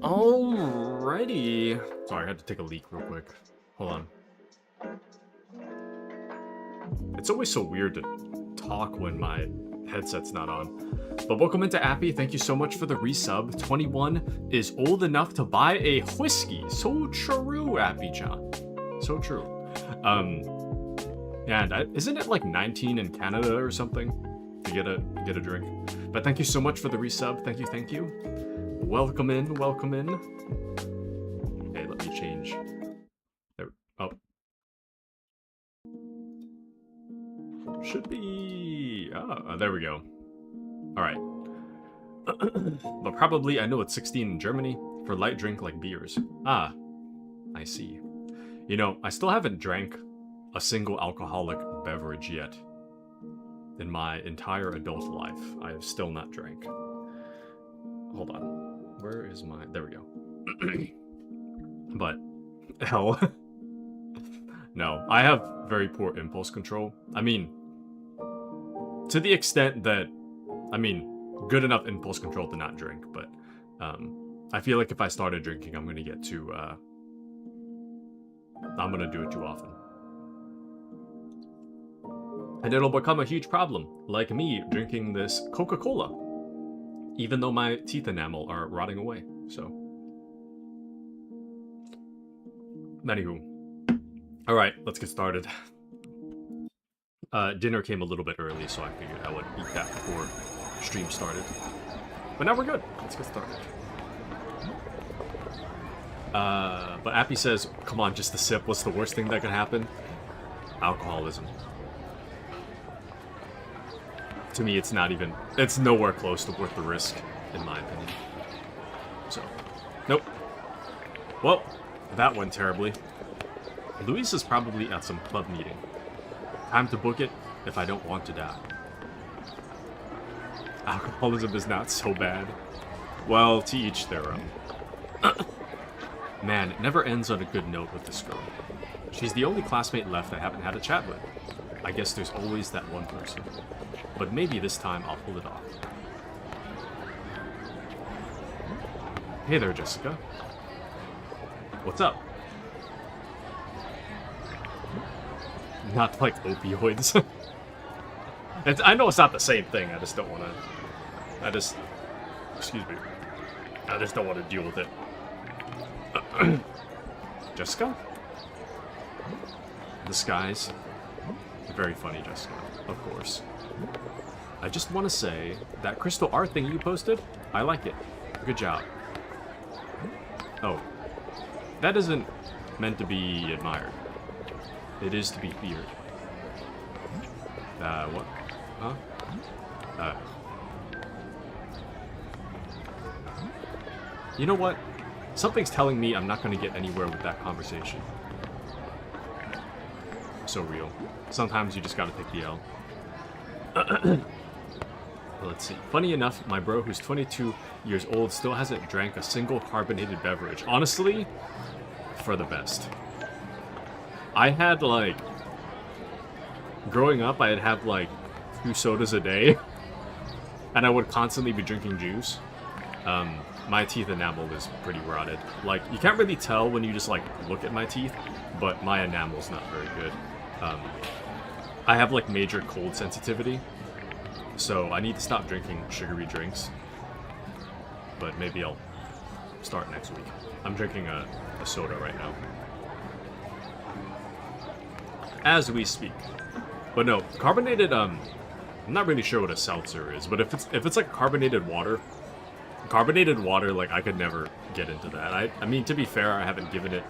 Alrighty. Sorry, I had to take a leak real quick. Hold on. It's always so weird to talk when my headset's not on. But welcome into Appy. Thank you so much for the resub. 21 is old enough to buy a whiskey. So true, Appy-chan. So true. And isn't it like 19 in Canada or something to get a drink? But thank you so much for the resub. Thank you, thank you. Welcome in, welcome in. Okay, let me change. There. Oh. Should be. Oh, there we go. All right. But probably I know it's 16 in Germany for light drink like beers. Ah, I see. You know, I still haven't drank a single alcoholic beverage yet. In my entire adult life, I have still not drank. Hold on. Where is my... There we go. But, hell. No, I have very poor impulse control. I mean, to the extent that... I mean, good enough impulse control to not drink, but I feel like if I started drinking, I'm going to get too... I'm going to do it too often. And it'll become a huge problem, like me drinking this Coca-Cola. Even though my teeth enamel are rotting away, so. Anywho. Alright, let's get started. Dinner came a little bit early, so I figured I would eat that before stream started. But now we're good. Let's get started. But Appy says, come on, just a sip. What's the worst thing that could happen? Alcoholism. To me, it's not even... It's nowhere close to worth the risk, in my opinion. So, nope. Well, that went terribly. Luis is probably at some club meeting. Time to book it if I don't want to die. Alcoholism is not so bad. Well, to each their own. Man, it never ends on a good note with this girl. She's the only classmate left I haven't had a chat with. I guess there's always that one person. But maybe this time I'll pull it off. Hey there, Jessica. What's up? Not like opioids. I know it's not the same thing, I just don't want to... Excuse me. I just don't want to deal with it. Jessica? Disguise. Very funny, Jessica. Of course. I just want to say, that crystal art thing you posted, I like it. Good job. Oh. That isn't meant to be admired. It is to be feared. What? Huh? You know what? Something's telling me I'm not going to get anywhere with that conversation. So real. Sometimes you just gotta take the L. Let's see. Funny enough, my bro, who's 22 years old, still hasn't drank a single carbonated beverage. Honestly, for the best. I had, like... Growing up, I'd have, like, 2 sodas a day. And I would constantly be drinking juice. My teeth enamel is pretty rotted. Like, you can't really tell when you just, like, look at my teeth, but my enamel's not very good. I have, like, major cold sensitivity, so I need to stop drinking sugary drinks. But maybe I'll start next week. I'm drinking a soda right now. As we speak. But no, carbonated, I'm not really sure what a seltzer is, but if it's like carbonated water, like, I could never get into that. I mean, to be fair, I haven't given it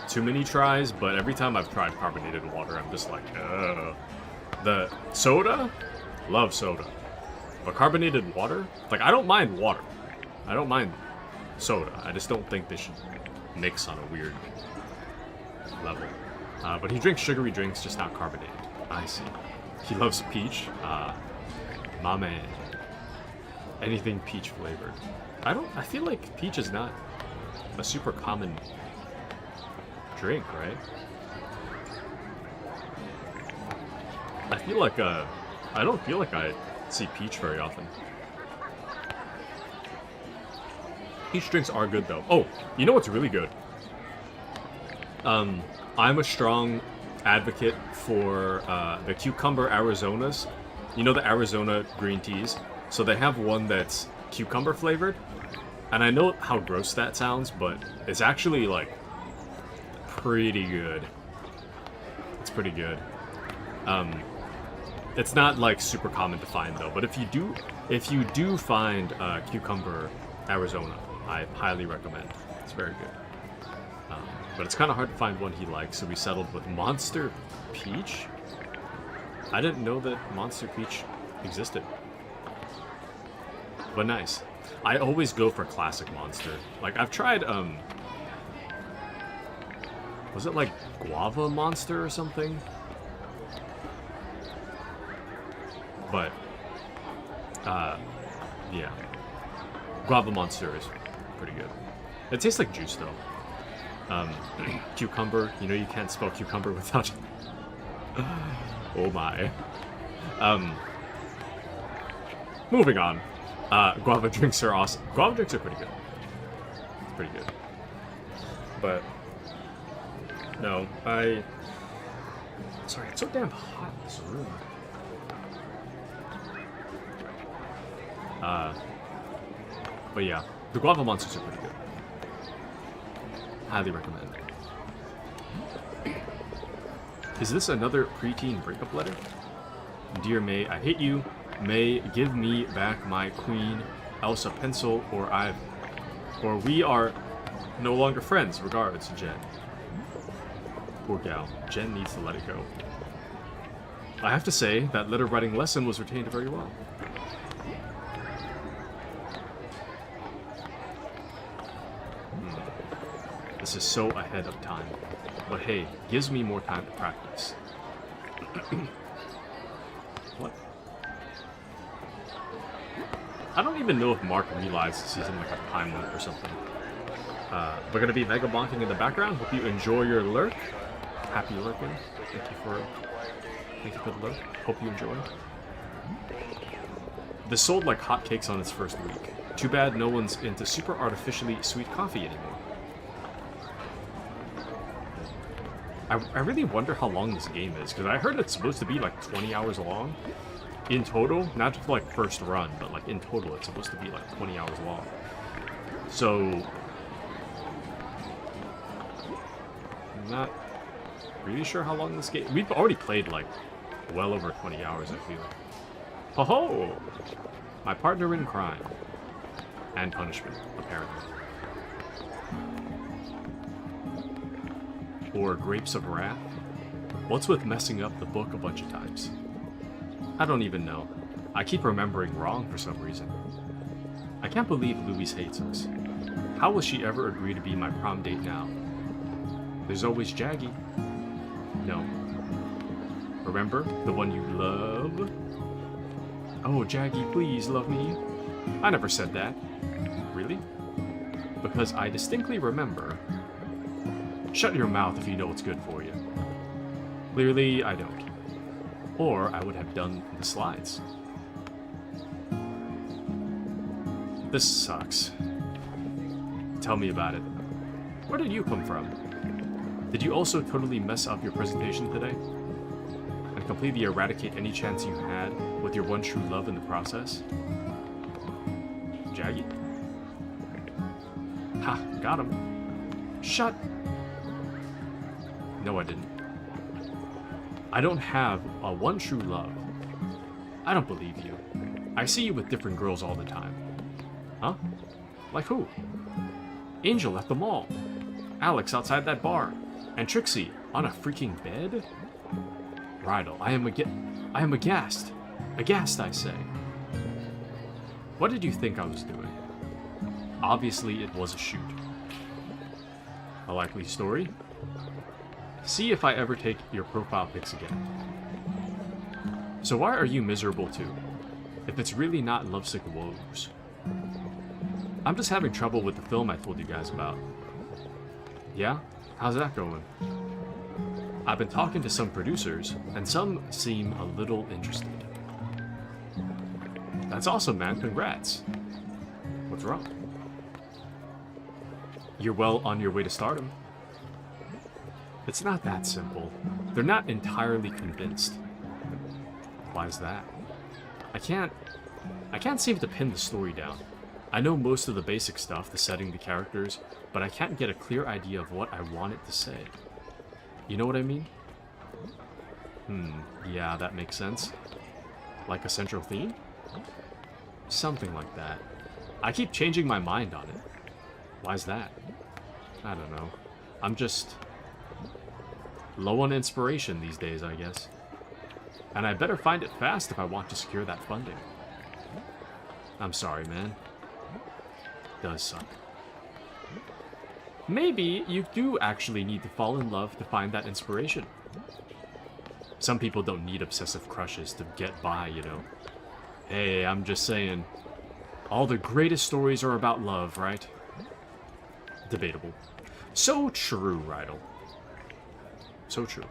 too many tries, but every time I've tried carbonated water, I'm just like, ugh. The soda? Love soda. But carbonated water? Like, I don't mind water. I don't mind soda. I just don't think they should mix on a weird level. But he drinks sugary drinks, just not carbonated. I see. He loves peach? My man. Anything peach flavored. I feel like peach is not a super common drink, right? I feel like, I don't feel like I see peach very often. Peach drinks are good though. Oh, you know what's really good? I'm a strong advocate for the cucumber Arizonas. You know the Arizona green teas? So they have one that's cucumber flavored. And I know how gross that sounds, but it's actually like pretty good. It's pretty good. It's not like super common to find though, but if you do find cucumber Arizona, I highly recommend. It's very good. But it's kind of hard to find one he likes, so we settled with Monster Peach. I didn't know that Monster Peach existed. But nice. I always go for classic Monster. Like, I've tried, was it like Guava Monster or something? But, yeah. Guava Monster is pretty good. It tastes like juice, though. Cucumber, you know you can't spell cucumber without... Oh my. Moving on. Guava drinks are awesome. Guava drinks are pretty good. It's pretty good. But... No, Sorry, it's so damn hot in this room. But yeah, the Guava Monsters are pretty good. Highly recommend. Is this another preteen breakup letter? Dear May, I hate you. May, give me back my queen, else a pencil, or we are no longer friends. Regards, Jen. Poor gal. Jen needs to let it go. I have to say, that letter writing lesson was retained very well. This is so ahead of time. But hey, gives me more time to practice. What? I don't even know if Mark realizes he's in like a time limit or something. We're gonna be mega bonking in the background. Hope you enjoy your lurk. Happy lurking. Thank you for the lurk. Hope you enjoy. This sold like hotcakes on its first week. Too bad no one's into super artificially sweet coffee anymore. I really wonder how long this game is, because I heard it's supposed to be like 20 hours long in total, not just like first run, but like in total it's supposed to be like 20 hours long. So, I'm not really sure how long this game... We've already played like well over 20 hours, I feel. Ho ho! My partner in crime. And punishment, apparently. Or Grapes of Wrath? What's with messing up the book a bunch of times? I don't even know. I keep remembering wrong for some reason. I can't believe Louise hates us. How will she ever agree to be my prom date now? There's always Jaggy. No. Remember? The one you love? Oh, Jaggy, please love me. I never said that. Really? Because I distinctly remember... Shut your mouth if you know what's good for you. Clearly, I don't. Or I would have done the slides. This sucks. Tell me about it. Where did you come from? Did you also totally mess up your presentation today? And completely eradicate any chance you had with your one true love in the process? Jaggy? Ha, got him. Shut. No, I didn't. I don't have a one true love. I don't believe you. I see you with different girls all the time. Huh? Like who? Angel at the mall. Alex outside that bar. And Trixie on a freaking bed? Rydell, I am aghast. Aghast, I say. What did you think I was doing? Obviously, it was a shoot. A likely story? See if I ever take your profile pics again. So why are you miserable too? If it's really not lovesick woes. I'm just having trouble with the film I told you guys about. Yeah? How's that going? I've been talking to some producers, and some seem a little interested. That's awesome, man. Congrats. What's wrong? you're well on your way to stardom. It's not that simple. They're not entirely convinced. Why is that? I can't seem to pin the story down. I know most of the basic stuff, the setting, the characters, but I can't get a clear idea of what I want it to say. You know what I mean? Yeah, that makes sense. Like a central theme? Something like that. I keep changing my mind on it. Why's that? I don't know. I'm just low on inspiration these days, I guess. And I better find it fast if I want to secure that funding. I'm sorry, man. Does suck. Maybe you do actually need to fall in love to find that inspiration. Some people don't need obsessive crushes to get by, you know. Hey, I'm just saying, all the greatest stories are about love, right? Debatable. So true, Rydell. So true.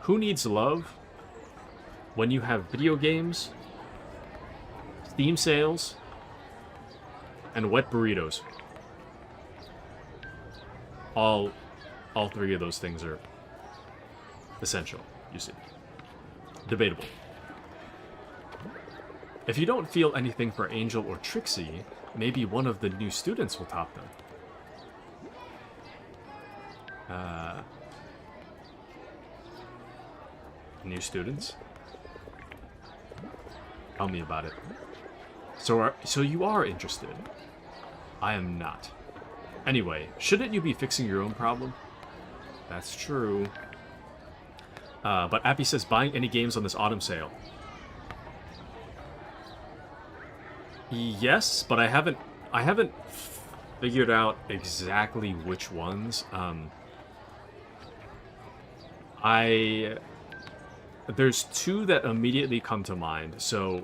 Who needs love when you have video games, Steam sales, and wet burritos? All three of those things are essential, you see. Debatable. If you don't feel anything for Angel or Trixie, maybe one of the new students will top them. New students? Tell me about it. So you are interested. I am not. Anyway, shouldn't you be fixing your own problem? That's true. But Appy says buying any games on this autumn sale. Yes, but I haven't figured out exactly which ones. There's two that immediately come to mind. So,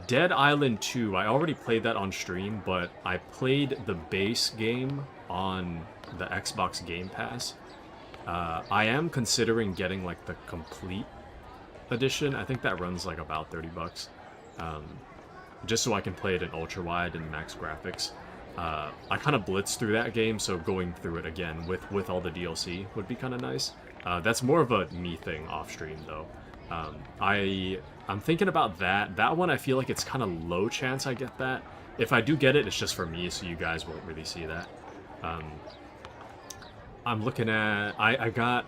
Dead Island 2, I already played that on stream, but I played the base game on the Xbox Game Pass. I am considering getting, like, the complete edition. I think that runs, like, about 30 bucks. Just so I can play it in ultra-wide and max graphics. I kind of blitzed through that game, so going through it again with all the DLC would be kind of nice. That's more of a me thing off-stream, though. I'm thinking about that. That one, I feel like it's kind of low chance I get that. If I do get it, it's just for me, so you guys won't really see that. I'm looking at... I got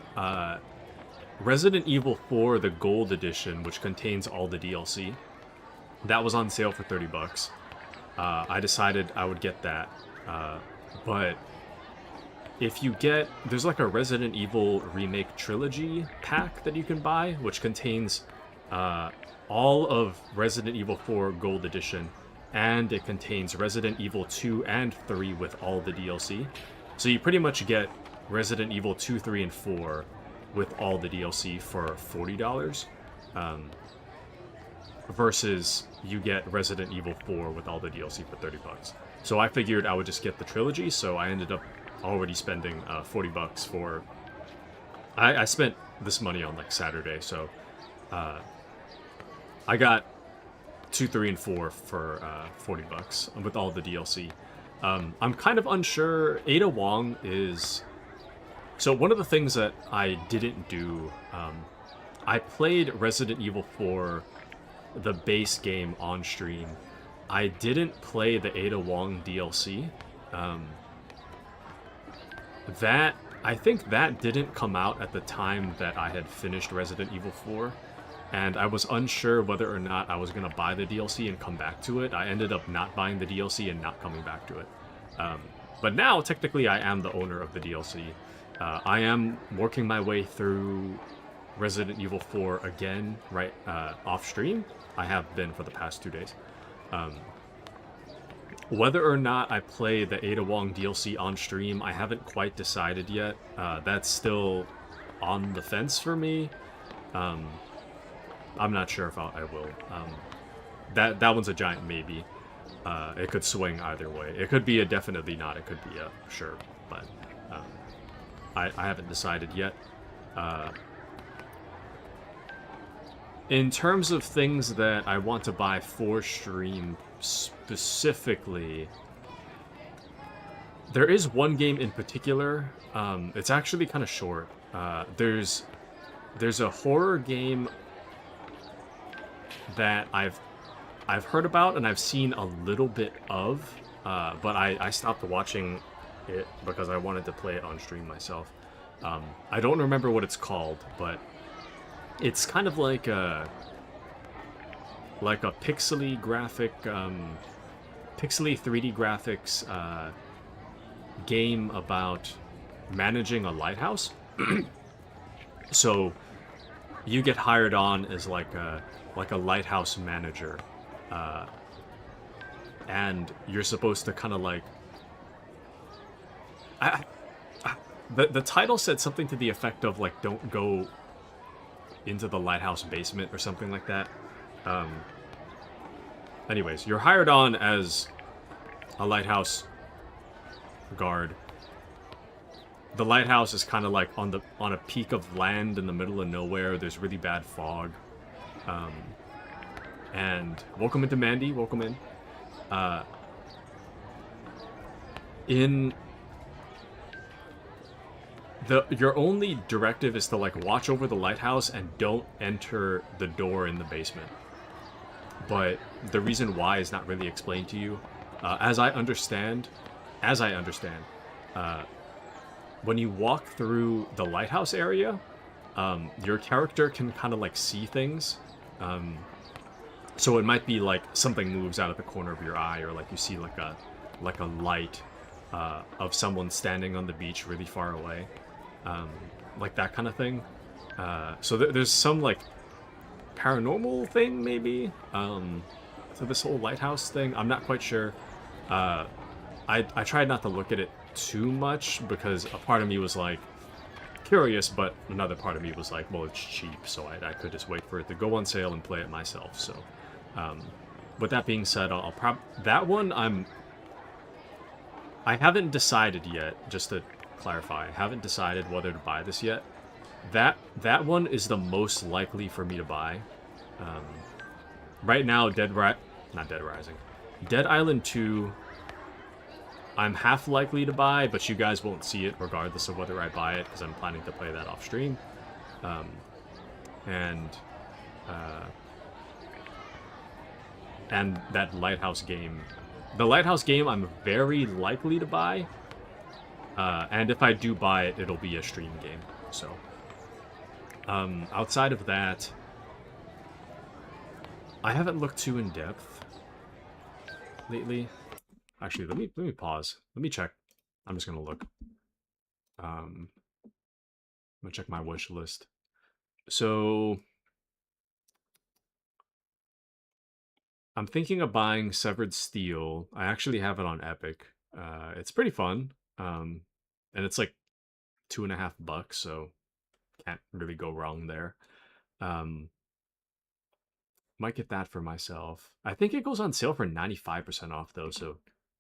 Resident Evil 4, the Gold Edition, which contains all the DLC. That was on sale for 30 bucks. I decided I would get that. But if you get... There's like a Resident Evil Remake Trilogy pack that you can buy, which contains all of Resident Evil 4 Gold Edition, and it contains Resident Evil 2 and 3 with all the DLC. So you pretty much get Resident Evil 2, 3, and 4 with all the DLC for $40. Versus you get Resident Evil 4 with all the DLC for 30 bucks. So I figured I would just get the trilogy, so I ended up already spending 40 bucks for... I spent this money on, like, Saturday, so... I got 2, 3, and 4 for 40 bucks with all the DLC. I'm kind of unsure. Ada Wong is... So one of the things that I didn't do... I played Resident Evil 4... the base game on stream. I didn't play the Ada Wong DLC. I think that didn't come out at the time that I had finished Resident Evil 4, and I was unsure whether or not I was going to buy the DLC and come back to it. I ended up not buying the DLC and not coming back to it. But now, technically, I am the owner of the DLC. I am working my way through Resident Evil 4 again, right off stream. I have been for the past 2 days. Whether or not I play the Ada Wong DLC on stream, I haven't quite decided yet. That's still on the fence for me. I'm not sure if I will. That one's a giant maybe. It could swing either way. It could be a definitely not. It could be a sure. But I haven't decided yet. In terms of things that I want to buy for stream specifically, There is one game in particular. It's actually kind of short. There's a horror game that I've heard about and I've seen a little bit of, but I stopped watching it because I wanted to play it on stream myself. I don't remember what it's called, but it's kind of like a pixely graphic, pixely 3D graphics game about managing a lighthouse. So you get hired on as like a lighthouse manager, uh, and you're supposed to kind of like I, the title said something to the effect of like don't go into the lighthouse basement or something like that. Um, anyways, you're hired on as a lighthouse guard. The lighthouse is kind of like on a peak of land in the middle of nowhere. There's really bad fog. Um, and welcome into Mandy. Welcome in. Uh, in your only directive is to like watch over the lighthouse and don't enter the door in the basement. But the reason why is not really explained to you. As I understand, uh, when you walk through the lighthouse area, your character can kind of like see things. So it might be like something moves out of the corner of your eye, or like you see like a light of someone standing on the beach really far away, like that kind of thing. So there's some like paranormal thing maybe to this whole lighthouse thing. I'm not quite sure. I tried not to look at it too much because a part of me was like curious, but another part of me was like, well, it's cheap, so I could just wait for it to go on sale and play it myself. So, with that being said, that one I haven't decided yet. Just to clarify, I haven't decided whether to buy this yet. That one is the most likely for me to buy. Right now, not Dead Rising, Dead Island 2. I'm half likely to buy, but you guys won't see it regardless of whether I buy it because I'm planning to play that off stream. And that Lighthouse game. The Lighthouse game I'm very likely to buy. And if I do buy it, it'll be a stream game. So, outside of that, I haven't looked too in depth lately. Actually, let me pause. Let me check. I'm just gonna look. I'm gonna check my wish list. So I'm thinking of buying Severed Steel. I actually have it on Epic. It's pretty fun. And it's like $2.50, so can't really go wrong there. Might get that for myself. I think it goes on sale for 95% off though, so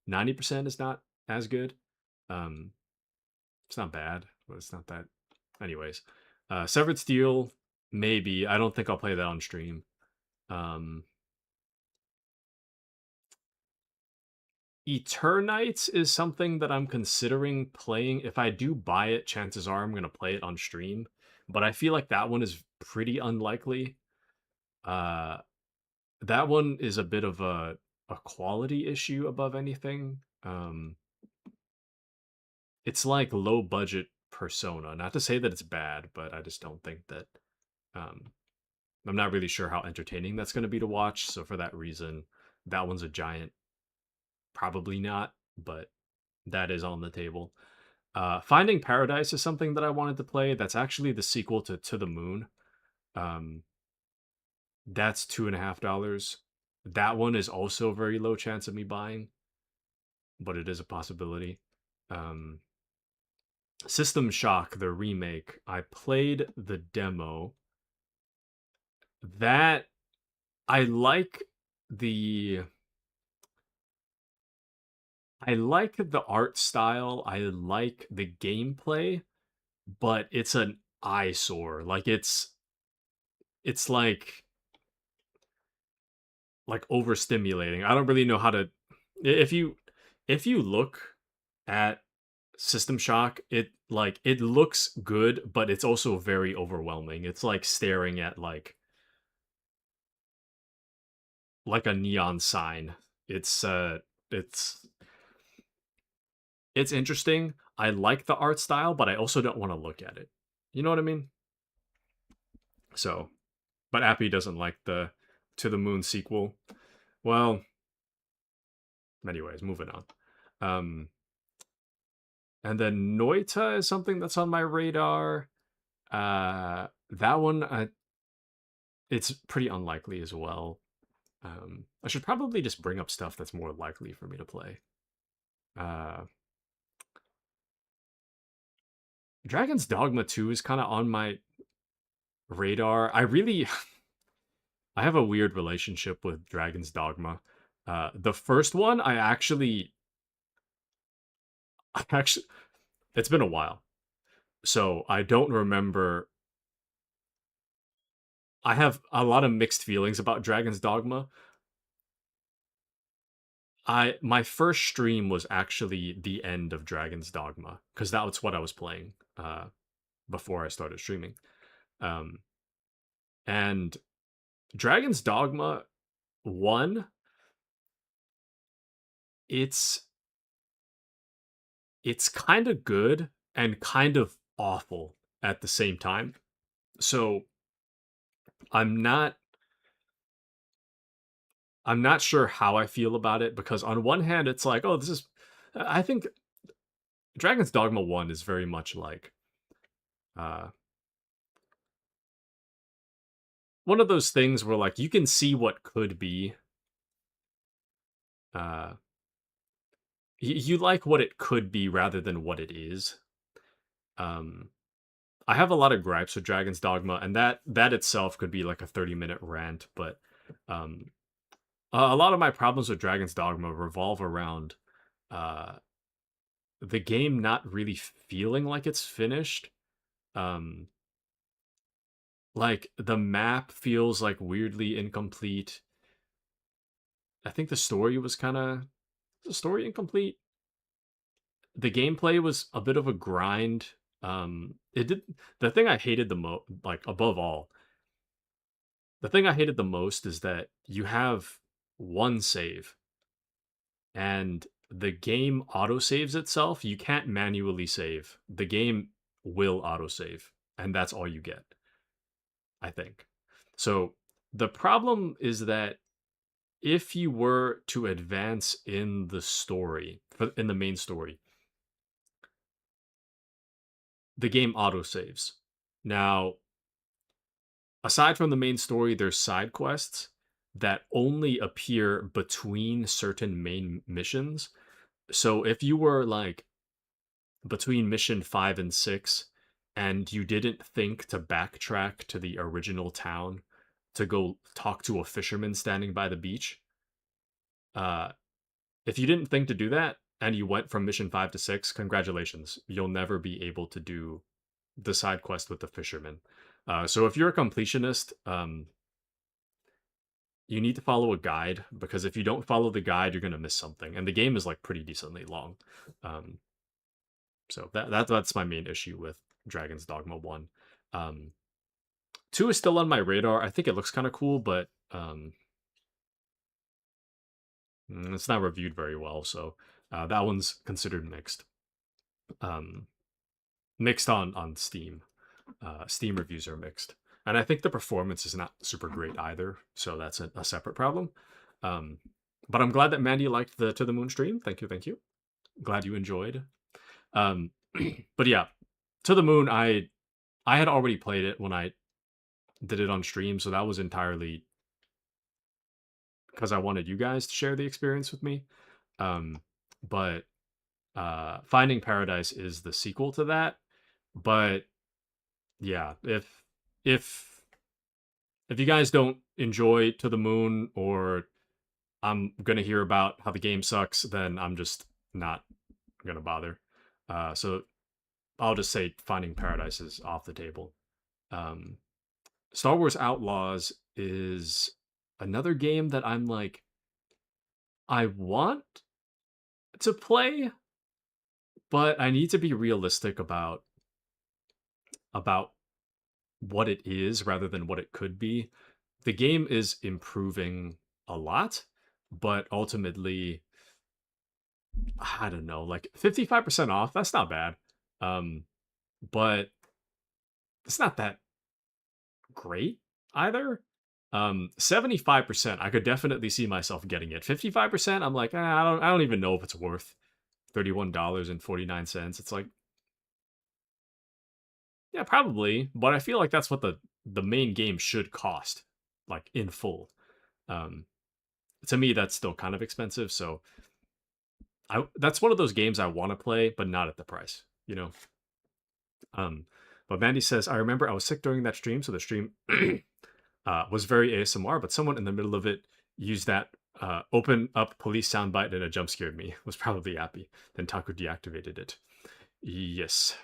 90% is not as good. Um, it's not bad, but it's not that. Anyways, Severed Steel, maybe. I don't think I'll play that on stream. Eternights is something that I'm considering playing. If I do buy it, chances are I'm going to play it on stream. But I feel like that one is pretty unlikely. That one is a bit of a quality issue above anything. It's like low budget Persona. Not to say that it's bad, but I just don't think that. I'm not really sure how entertaining that's going to be to watch. So for that reason, that one's a giant. Probably not, but that is on the table. Finding Paradise is something that I wanted to play. That's actually the sequel to the Moon. That's $2.50. That one is also a very low chance of me buying, but it is a possibility. System Shock, the remake. I played the demo. That I like the art style. I like the gameplay, but it's an eyesore. Like it's like overstimulating. I don't really know how to if you look at System Shock, it looks good, but it's also very overwhelming. It's like staring at like a neon sign. It's it's it's interesting. I like the art style, but I also don't want to look at it. You know what I mean? So, but Appy doesn't like the To the Moon sequel. Well, anyways, moving on. Um, and then Noita is something that's on my radar. That one, it's pretty unlikely as well. I should probably just bring up stuff that's more likely for me to play. Uh, Dragon's Dogma 2 is kind of on my radar. I have a weird relationship with Dragon's Dogma. The first one, I actually, it's been a while, so I don't remember. I have a lot of mixed feelings about Dragon's Dogma. My first stream was actually the end of Dragon's Dogma because that was what I was playing before I started streaming. Um, and Dragon's Dogma 1, it's it's kind of good and kind of awful at the same time. So I'm not I'm not sure how I feel about it because on one hand it's like, oh, this is I think Dragon's Dogma 1 is very much like uh one of those things where like you can see what could be. Uh you like what it could be rather than what it is. Um I have a lot of gripes with Dragon's Dogma, and that itself could be like a 30-minute rant, but um a lot of my problems with Dragon's Dogma revolve around uh the game not really feeling like it's finished. Um like the map feels like weirdly incomplete. I think the story incomplete. The gameplay was a bit of a grind. It did the thing I hated the most, like above all, the thing I hated the most is that you have one save and the game autosaves itself. You can't manually save. The game will autosave, and that's all you get, I think. So the problem is that if you were to advance in the story, in the main story, the game autosaves. Now, aside from the main story, there's side quests that only appear between certain main missions. So if you were like between mission 5 and 6 and you didn't think to backtrack to the original town to go talk to a fisherman standing by the beach, uh if you didn't think to do that and you went from mission 5 to 6, congratulations. You'll never be able to do the side quest with the fisherman. So if you're a completionist, you need to follow a guide because if you don't follow the guide, you're gonna miss something. And the game is like pretty decently long. Um, so that's my main issue with Dragon's Dogma 1. Um, 2 is still on my radar. I think it looks kind of cool, but it's not reviewed very well. So that one's considered mixed. Um, Mixed on Steam. Steam reviews are mixed, and I think the performance is not super great either. So that's a separate problem. Um, but I'm glad that Mandy liked the To the Moon stream. Thank you, thank you. Glad you enjoyed. Um, but yeah, To the Moon. I had already played it when I did it on stream, so that was entirely because I wanted you guys to share the experience with me. Um, but Finding Paradise is the sequel to that. But yeah, if if you guys don't enjoy To the Moon or I'm gonna hear about how the game sucks, then I'm just not gonna bother. So I'll just say Finding Paradise is off the table. Um, Star Wars Outlaws is another game that I'm like, I want to play, but I need to be realistic about what it is rather than what it could be. The game is improving a lot, but ultimately, I don't know, like 55% off, that's not bad. Um, but it's not that great either. 75%, I could definitely see myself getting it. 55%, I'm like, I don't even know if it's worth $31.49. It's like, yeah, probably, but I feel like that's what the main game should cost, like in full. Um, to me, that's still kind of expensive, so that's one of those games I want to play, but not at the price, you know. Um, but Mandy says, I remember I was sick during that stream, so the stream was very ASMR, but someone in the middle of it used that open up police soundbite and it jump scared me. Was probably happy. Then Taku deactivated it. Yes,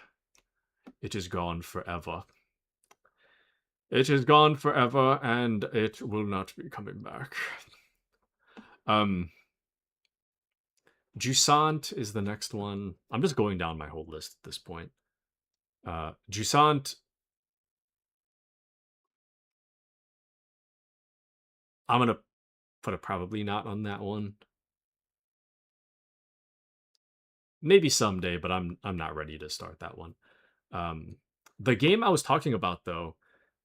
it is gone forever. It is gone forever, and it will not be coming back. Um, Jusant is the next one. I'm just going down my whole list at this point. Jusant, I'm gonna put a probably not on that one. Maybe someday, but I'm not ready to start that one. Um, the game I was talking about though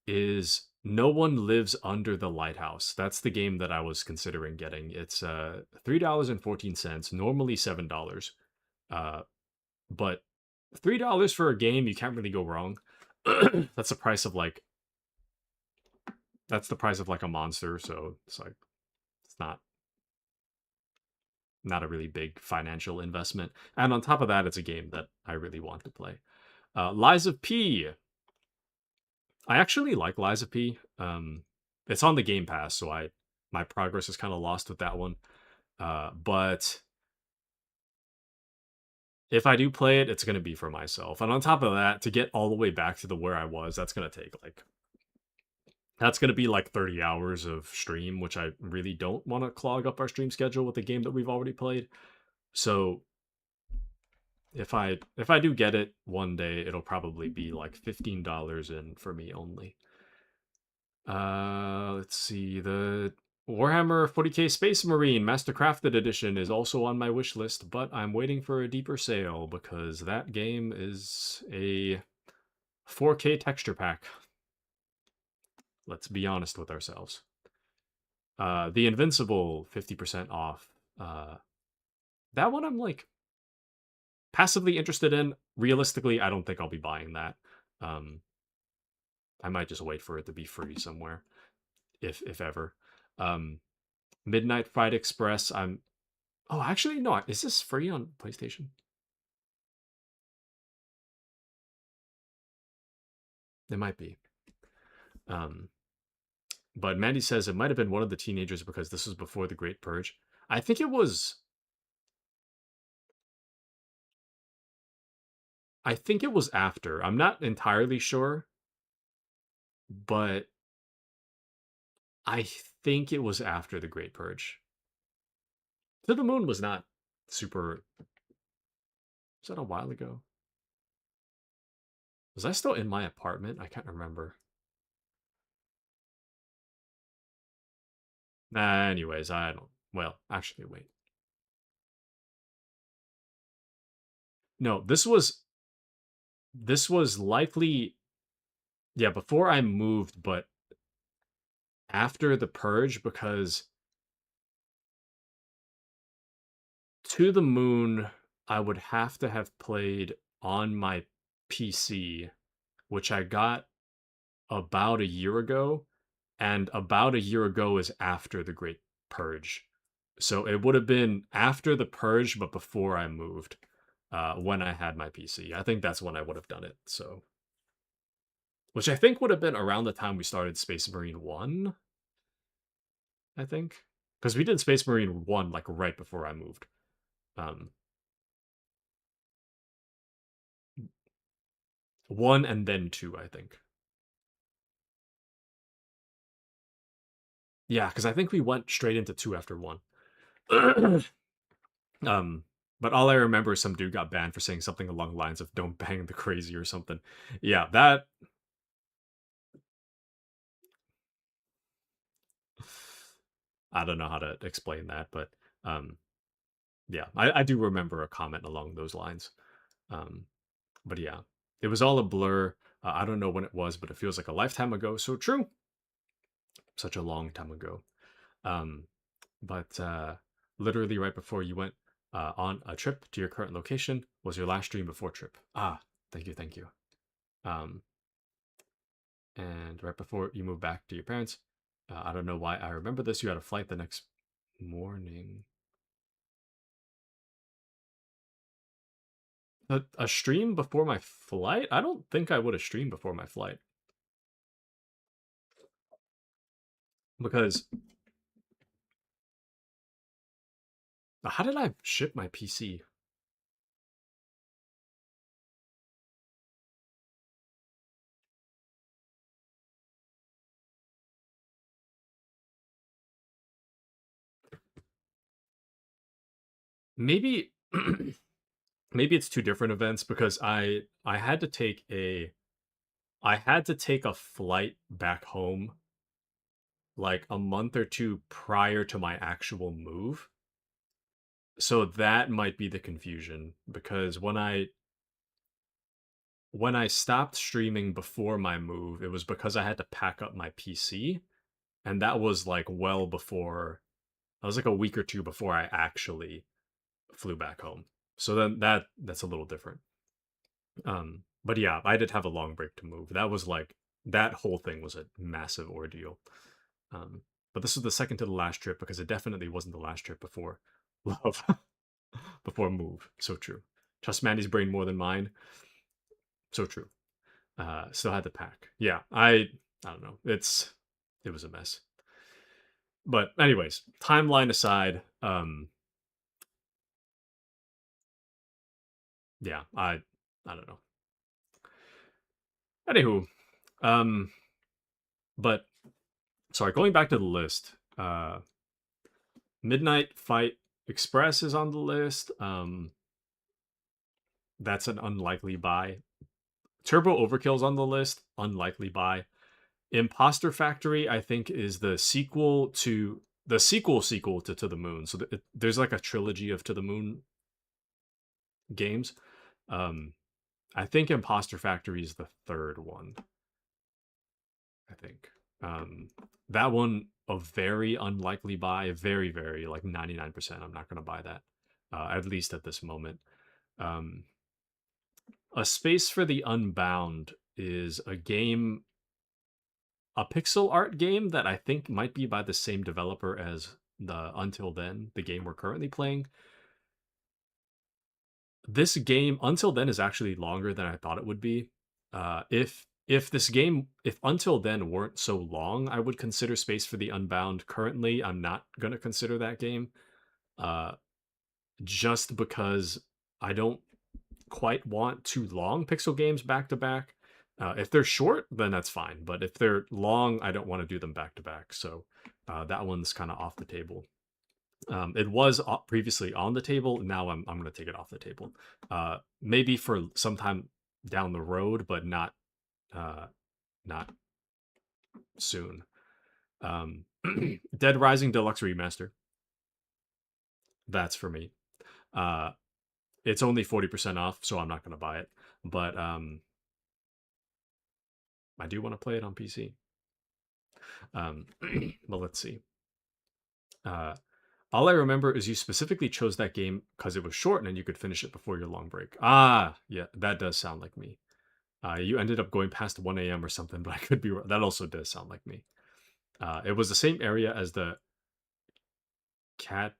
is No One Lives Under the Lighthouse. That's the game that I was considering getting. It's $3.14, normally $7. Uh, but $3 for a game, you can't really go wrong. That's the price of like a monster, so it's like it's not a really big financial investment. And on top of that, it's a game that I really want to play. Lies of P. I actually like Lies of P. It's on the Game Pass, so my progress is kind of lost with that one. But if I do play it, it's going to be for myself. And on top of that, to get all the way back to the where I was, that's going to take that's going to be like 30 hours of stream, which I really don't want to clog up our stream schedule with a game that we've already played. So if I do get it one day, it'll probably be like $15 in for me only. Let's see. The Warhammer 40k Space Marine Mastercrafted Edition is also on my wish list, but I'm waiting for a deeper sale because that game is a 4K texture pack. Let's be honest with ourselves. The Invincible 50% off. That one I'm like passively interested in. Realistically, I don't think I'll be buying that. Um, I might just wait for it to be free somewhere, if ever. Um, Midnight Fright Express. Oh, actually, no. Is this free on PlayStation? It might be. Um, but Mandy says it might have been one of the teenagers because this was before the Great Purge. I think it was. I think it was after. I'm not entirely sure, but I think it was after the Great Purge. To the Moon was not super. Was that a while ago? Was I still in my apartment? I can't remember. Anyways, I don't. Well, actually, wait. No, this was likely, yeah, before I moved, but after the purge, because To the Moon I would have to have played on my PC, which I got about a year ago, and about a year ago is after the Great Purge. So it would have been after the purge, but before I moved, when I had my PC. I think that's when I would have done it. So, which I think would have been around the time we started Space Marine 1, I think. Because we did Space Marine 1 like right before I moved. Um, 1 and then 2, I think. Yeah, because I think we went straight into 2 after 1. um, But all I remember is some dude got banned for saying something along the lines of "Don't bang the crazy" or something. Yeah, that I don't know how to explain that, but um, yeah, I do remember a comment along those lines. Um, but yeah, it was all a blur. I don't know when it was, but it feels like a lifetime ago. So true, such a long time ago. Um, but literally right before you went on a trip to your current location was your last stream before trip. Ah, thank you, thank you. Um, and right before you moved back to your parents, I don't know why I remember this. You had a flight the next morning. A stream before my flight? I don't think I would have streamed before my flight because how did I ship my PC? Maybe maybe it's two different events because I had to take a I had to take a flight back home like a month or two prior to my actual move. So that might be the confusion because when I stopped streaming before my move, it was because I had to pack up my PC, and that was like well before. I was like a week or two before I actually flew back home. So then that's a little different. But yeah, I did have a long break to move. That was like that whole thing was a massive ordeal. Um, but this was the second to the last trip because it definitely wasn't the last trip before love, before move. So true. Trust Mandy's brain more than mine. So true. Still had to pack. Yeah, I don't know. It was a mess. But anyways, timeline aside, yeah, I don't know. Anywho, um, but sorry, going back to the list, Midnight Fight Express is on the list. That's an unlikely buy. Turbo Overkill's on the list, unlikely buy. Imposter Factory, I think, is the sequel to the Moon. So there's like a trilogy of To the Moon games. Um, I think Imposter Factory is the third one. I think that one a very unlikely buy, very very like 99%. I'm not gonna buy that, at least at this moment. Um, a Space for the Unbound is a game, a pixel art game that I think might be by the same developer as the Until Then, the game we're currently playing. This game Until Then is actually longer than I thought it would be. If Until Then weren't so long, I would consider Space for the Unbound. Currently, I'm not gonna consider that game, uh, just because I don't quite want too long pixel games back to back. If they're short, then that's fine. But if they're long, I don't want to do them back to back. So that one's kind of off the table. It was previously on the table. Now I'm going to take it off the table. Maybe for sometime down the road, but uh, not soon. Um, Dead Rising Deluxe Remaster. That's for me. Uh, it's only 40% off, so I'm not going to buy it. But I do want to play it on PC. But let's see. Uh, all I remember is you specifically chose that game because it was short and you could finish it before your long break. Ah, yeah, that does sound like me. You ended up going past 1 a.m. or something, but I could be wrong. That also does sound like me. It was the same area as the cat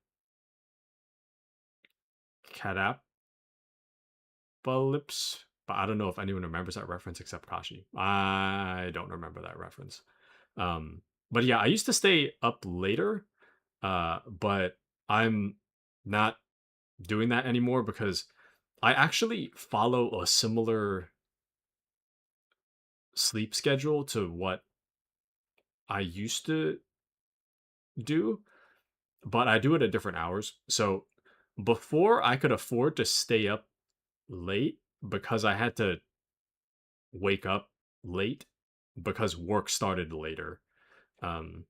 catapolypse, but I don't know if anyone remembers that reference except Kashi. I don't remember that reference. Um, but yeah, I used to stay up later, but I'm not doing that anymore because I actually follow a similar sleep schedule to what I used to do, but I do it at different hours. So before I could afford to stay up late because I had to wake up late because work started later. Um,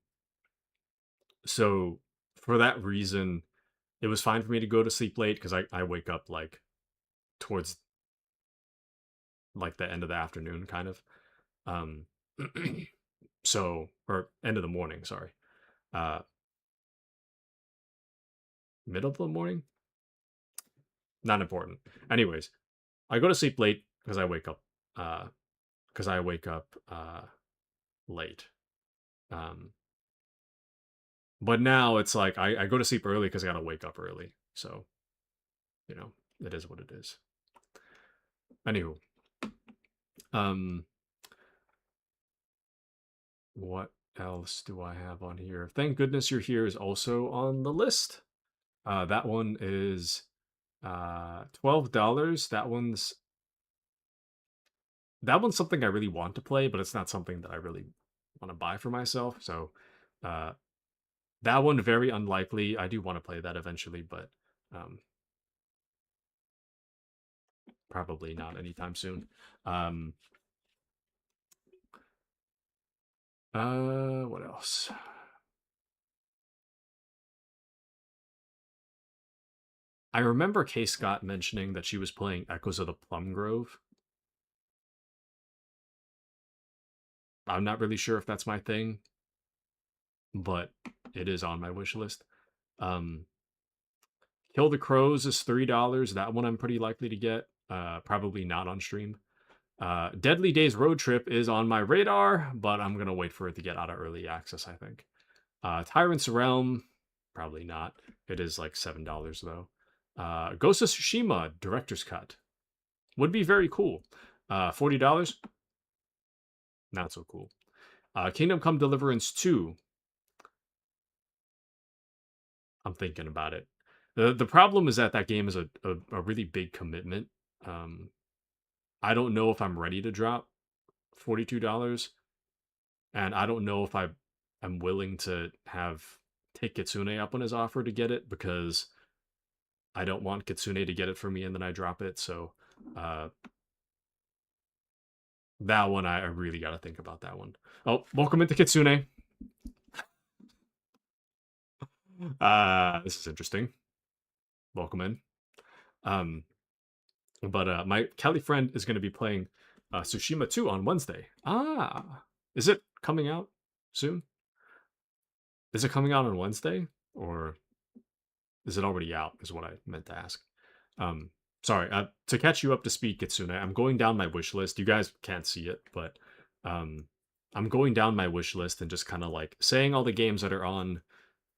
so for that reason, it was fine for me to go to sleep late because I wake up like towards like the end of the afternoon, kind of. Um, so or end of the morning, sorry. Uh, middle of the morning, not important. Anyways, I go to sleep late because I wake up. Because I wake up late. Um, but now it's like I go to sleep early because I gotta wake up early. So you know, it is what it is. Anywho, um, what else do I have on here? Thank goodness you're here is also on the list. That one is $12. That one's something I really want to play, but it's not something that I really want to buy for myself. So uh, that one very unlikely. I do want to play that eventually, but um, probably not anytime soon. Um, what else? I remember Kay Scott mentioning that she was playing Echoes of the Plum Grove. I'm not really sure if that's my thing, but it is on my wish list. Um, Kill the Crows is $3. That one I'm pretty likely to get. Probably not on stream. Deadly Days Road Trip is on my radar, but I'm gonna wait for it to get out of early access, I think. Tyrant's Realm, probably not. It is like $7 though. Ghost of Tsushima Director's Cut would be very cool. $40, not so cool. Kingdom Come Deliverance 2, I'm thinking about it. The problem is that that game is a really big commitment. Um, I don't know if I'm ready to drop $42, and I don't know if I'm willing to have take Kitsune up on his offer to get it because I don't want Kitsune to get it for me and then I drop it. So uh, that one I really got to think about that one. Oh, welcome into Kitsune. This is interesting. Welcome in. Um, but my Cali friend is going to be playing Tsushima 2 on Wednesday. Ah, is it coming out soon? Is it coming out on Wednesday or is it already out? Is what I meant to ask. Um, sorry, to catch you up to speed, Kitsune. I'm going down my wish list. You guys can't see it, but um, I'm going down my wish list and just kind of like saying all the games that are on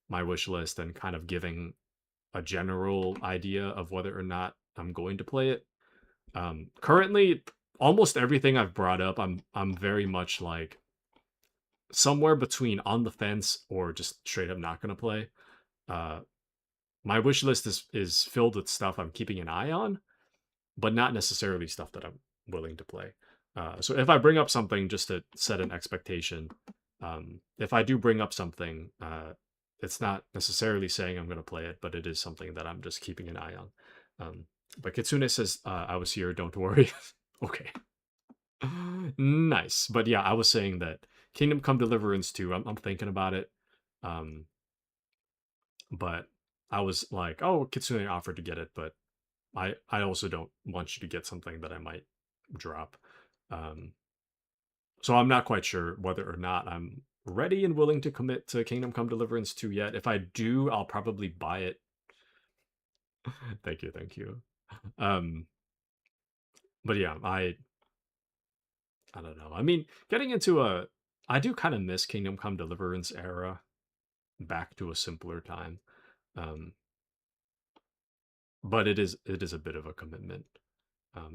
my wish list and kind of giving a general idea of whether or not I'm going to play it. Currently, almost everything I've brought up, I'm very much like somewhere between on the fence or just straight up not gonna play. Uh, my wish list is filled with stuff I'm keeping an eye on, but not necessarily stuff that I'm willing to play. So if I bring up something just to set an expectation, if I do bring up something, it's not necessarily saying I'm going to play it, but it is something that I'm just keeping an eye on. But Kitsune says, I was here, don't worry. Okay. Nice. But yeah, I was saying that Kingdom Come Deliverance 2, I'm thinking about it. Um, but I was like, oh, Kitsune offered to get it, but I also don't want you to get something that I might drop. Um, so I'm not quite sure whether or not I'm ready and willing to commit to Kingdom Come Deliverance 2 yet. If I do, I'll probably buy it. Thank you, thank you. Um, but yeah, I don't know. I mean, getting into a I do kind of miss Kingdom Come Deliverance era back to a simpler time. Um, but it is a bit of a commitment.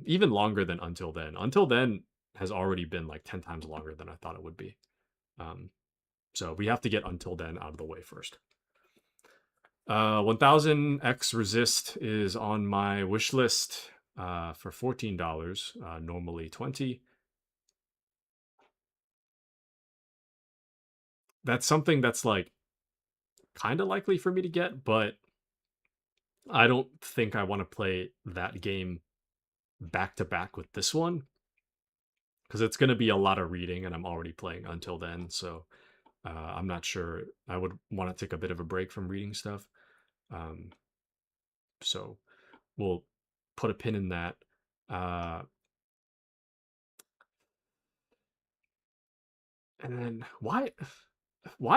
Even longer than Until Then. Until Then has already been like 10 times longer than I thought it would be. Um, so we have to get Until Then out of the way first. 1000X Resist is on my wish list for $14, normally 20. That's something that's like kind of likely for me to get, but I don't think I want to play that game back to back with this one because it's going to be a lot of reading, and I'm already playing Until Then, so I'm not sure. I would want to take a bit of a break from reading stuff. Um, so we'll put a pin in that. Uh, and then why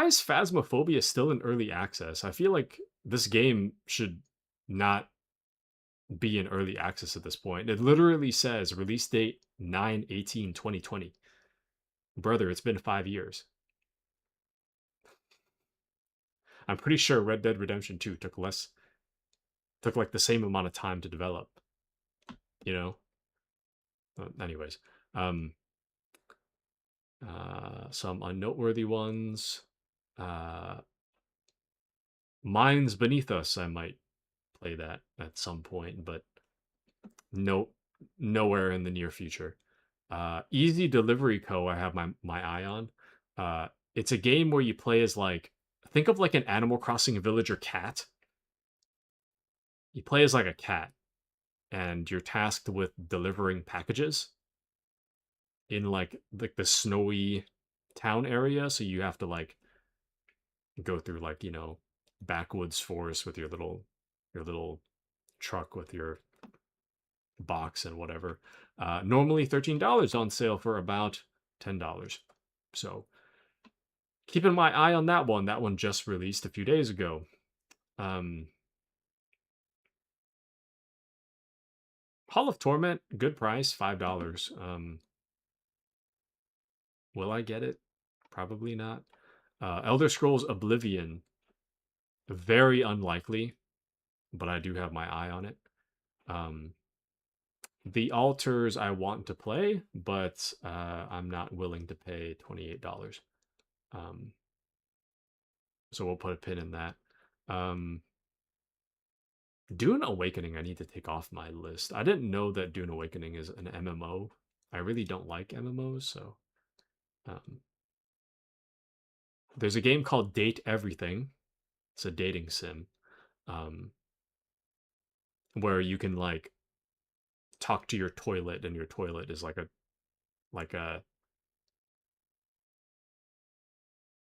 is Phasmophobia still in early access? I feel like this game should not be in early access at this point. It literally says release date 9/18/2020. Brother, it's been 5 years. I'm pretty sure Red Dead Redemption 2 took like the same amount of time to develop, you know? Anyways, um some unnoteworthy ones. Uh Minds Beneath Us, I might play that at some point, but no nowhere in the near future. Easy Delivery Co. I have my eye on. It's a game where you play as like think of like an Animal Crossing villager cat. You play as like a cat, and you're tasked with delivering packages in like the snowy town area. So you have to like go through like backwoods forest with your little truck with your box and whatever. Normally $13 on sale for about $10. So keeping my eye on that one. That one just released a few days ago. Um, Hall of Torment, good price, $5. Will I get it? Probably not. Elder Scrolls Oblivion, very unlikely, but I do have my eye on it. Um, the Altars I want to play, but I'm not willing to pay $28. Um, so we'll put a pin in that. Um, Dune Awakening, I need to take off my list. I didn't know that Dune Awakening is an MMO. I really don't like MMOs, so um, there's a game called Date Everything. It's a dating sim um, where you can like talk to your toilet, and your toilet is like a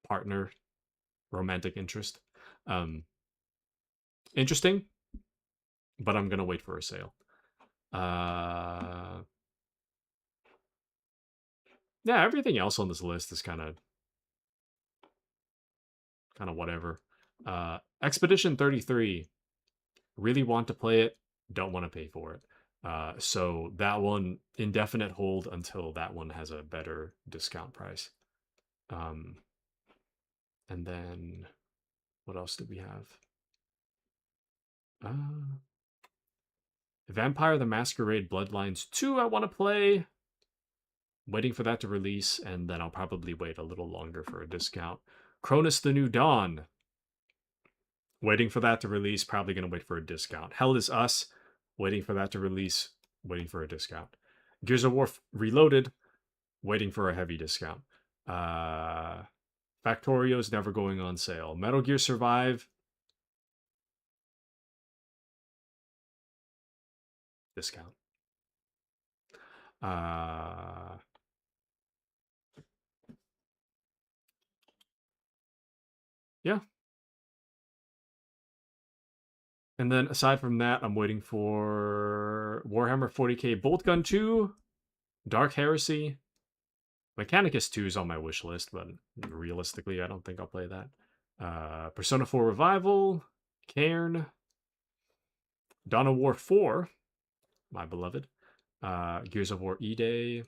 partner, romantic interest. Um, Interesting, but I'm gonna wait for a sale. Uh, yeah, everything else on this list is kind of whatever. Expedition 33, really want to play it, don't want to pay for it. So that one, indefinite hold until that one has a better discount price. Um, and then what else did we have? Vampire the Masquerade Bloodlines 2, I want to play. Waiting for that to release, and then I'll probably wait a little longer for a discount. Cronus the New Dawn. Waiting for that to release, probably going to wait for a discount. Hell is Us. Waiting for that to release, waiting for a discount. Gears of War Reloaded. Waiting for a heavy discount. Factorio's never going on sale. Metal Gear Survive. Discount. Yeah. And then aside from that, I'm waiting for Warhammer 40k Boltgun 2, Dark Heresy. Mechanicus 2 is on my wish list, but realistically, I don't think I'll play that. Persona 4 Revival, Cairn, Dawn of War 4, my beloved, Gears of War E-Day,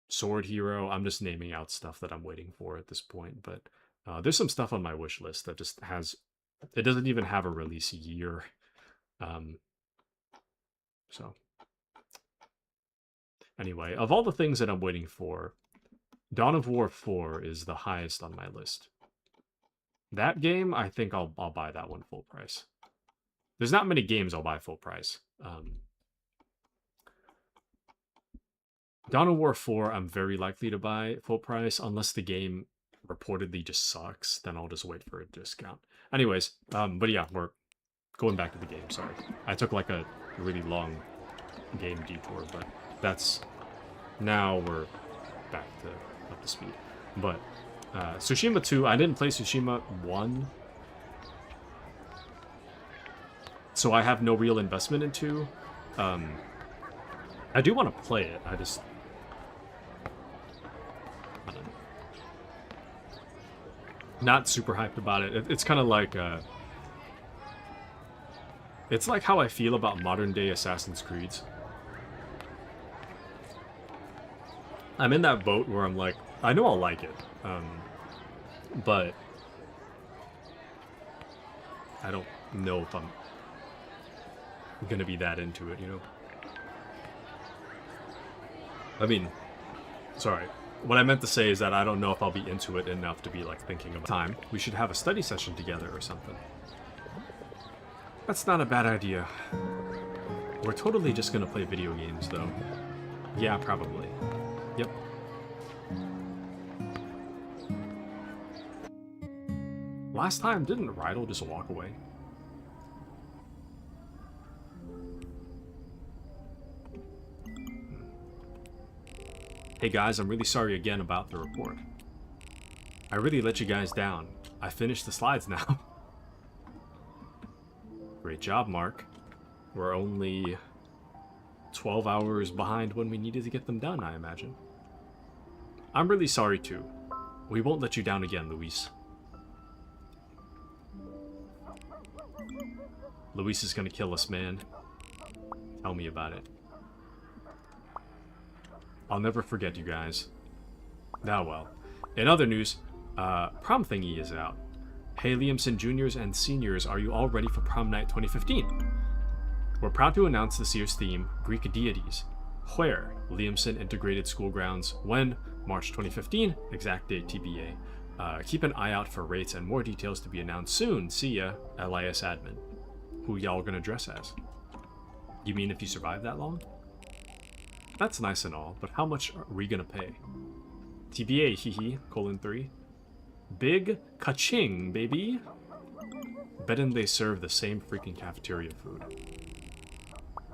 Sword Hero. I'm just naming out stuff that I'm waiting for at this point, but there's some stuff on my wish list that just it doesn't even have a release year. So anyway, of all the things that I'm waiting for, Dawn of War 4 is the highest on my list. That game, I think I'll buy that one full price. There's not many games I'll buy full price. Dawn of War 4, I'm very likely to buy full price unless the game reportedly just sucks, then I'll just wait for a discount. Anyways, but yeah, we're going back to the game, sorry. I took like a really long game detour, but that's... Now we're back to up to speed. But, Tsushima 2, I didn't play Tsushima 1, so I have no real investment in 2. I do want to play it, I don't know. Not super hyped about it. It's kind of like, it's like how I feel about modern-day Assassin's Creeds. I'm in that boat where I'm like, I know I'll like it, but I don't know if I'm gonna be that into it, you know? I mean, sorry. What I meant to say is that I don't know if I'll be into it enough to be, like, thinking about time. We should have a study session together or something. That's not a bad idea. We're totally just gonna play video games, though. Yeah, probably. Yep. Last time, didn't Rydell just walk away? Hey guys, I'm really sorry again about the report. I really let you guys down. I finished the slides now. Great job, Mark. We're only 12 hours behind when we needed to get them done, I imagine. I'm really sorry too. We won't let you down again, Luis. Luis is gonna kill us, man. Tell me about it. I'll never forget you guys. Ah, well. In other news, prom thingy is out. Hey Liamson juniors and seniors, are you all ready for prom night 2015? We're proud to announce this year's theme, Greek deities. Where? Liamson Integrated School Grounds. When? March 2015. Exact date TBA. Keep an eye out for rates and more details to be announced soon. See ya, LIS admin. Who y'all gonna dress as? You mean if you survive that long? That's nice and all, but how much are we gonna pay? TBA, hehe, :3. Big ka-ching, baby! Betting they serve the same freaking cafeteria food.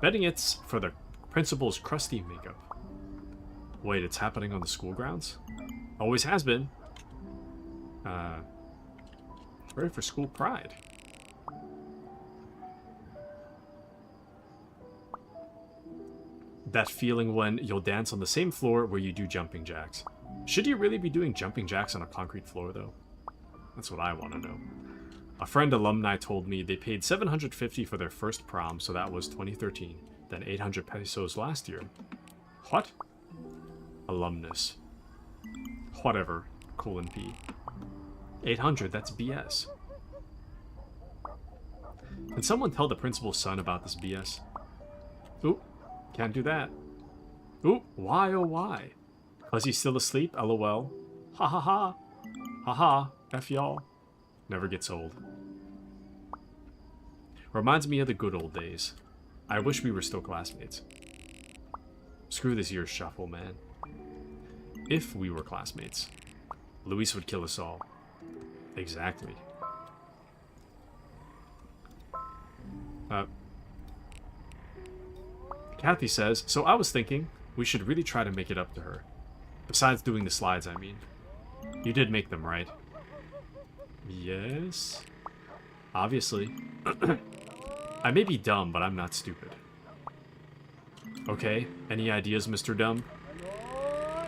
Betting it's for the principal's crusty makeup. Wait, it's happening on the school grounds? Always has been. Ready for school pride. That feeling when you'll dance on the same floor where you do jumping jacks. Should you really be doing jumping jacks on a concrete floor, though? That's what I want to know. A friend alumni told me they paid $750 for their first prom, so that was 2013. Then 800 pesos last year. What? Alumnus. Whatever. :P. 800, that's BS. Can someone tell the principal's son about this BS? Oop. Can't do that. Oop, why oh why? Cause he's still asleep, lol. Ha ha ha. Ha ha, F y'all. Never gets old. Reminds me of the good old days. I wish we were still classmates. Screw this year's shuffle, man. If we were classmates, Luis would kill us all. Exactly. Kathy says, so I was thinking, we should really try to make it up to her. Besides doing the slides, I mean. You did make them, right? Yes. Obviously. I may be dumb, but I'm not stupid. Okay, any ideas, Mr. Dumb?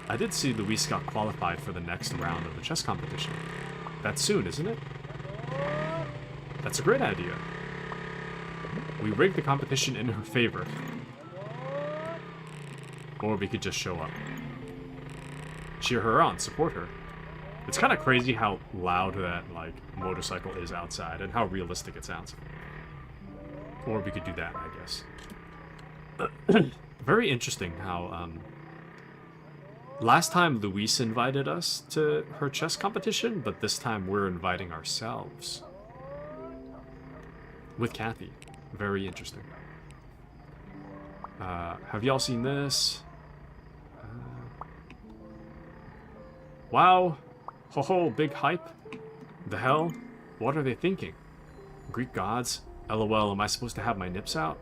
I did see Luis got qualified for the next round of the chess competition. That's soon, isn't it? That's a great idea. We rigged the competition in her favor. Or we could just show up. Cheer her on, support her. It's kind of crazy how loud that, like, motorcycle is outside and how realistic it sounds. Or we could do that, I guess. Very interesting how, last time Luis invited us to her chess competition, but this time we're inviting ourselves. With Kathy. Very interesting. Have y'all seen this? Wow. Ho ho, big hype? The hell? What are they thinking? Greek gods? LOL, am I supposed to have my nips out?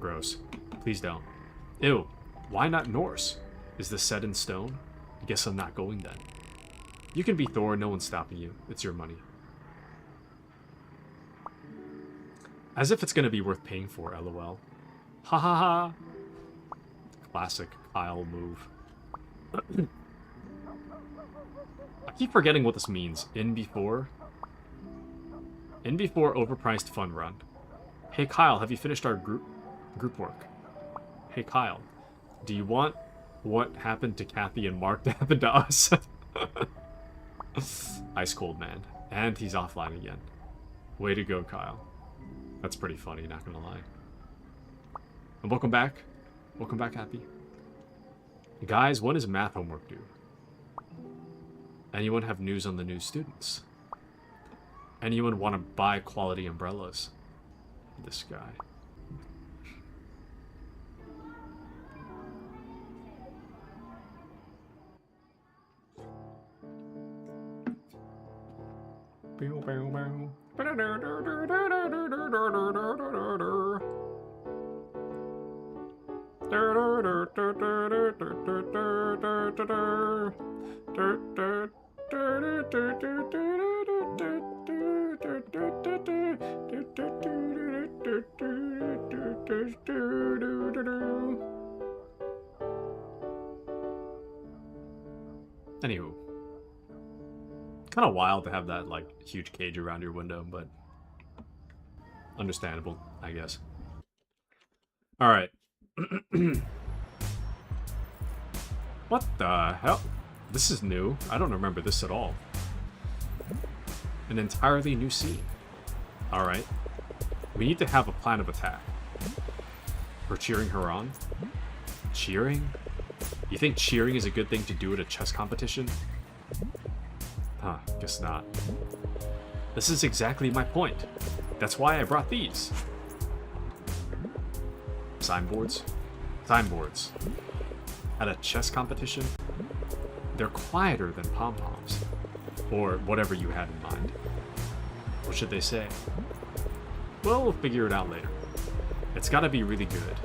Gross. Please don't. Ew. Why not Norse? Is this set in stone? Guess I'm not going then. You can be Thor, no one's stopping you. It's your money. As if it's gonna be worth paying for, LOL. Ha ha ha! Classic Kyle move. I keep forgetting what this means. In before? In before overpriced fun run. Hey Kyle, have you finished our group work? Hey Kyle, do you want what happened to Kathy and Mark to happen to us? Ice cold man. And he's offline again. Way to go, Kyle. That's pretty funny, not gonna lie. And welcome back. Welcome back, Happy. Guys, when is math homework due? Anyone have news on the new students? Anyone want to buy quality umbrellas? This guy. Anywho, kind of wild to have that like huge cage around your window, but understandable, I guess. All right. What the hell? This is new. I don't remember this at all. An entirely new scene. All right. We need to have a plan of attack. We're cheering her on. Cheering? You think cheering is a good thing to do at a chess competition? Huh, guess not. This is exactly my point. That's why I brought these. Signboards? Signboards. At a chess competition? They're quieter than pom-poms. Or whatever you had in mind. What should they say? Well, we'll figure it out later. It's gotta be really good.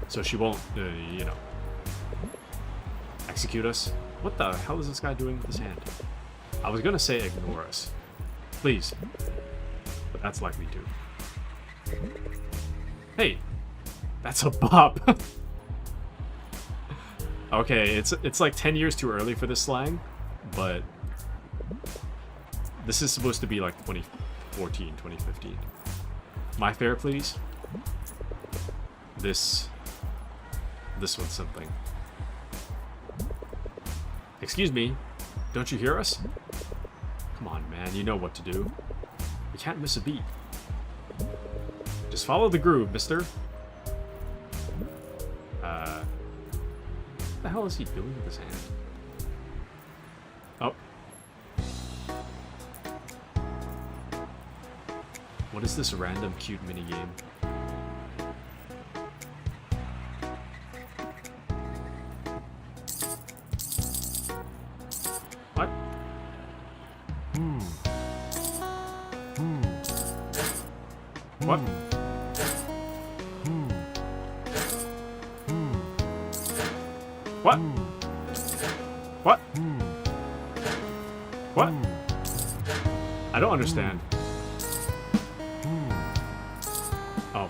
So she won't, you know, execute us. What the hell is this guy doing with his hand? I was gonna say ignore us. Please. But that's likely to. Hey! That's a bop! Okay, it's like 10 years too early for this slang, but this is supposed to be like 2014, 2015. My fare, please. This one's something. Excuse me, don't you hear us? Come on, man, you know what to do. You can't miss a beat. Just follow the groove, mister. What the hell is he doing with his hand? Oh. What is this random cute minigame? What? What? What? What? What? I don't understand. Oh.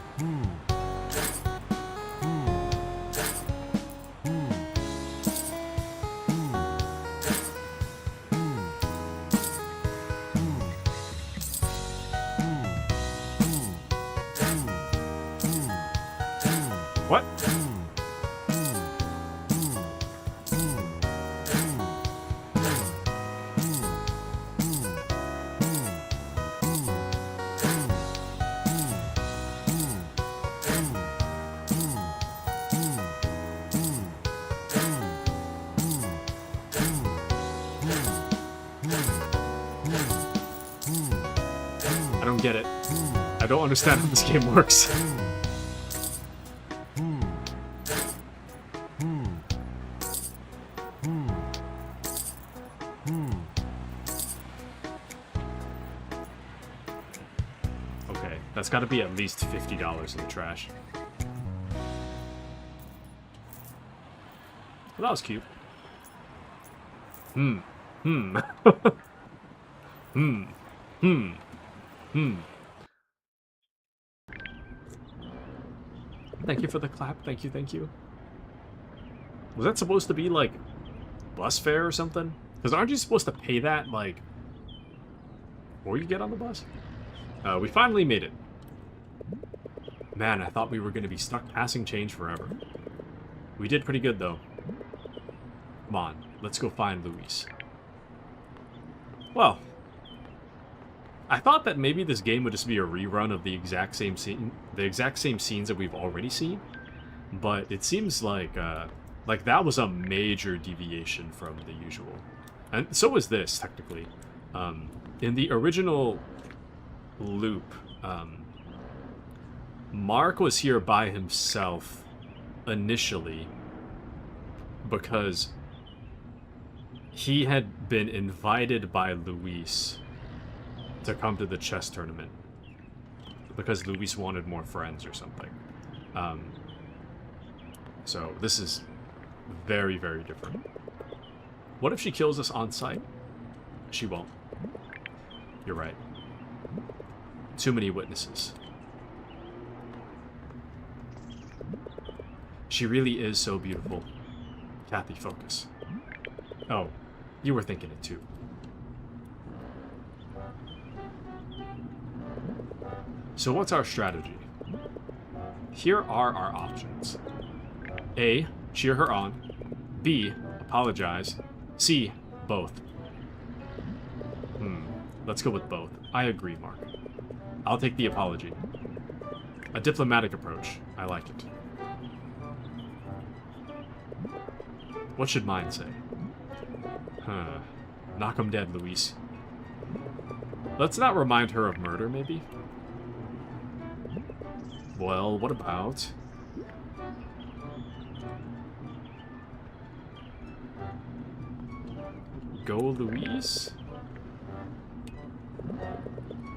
What? I don't get it. I don't understand how this game works. That's got to be at least $50 in the trash. Well, that was cute. Hmm. Thank you for the clap. Thank you, thank you. Was that supposed to be, like, bus fare or something? Because aren't you supposed to pay that, like, before you get on the bus? We finally made it. Man, I thought we were going to be stuck passing change forever. We did pretty good, though. Come on, let's go find Luis. Well, I thought that maybe this game would just be a rerun of the exact same scene, scenes that we've already seen, but it seems like that was a major deviation from the usual, and so was this technically. In the original loop, Mark was here by himself initially because he had been invited by Luis to come to the chess tournament because Luis wanted more friends or something. So this is very, very different. What if she kills us on sight? She won't. You're right. Too many witnesses. She really is so beautiful. Kathy, focus. Oh, you were thinking it too. So what's our strategy? Here are our options. A, cheer her on. B, apologize. C, both. Let's go with both. I agree, Mark. I'll take the apology. A diplomatic approach. I like it. What should mine say? Knock 'em dead, Luis. Let's not remind her of murder, maybe? Well, what about... Go, Luis?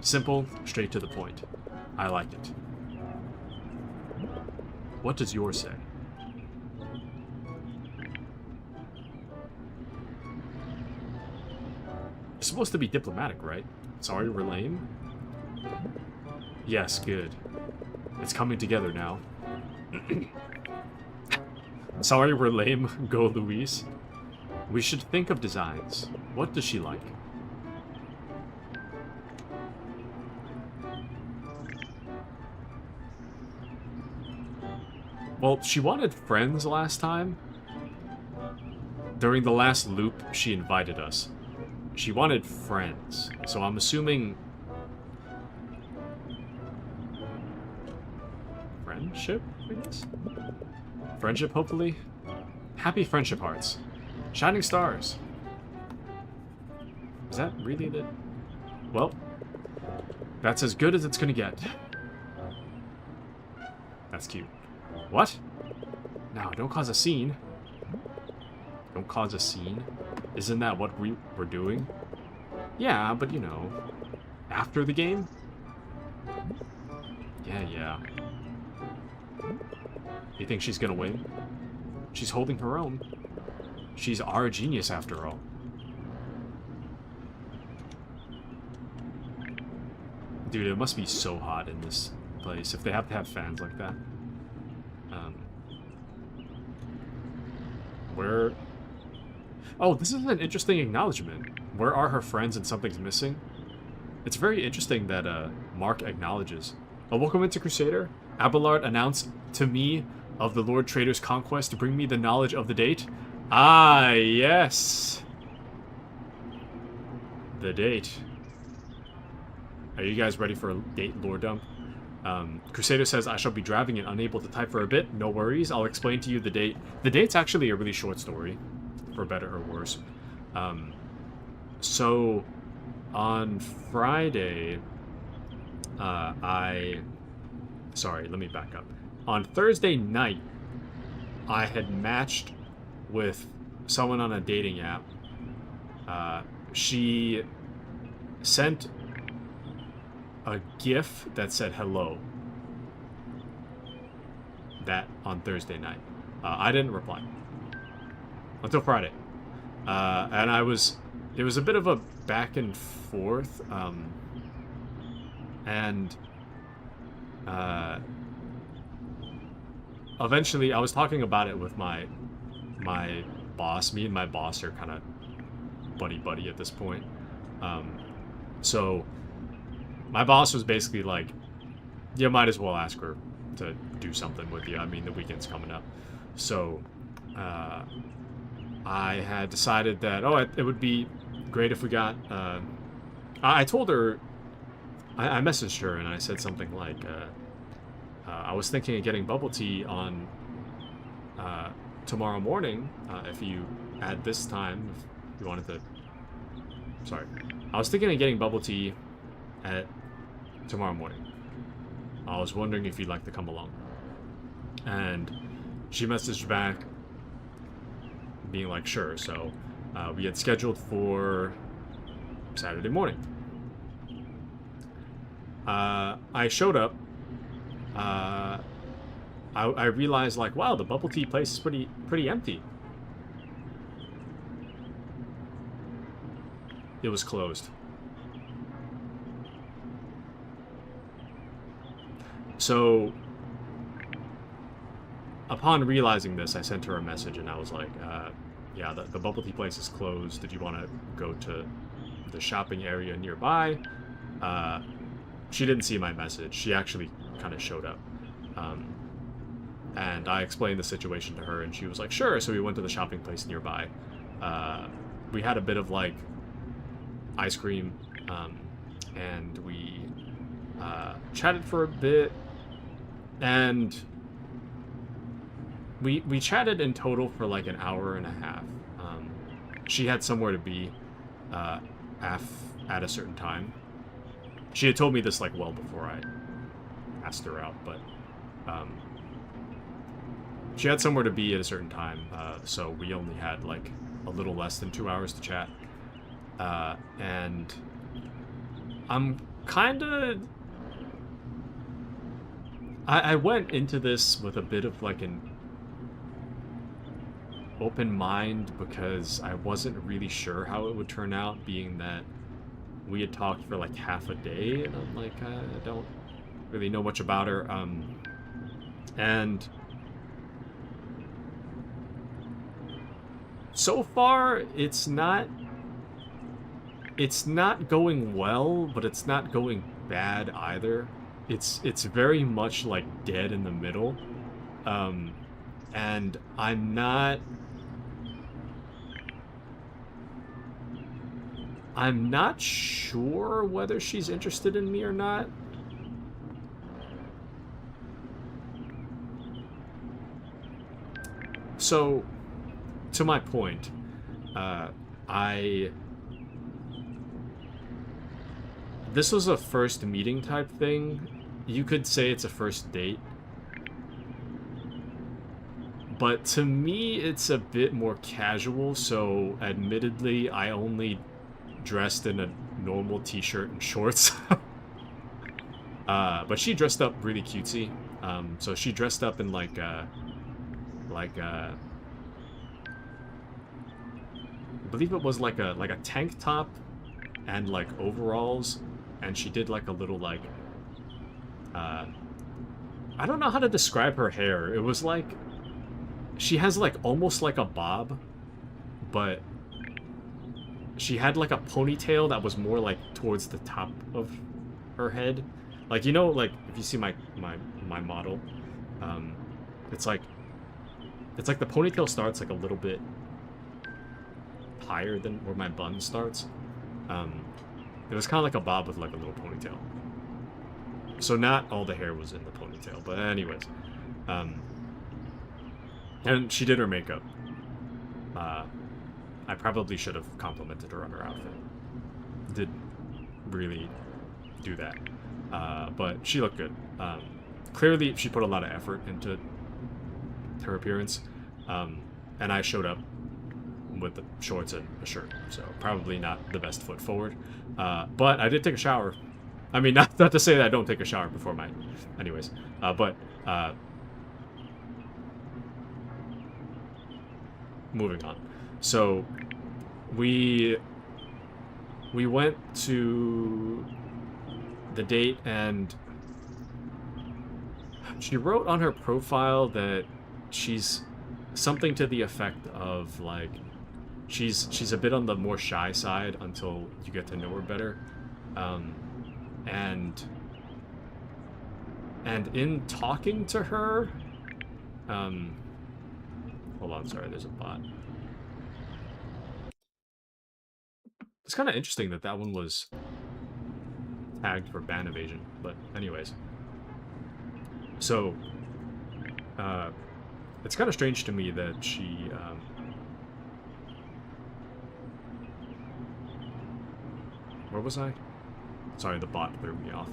Simple, straight to the point. I like it. What does yours say? It's supposed to be diplomatic, right? Sorry we're lame? Yes, good. It's coming together now. Sorry we're lame, go Luis. We should think of designs. What does she like? Well, she wanted friends last time. During the last loop, she invited us. She wanted friends, so I'm assuming... Friendship, I guess? Friendship, hopefully? Happy friendship hearts. Shining stars. Is that really the... Well, that's as good as it's gonna get. That's cute. What? Now, don't cause a scene. Don't cause a scene? Isn't that what we were doing? Yeah, but you know, after the game? Yeah. You think she's gonna win? She's holding her own. She's our genius after all. Dude, it must be so hot in this place if they have to have fans like that. Where... Oh, this is an interesting acknowledgement. Where are her friends and something's missing? It's very interesting that Mark acknowledges. Welcome into Crusader. Abelard announced to me of the Lord Trader's conquest to bring me the knowledge of the date. Ah, yes. The date. Are you guys ready for a date lore dump? Crusader says, I shall be driving and unable to type for a bit. No worries, I'll explain to you the date. The date's actually a really short story, for better or worse. So, on Friday, Sorry, let me back up. On Thursday night, I had matched with someone on a dating app. She sent a GIF that said hello. That on Thursday night. I didn't reply until Friday. And it was a bit of a back and forth. And eventually I was talking about it with my boss. Me and my boss are kind of buddy at this point. So my boss was basically like, you might as well ask her to do something with you. I mean, the weekend's coming up. So I had decided that, it would be great if we got... I told her... I messaged her and I said something like, I was thinking of getting bubble tea on tomorrow morning, if you had this time, if you wanted to... Sorry. I was thinking of getting bubble tea at tomorrow morning. I was wondering if you'd like to come along. And she messaged back being like, sure. So we had scheduled for Saturday morning. I showed up. I realized, like, wow, the bubble tea place is pretty empty. It was closed. So, upon realizing this, I sent her a message and I was like, yeah, the bubble tea place is closed. Did you want to go to the shopping area nearby? She didn't see my message. She actually kind of showed up. And I explained the situation to her and she was like, sure. So we went to the shopping place nearby. We had a bit of, like, ice cream, and we chatted for a bit. And we chatted in total for like an hour and a half. She had somewhere to be at a certain time. She had told me this like well before I asked her out, but she had somewhere to be at a certain time, so we only had like a little less than 2 hours to chat. And I'm kind of... I went into this with a bit of like an open mind because I wasn't really sure how it would turn out, being that we had talked for like half a day and I'm like, I don't really know much about her. And so far it's not going well, but it's not going bad either. It's very much like dead in the middle. And I'm not sure whether she's interested in me or not. So, to my point, this was a first meeting type thing. You could say it's a first date. But to me, it's a bit more casual, so admittedly, I only dressed in a normal t-shirt and shorts. But she dressed up really cutesy. So she dressed up in like I believe it was like a tank top and like overalls, and she did like a little like I don't know how to describe her hair. It was like she has like almost like a bob, but she had like a ponytail that was more like towards the top of her head. Like, you know, like if you see my model, it's like the ponytail starts like a little bit higher than where my bun starts. It was kind of like a bob with like a little ponytail. So not all the hair was in the ponytail, but anyways. And she did her makeup. I probably should have complimented her on her outfit. Didn't really do that. But she looked good. Clearly, she put a lot of effort into her appearance. And I showed up with the shorts and a shirt, so probably not the best foot forward. But I did take a shower, I mean, not to say that I don't take a shower before my... Anyways. But, moving on. So, we went to the date, and she wrote on her profile that she's something to the effect of, like, she's a bit on the more shy side until you get to know her better. And in talking to her, hold on, sorry, there's a bot. It's kind of interesting that one was tagged for ban evasion, but anyways. So, it's kind of strange to me that she, where was I? Sorry, the bot threw me off.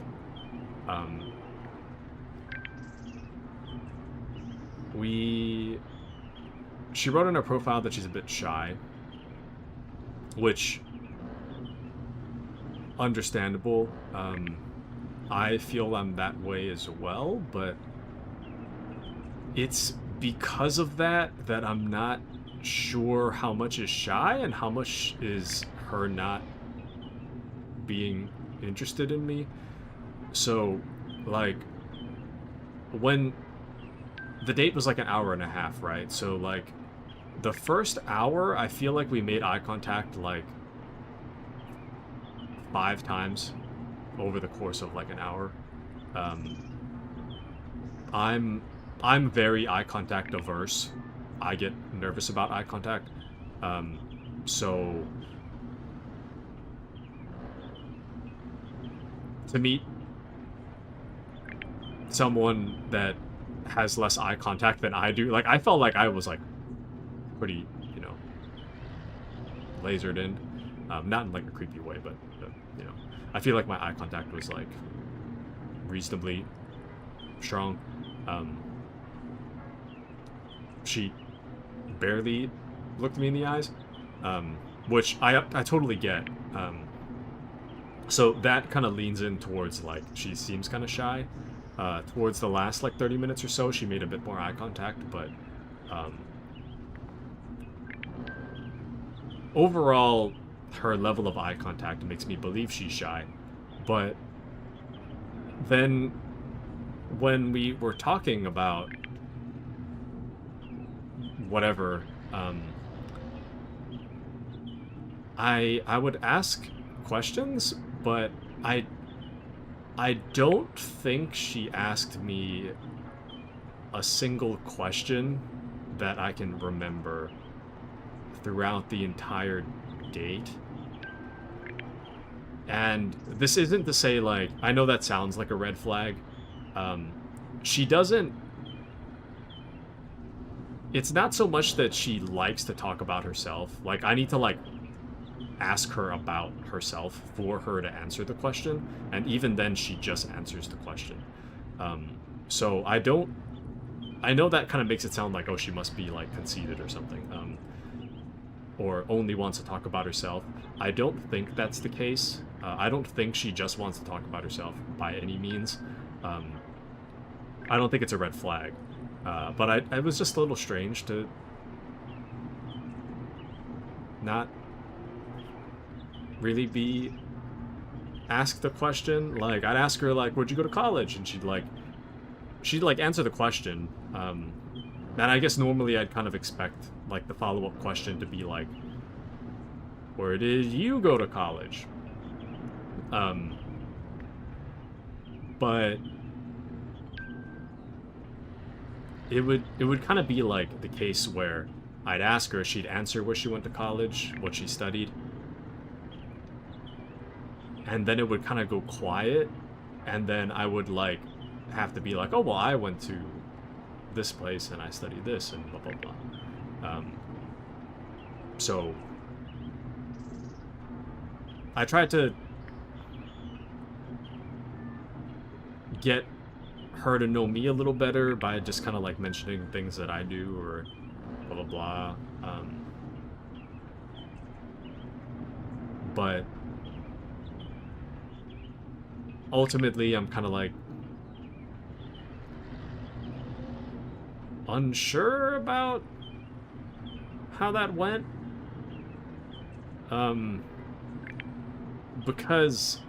She wrote in her profile that she's a bit shy, which, understandable. I feel I'm that way as well, but it's because of that I'm not sure how much is shy and how much is her not being interested in me. So, like, when the date was like an hour and a half, right? So, like, the first hour, I feel like we made eye contact like 5 times over the course of like an hour. I'm very eye contact averse. I get nervous about eye contact. So to meet someone that has less eye contact than I do, like, I felt like I was like pretty, you know, lasered in. Not in like a creepy way, but you know, I feel like my eye contact was like reasonably strong. She barely looked me in the eyes, which I totally get. So that kind of leans in towards, like, she seems kind of shy. Towards the last like 30 minutes or so, she made a bit more eye contact, but overall, her level of eye contact makes me believe she's shy. But then when we were talking about whatever, I would ask questions, but I don't think she asked me a single question that I can remember throughout the entire date. And this isn't to say, like, I know that sounds like a red flag. She doesn't... It's not so much that she likes to talk about herself. Like, I need to, like, ask her about herself for her to answer the question. And even then, she just answers the question. So I don't... I know that kind of makes it sound like, oh, she must be, like, conceited or something. Or only wants to talk about herself. I don't think that's the case. I don't think she just wants to talk about herself by any means. I don't think it's a red flag. But I was just a little strange to not really be asked the question. Like, I'd ask her, like, where'd you go to college? And she'd answer the question. And I guess normally I'd kind of expect, like, the follow-up question to be like, where did you go to college? But it would kind of be like the case where I'd ask her, she'd answer where she went to college, what she studied, and then it would kind of go quiet, and then I would, like, have to be like, oh, well, I went to this place and I studied this and blah blah blah. So I tried to get her to know me a little better by just kind of, like, mentioning things that I do or blah blah blah. But ultimately, I'm kind of like unsure about how that went. Because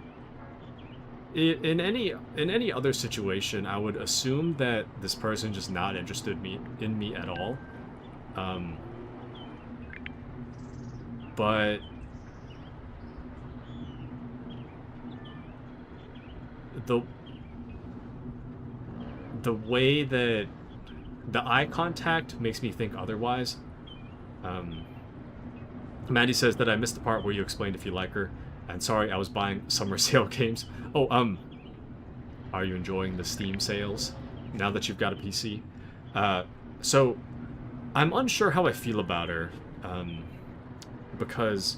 in any other situation, I would assume that this person just not interested in me at all. But the way that the eye contact makes me think otherwise. Mandy says that I missed the part where you explained if you like her. And sorry, I was buying summer sale games. Oh, are you enjoying the Steam sales now that you've got a PC? So I'm unsure how I feel about her, because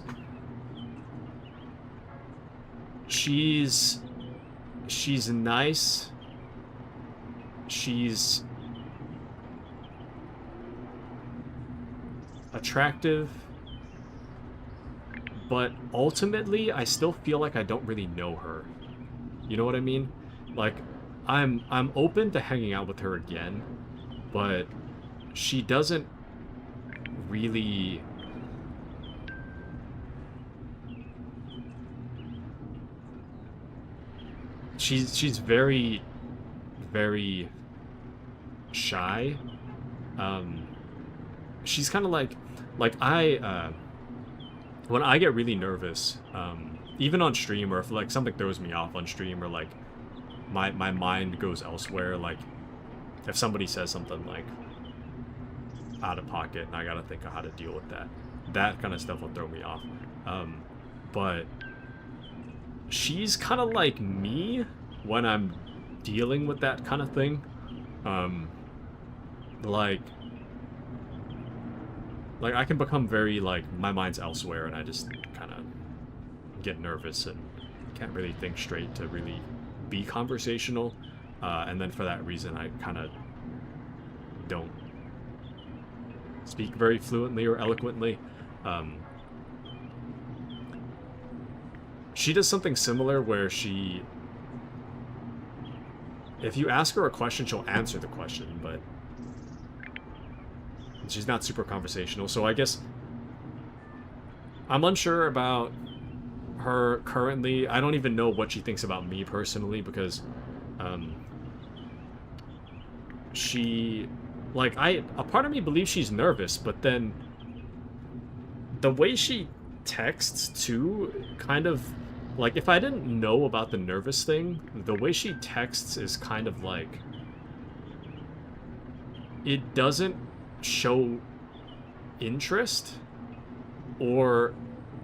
she's nice. She's attractive. But ultimately, I still feel like I don't really know her. You know what I mean? Like, I'm open to hanging out with her again, but she doesn't really... She's very, very shy. She's kind of like when I get really nervous, even on stream, or if like something throws me off on stream, or like my mind goes elsewhere, like if somebody says something like out of pocket and I gotta think of how to deal with that kind of stuff will throw me off. But she's kind of like me when I'm dealing with that kind of thing. Like I can become very, like, my mind's elsewhere, and I just kind of get nervous and can't really think straight to really be conversational. And then for that reason, I kind of don't speak very fluently or eloquently. She does something similar where if you ask her a question, she'll answer the question, but she's not super conversational. So I guess I'm unsure about her currently. I don't even know what she thinks about me personally, because a part of me believes she's nervous, but then the way she texts too, kind of like, if I didn't know about the nervous thing, the way she texts is kind of like, it doesn't show interest or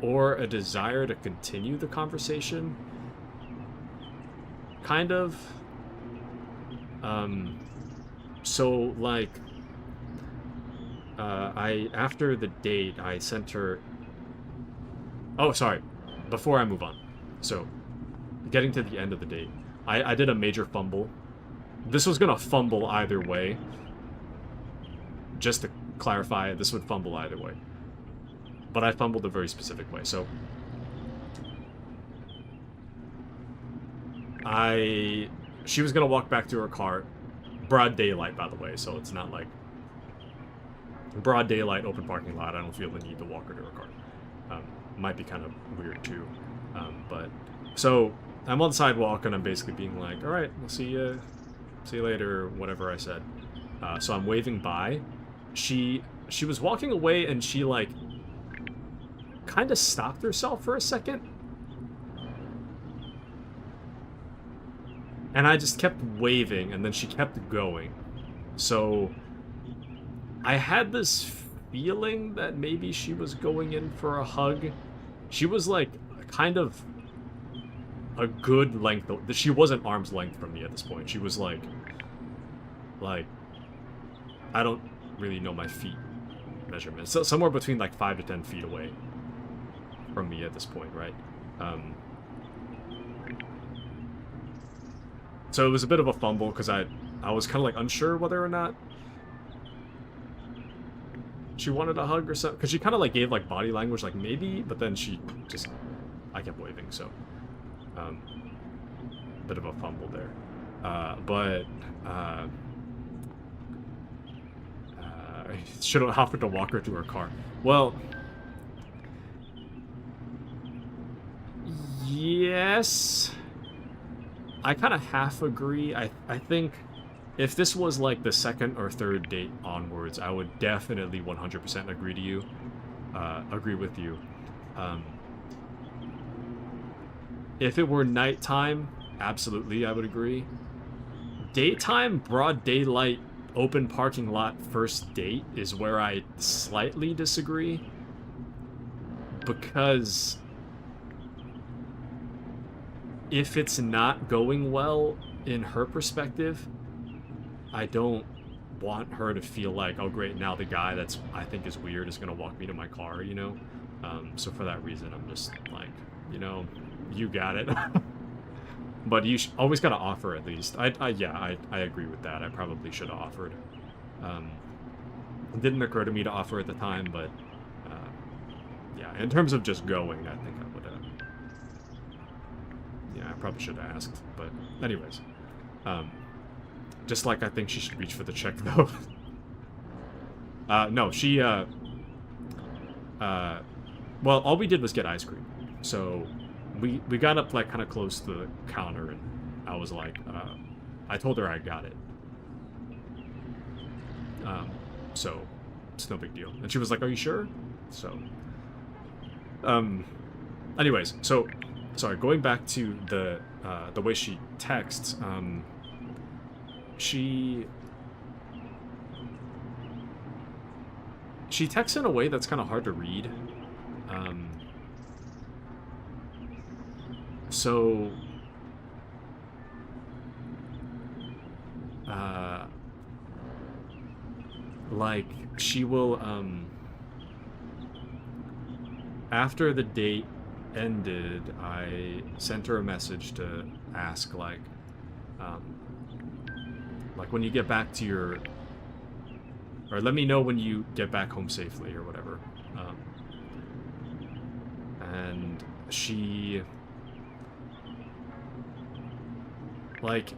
a desire to continue the conversation, kind of. So like, after the date, I sent her... Oh, sorry, before I move on. So, getting to the end of the date, I did a major fumble. This was gonna fumble either way. Just to clarify, this would fumble either way. But I fumbled a very specific way, so... She was gonna walk back to her car. Broad daylight, by the way, so it's not like... Broad daylight, open parking lot, I don't feel the need to walk her to her car. Might be kind of weird, too. But... So, I'm on the sidewalk, and I'm basically being like, alright, we'll see you later, or whatever I said. So I'm waving by. She was walking away, and she, like, kind of stopped herself for a second. And I just kept waving, and then she kept going. So I had this feeling that maybe she was going in for a hug. She was, like, kind of a good length. She wasn't arm's length from me at this point. She was, like, I don't really know my feet measurements. So somewhere between, like, 5 to 10 feet away from me at this point, right? So it was a bit of a fumble, because I was kind of, like, unsure whether or not she wanted a hug or something. Because she kind of, like, gave, like, body language, like, maybe, but then she just... I kept waving, so... bit of a fumble there. But should have offered to walk her to her car. Well, yes, I kind of half agree. I think if this was like the second or third date onwards, I would definitely 100% agree with you. If it were nighttime, absolutely, I would agree. Daytime, broad daylight, open parking lot, first date is where I slightly disagree. Because if it's not going well in her perspective, I don't want her to feel like, oh great, now the guy that's I think is weird is gonna walk me to my car, you know? So for that reason, I'm just like, you know, you got it. But you always gotta offer at least. Yeah, I agree with that. I probably should have offered. It didn't occur to me to offer at the time, but yeah, in terms of just going, I think I would have. Yeah, I probably should have asked. But anyways, just like I think she should reach for the check though. No, she well, all we did was get ice cream, so we got up like kind of close to the counter, and I was like, I told her I got it. So it's no big deal, and she was like, "Are you sure?" So, anyways, so sorry, going back to the way she texts, she texts in a way that's kind of hard to read. So, like, she will, after the date ended, I sent her a message to ask, like when you get back to your, or let me know when you get back home safely, or whatever. And she, like,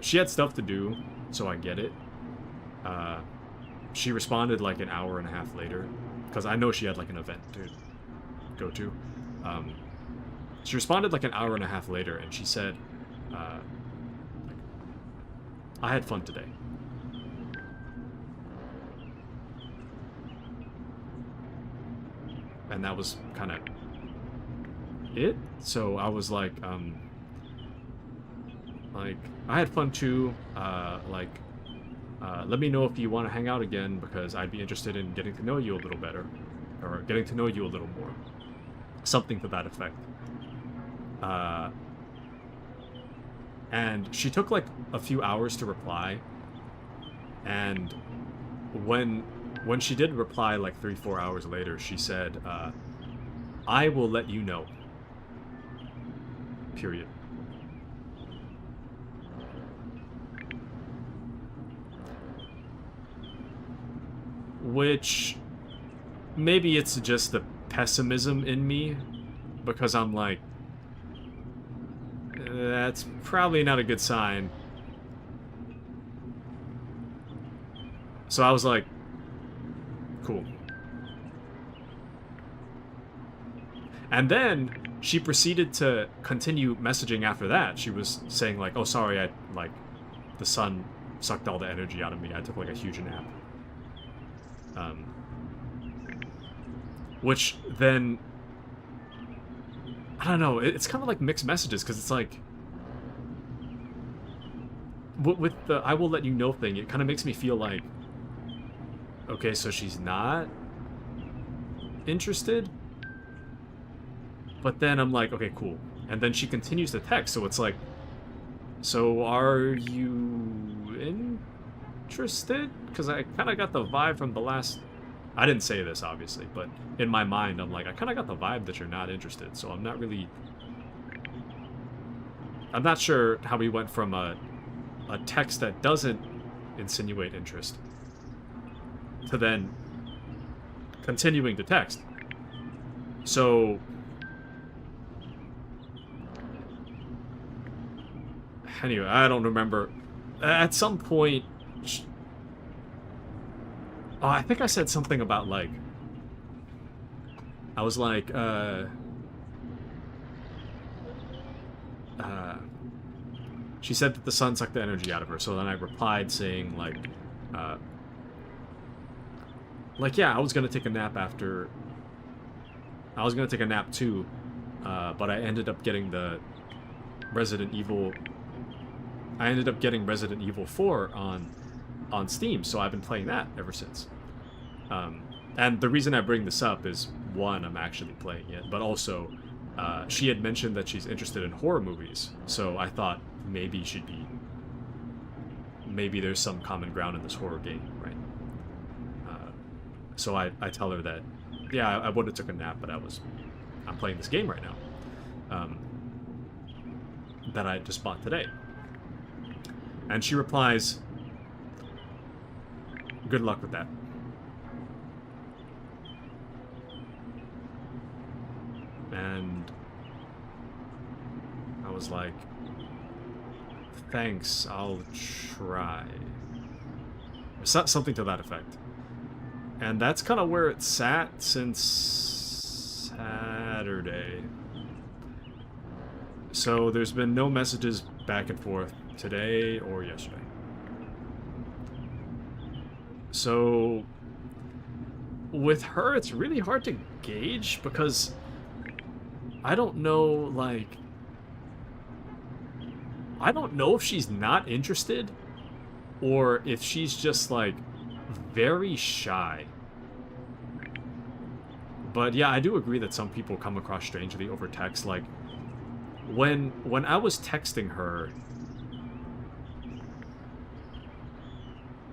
she had stuff to do, so I get it. She responded like an hour and a half later, because I know she had like an event to go to. She responded like an hour and a half later, and she said, I had fun today. And that was kind of it. So I was like, I had fun too. Let me know if you want to hang out again, because I'd be interested in getting to know you a little better, or getting to know you a little more. Something to that effect. And she took like a few hours to reply. And when she did reply like 3-4 hours later, she said, I will let you know. Period. Which, maybe it's just the pessimism in me, because I'm like, that's probably not a good sign. So I was like, cool. And then she proceeded to continue messaging after that. She was saying like, oh, sorry, the sun sucked all the energy out of me. I took like a huge nap. Which then, I don't know, it's kind of like mixed messages, because it's like, with the I will let you know thing, it kind of makes me feel like, okay, so she's not interested? But then I'm like, okay, cool. And then she continues to text, so it's like, so are you interested? Because I kind of got the vibe from the last... I didn't say this, obviously, but in my mind, I'm like, I kind of got the vibe that you're not interested, so I'm not really... I'm not sure how we went from a text that doesn't insinuate interest to then continuing to text. So... Anyway, I don't remember. At some point... Oh, I think I said something about, like... I was like, she said that the sun sucked the energy out of her, so then I replied saying, yeah, I was gonna take a nap after... I was gonna take a nap too, but I ended up getting the Resident Evil... I ended up getting Resident Evil 4 on Steam, so I've been playing that ever since. And the reason I bring this up is, one, I'm actually playing it, but also, she had mentioned that she's interested in horror movies, so I thought maybe maybe there's some common ground in this horror game, right? So I tell her that, yeah, I would have took a nap, but I'm playing this game right now, that I just bought today. And she replies, good luck with that. And I was like, thanks, I'll try. Something to that effect. And that's kind of where it sat since Saturday. So there's been no messages back and forth today or yesterday. So with her, it's really hard to gauge because I don't know, like... I don't know if she's not interested or if she's just, like, very shy. But yeah, I do agree that some people come across strangely over text. Like, when I was texting her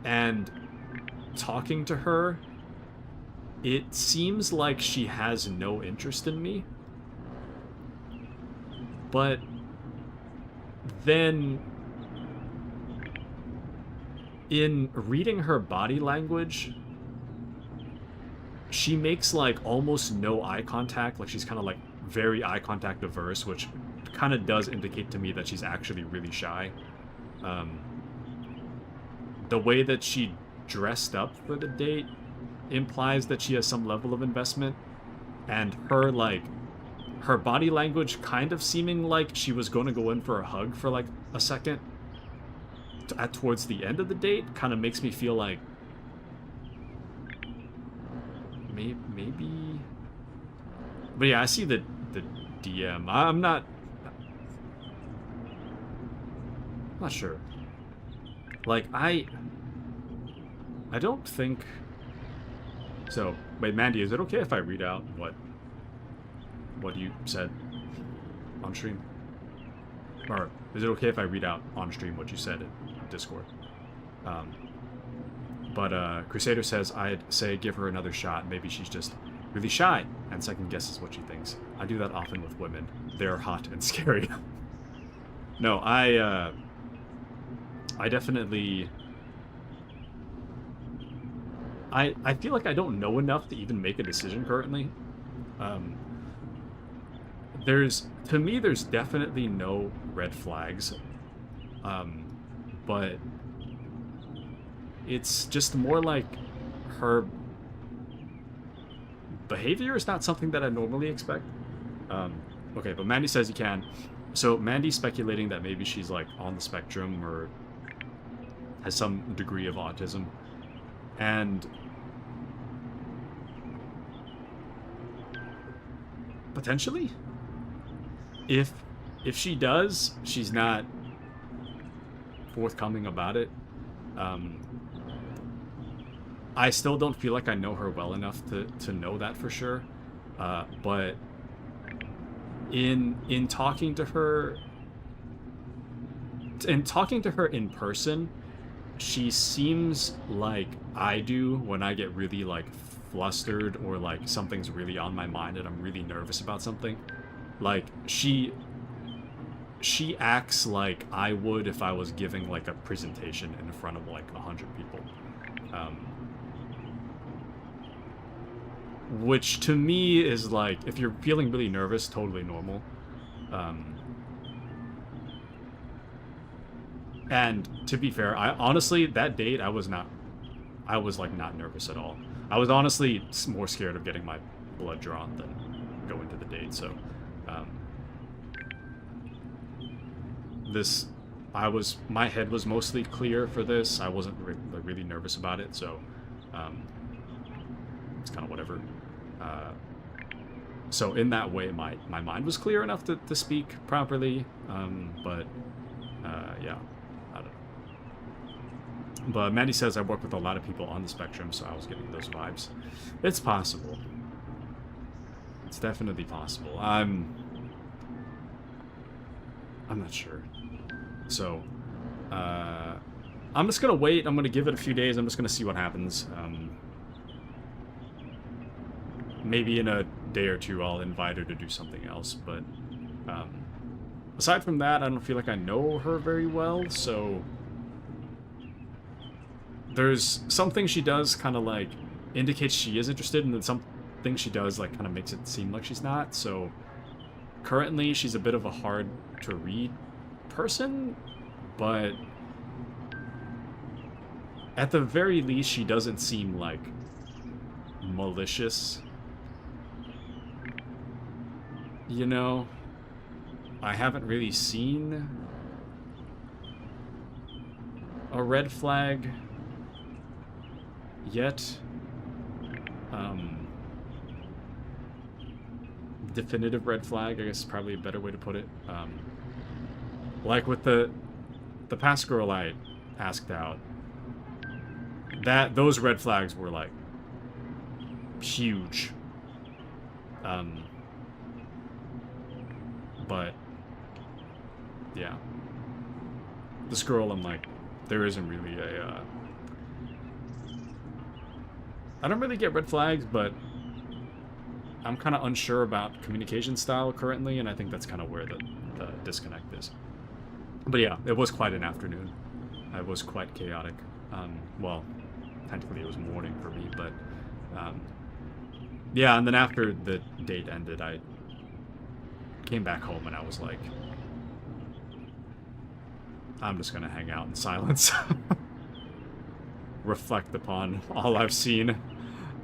and talking to her, it seems like she has no interest in me. But then, in reading her body language, she makes, like, almost no eye contact. Like, she's kind of, like, very eye contact averse, which kind of does indicate to me that she's actually really shy. The way that she dressed up for the date implies that she has some level of investment, and her, like, her body language kind of seeming like she was going to go in for a hug for, like, a second towards the end of the date kind of makes me feel like maybe... But yeah, I see the DM. I'm not sure. Like, I don't think... So, wait, Mandy, is it okay if I read out what you said on stream? Or is it okay if I read out on stream what you said in Discord? But Crusader says, I'd say give her another shot. Maybe she's just really shy and second guesses what she thinks. I do that often with women. They're hot and scary. No, I definitely... I feel like I don't know enough to even make a decision currently. To me, there's definitely no red flags. But it's just more like her behavior is not something that I normally expect. Okay, but Mandy says you can. So Mandy's speculating that maybe she's, like, on the spectrum or has some degree of autism. And potentially, if she does, she's not forthcoming about it. I still don't feel like I know her well enough to know that for sure. But in talking to her in person, she seems like I do when I get really, like, flustered or, like, something's really on my mind and I'm really nervous about something. Like, she acts like I would if I was giving, like, a presentation in front of, like, 100 people. Which to me is, like, if you're feeling really nervous, totally normal. And to be fair, I honestly, that date, I was like not nervous at all. I was honestly more scared of getting my blood drawn than going to the date. So, um, my head was mostly clear for this. I wasn't really nervous about it. So, it's kind of whatever. So in that way, my mind was clear enough to speak properly. But yeah, I don't know. But Mandy says I work with a lot of people on the spectrum, so I was getting those vibes. It's possible. It's definitely possible. I'm not sure. So, I'm just gonna wait. I'm gonna give it a few days. I'm just gonna see what happens. Maybe in a day or two, I'll invite her to do something else. But aside from that, I don't feel like I know her very well. So there's something she does kind of like indicates she is interested, and then something she does like kind of makes it seem like she's not. So currently, she's a bit of a hard to read person, but at the very least, she doesn't seem like malicious. You know, I haven't really seen a red flag yet. Definitive red flag, I guess, is probably a better way to put it. Like with the past girl I asked out, those red flags were like huge. But yeah, this girl, I'm like, there isn't really a I don't really get red flags, but I'm kind of unsure about communication style currently, and I think that's kind of where the disconnect is. But yeah, it was quite an afternoon. It was quite chaotic. Well, technically it was morning for me, but yeah, and then after the date ended, I came back home and I was like, I'm just gonna hang out in silence. Reflect upon all I've seen.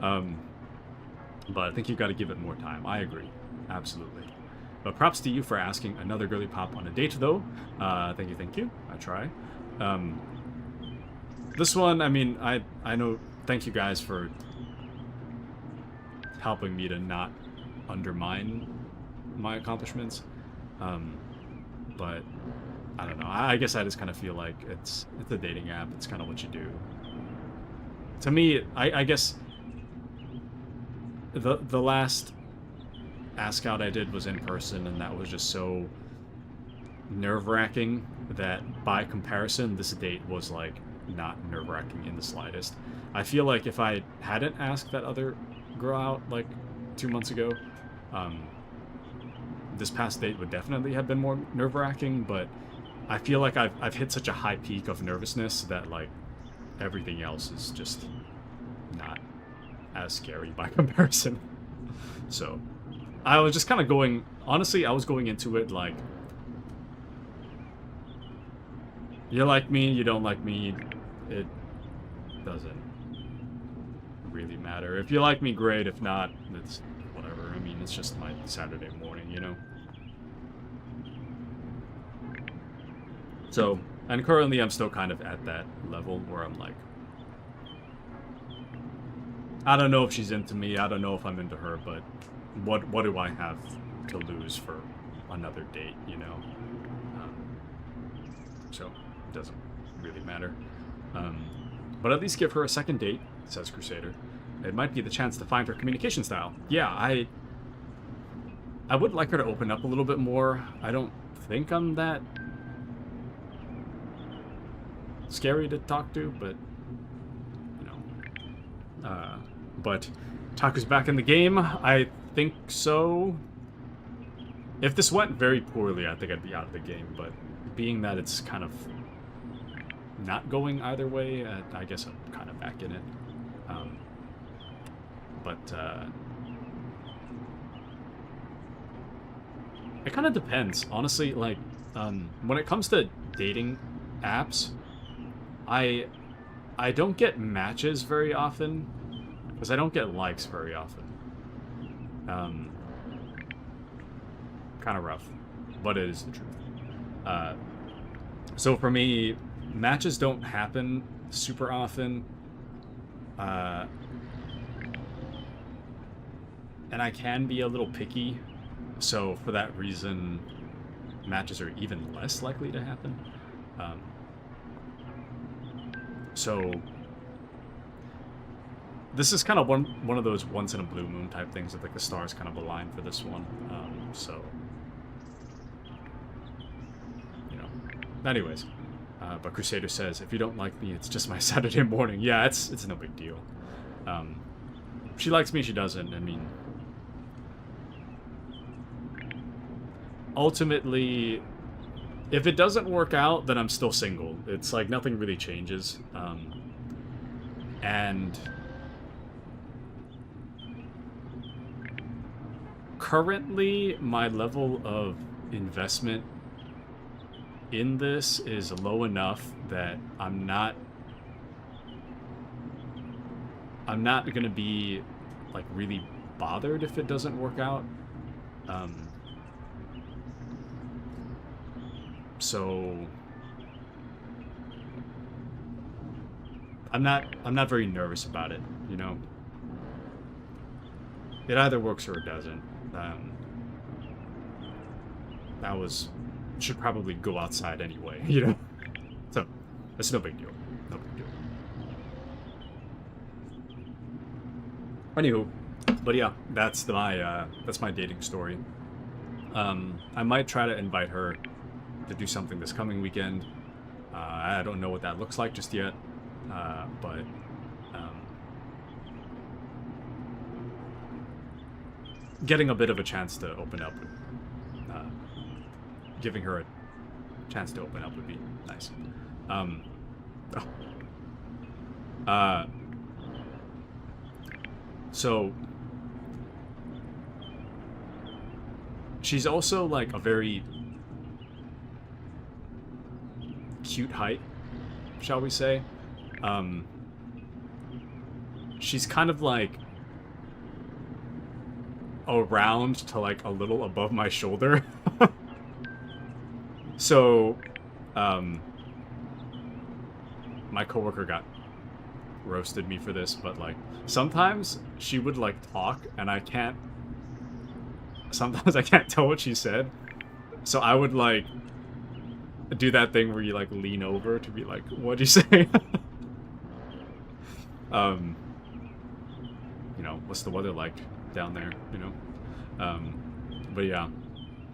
But I think you've got to give it more time. I agree. Absolutely. But props to you for asking another girly pop on a date, though. Thank you. I try. This one, I mean, I know... Thank you guys for helping me to not undermine my accomplishments. But I don't know. I guess I just kind of feel like it's a dating app. It's kind of what you do. To me, I guess the last ask out I did was in person, and that was just so nerve-wracking that by comparison, this date was like not nerve-wracking in the slightest. I feel like if I hadn't asked that other girl out like 2 months ago, this past date would definitely have been more nerve-wracking, but I feel like I've hit such a high peak of nervousness that like everything else is just not as scary by comparison. So I was just kind of going, honestly, I was going into it like, you like me, you don't like me, it doesn't really matter. If you like me, great. If not, it's whatever. I mean, it's just my Saturday morning, you know? So, and currently I'm still kind of at that level where I'm like, I don't know if she's into me, I don't know if I'm into her, but what do I have to lose for another date, you know? So, it doesn't really matter. But at least give her a second date, says Crusader. It might be the chance to find her communication style. Yeah, I would like her to open up a little bit more. I don't think I'm that scary to talk to, but, you know. But Taku's back in the game. I think so. If this went very poorly, I think I'd be out of the game, but being that it's kind of not going either way, I guess I'm kind of back in it. It kind of depends, honestly. Like, when it comes to dating apps, I don't get matches very often because I don't get likes very often. Kind of rough, but it is the truth. So for me, matches don't happen super often. And I can be a little picky, so for that reason, matches are even less likely to happen. So this is kind of one of those once in a blue moon type things that like the stars kind of align for this one. So you know, anyways. But Crusader says, if you don't like me, it's just my Saturday morning. Yeah, it's no big deal. She likes me, she doesn't. I mean, ultimately, if it doesn't work out, then I'm still single. It's like nothing really changes. And currently, my level of investment in this is low enough that I'm not gonna be like really bothered if it doesn't work out. So I'm not very nervous about it, you know. It either works or it doesn't. Should probably go outside anyway, you know. So it's no big deal. No big deal. Anywho, but yeah, that's my dating story. I might try to invite her to do something this coming weekend. I don't know what that looks like just yet, but getting a bit of a chance to open up, giving her a chance to open up would be nice. So she's also like a very cute height, shall we say. She's kind of like around to like a little above my shoulder. So my coworker got roasted me for this, but like sometimes she would like talk and sometimes I can't tell what she said, so I would like do that thing where you like lean over to be like, what'd you say? You know, what's the weather like down there, you know? But yeah,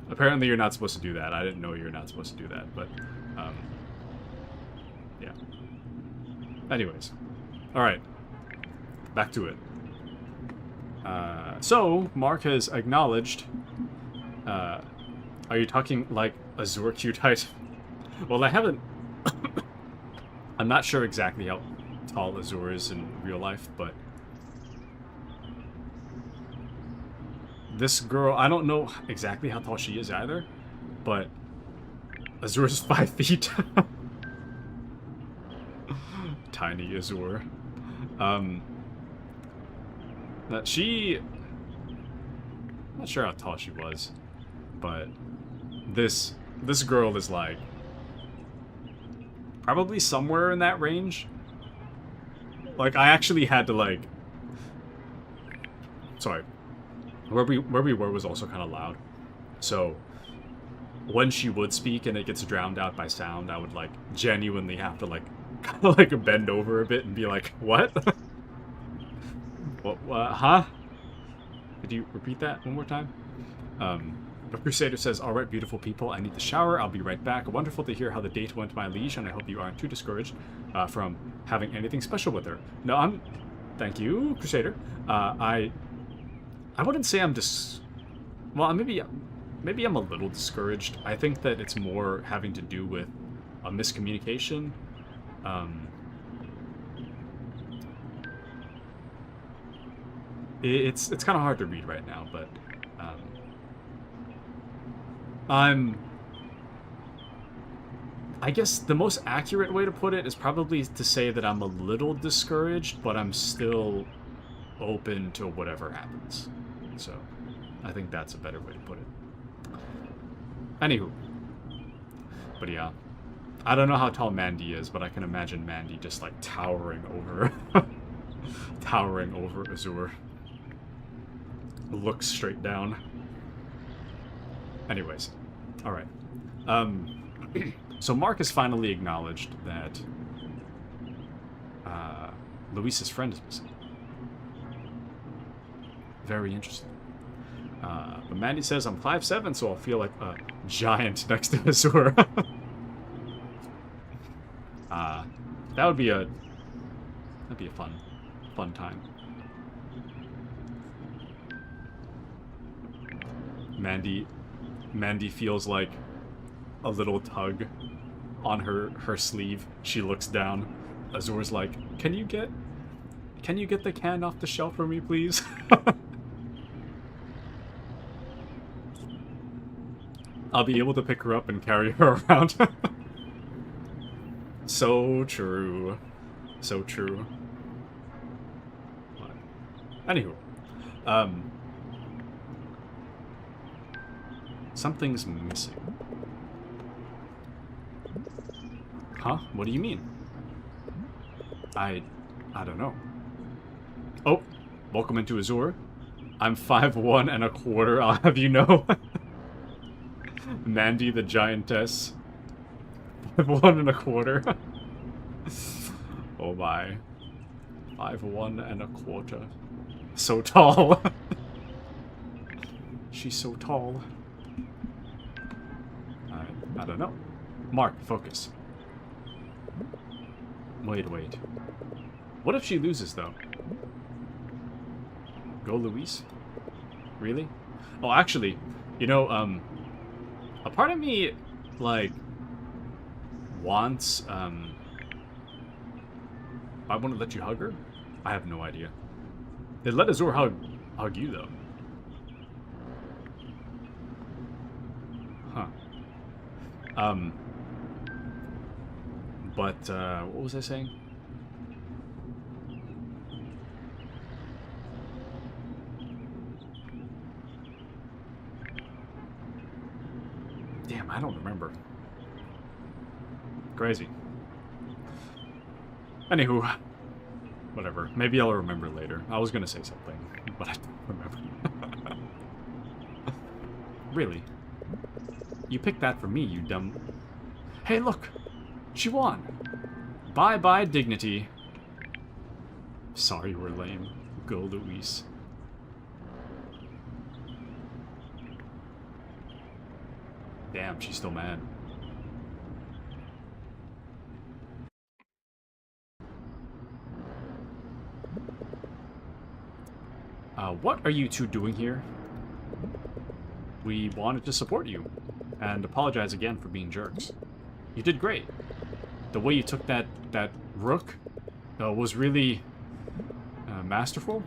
apparently you're not supposed to do that. I didn't know you're not supposed to do that, but yeah. Anyways, all right, back to it. So Mark has acknowledged. Are you talking like Azure cute height? Well, I haven't. I'm not sure exactly how tall Azure is in real life, but this girl, I don't know exactly how tall she is either, but Azure is 5 feet. Tiny Azure. I'm not sure how tall she was, but this girl is like probably somewhere in that range. Like, I actually had to like, sorry, where we were was also kind of loud, so when she would speak and it gets drowned out by sound, I would like genuinely have to like kind of like bend over a bit and be like, what? What, huh? Could you repeat that one more time? But Crusader says, all right, beautiful people, I need to shower. I'll be right back. Wonderful to hear how the date went, my liege, and I hope you aren't too discouraged from having anything special with her. No, thank you, Crusader. I wouldn't say I'm well, maybe I'm a little discouraged. I think that it's more having to do with a miscommunication. It's kind of hard to read right now, but I I guess the most accurate way to put it is probably to say that I'm a little discouraged, but I'm still open to whatever happens. So, I think that's a better way to put it. Anywho. But yeah. I don't know how tall Mandy is, but I can imagine Mandy just like towering over towering over Azure. Looks straight down. Anyways. Alright. So Mark has finally acknowledged that Luis's friend is missing. Very interesting. But Mandy says I'm 5'7", so I'll feel like a giant next to Azure. That would be a fun time. Mandy feels like a little tug on her sleeve. She looks down. Azure's like, Can you get the can off the shelf for me, please? I'll be able to pick her up and carry her around. So true. So true. Anywho. Something's missing. Huh? What do you mean? I don't know. Oh, welcome into Azure. I'm 5'1" and a quarter, I'll have you know. Mandy the giantess. 5'1" and a quarter. Oh my. 5'1" and a quarter. So tall. She's so tall. I don't know. Mark, focus. Wait. What if she loses, though? Go, Luis? Really? Oh, actually, you know, a part of me, like, wants, I want to let you hug her? I have no idea. They let Azure hug you, though. Huh. But, what was I saying? Damn, I don't remember. Crazy. Anywho, whatever. Maybe I'll remember later. I was gonna say something, but I don't remember. Really? You picked that for me, you dumb... Hey, look! She won! Bye-bye, dignity. Sorry we're lame. Go, Luis. Damn, she's still mad. What are you two doing here? We wanted to support you, and apologize again for being jerks. You did great. The way you took that rook was really masterful.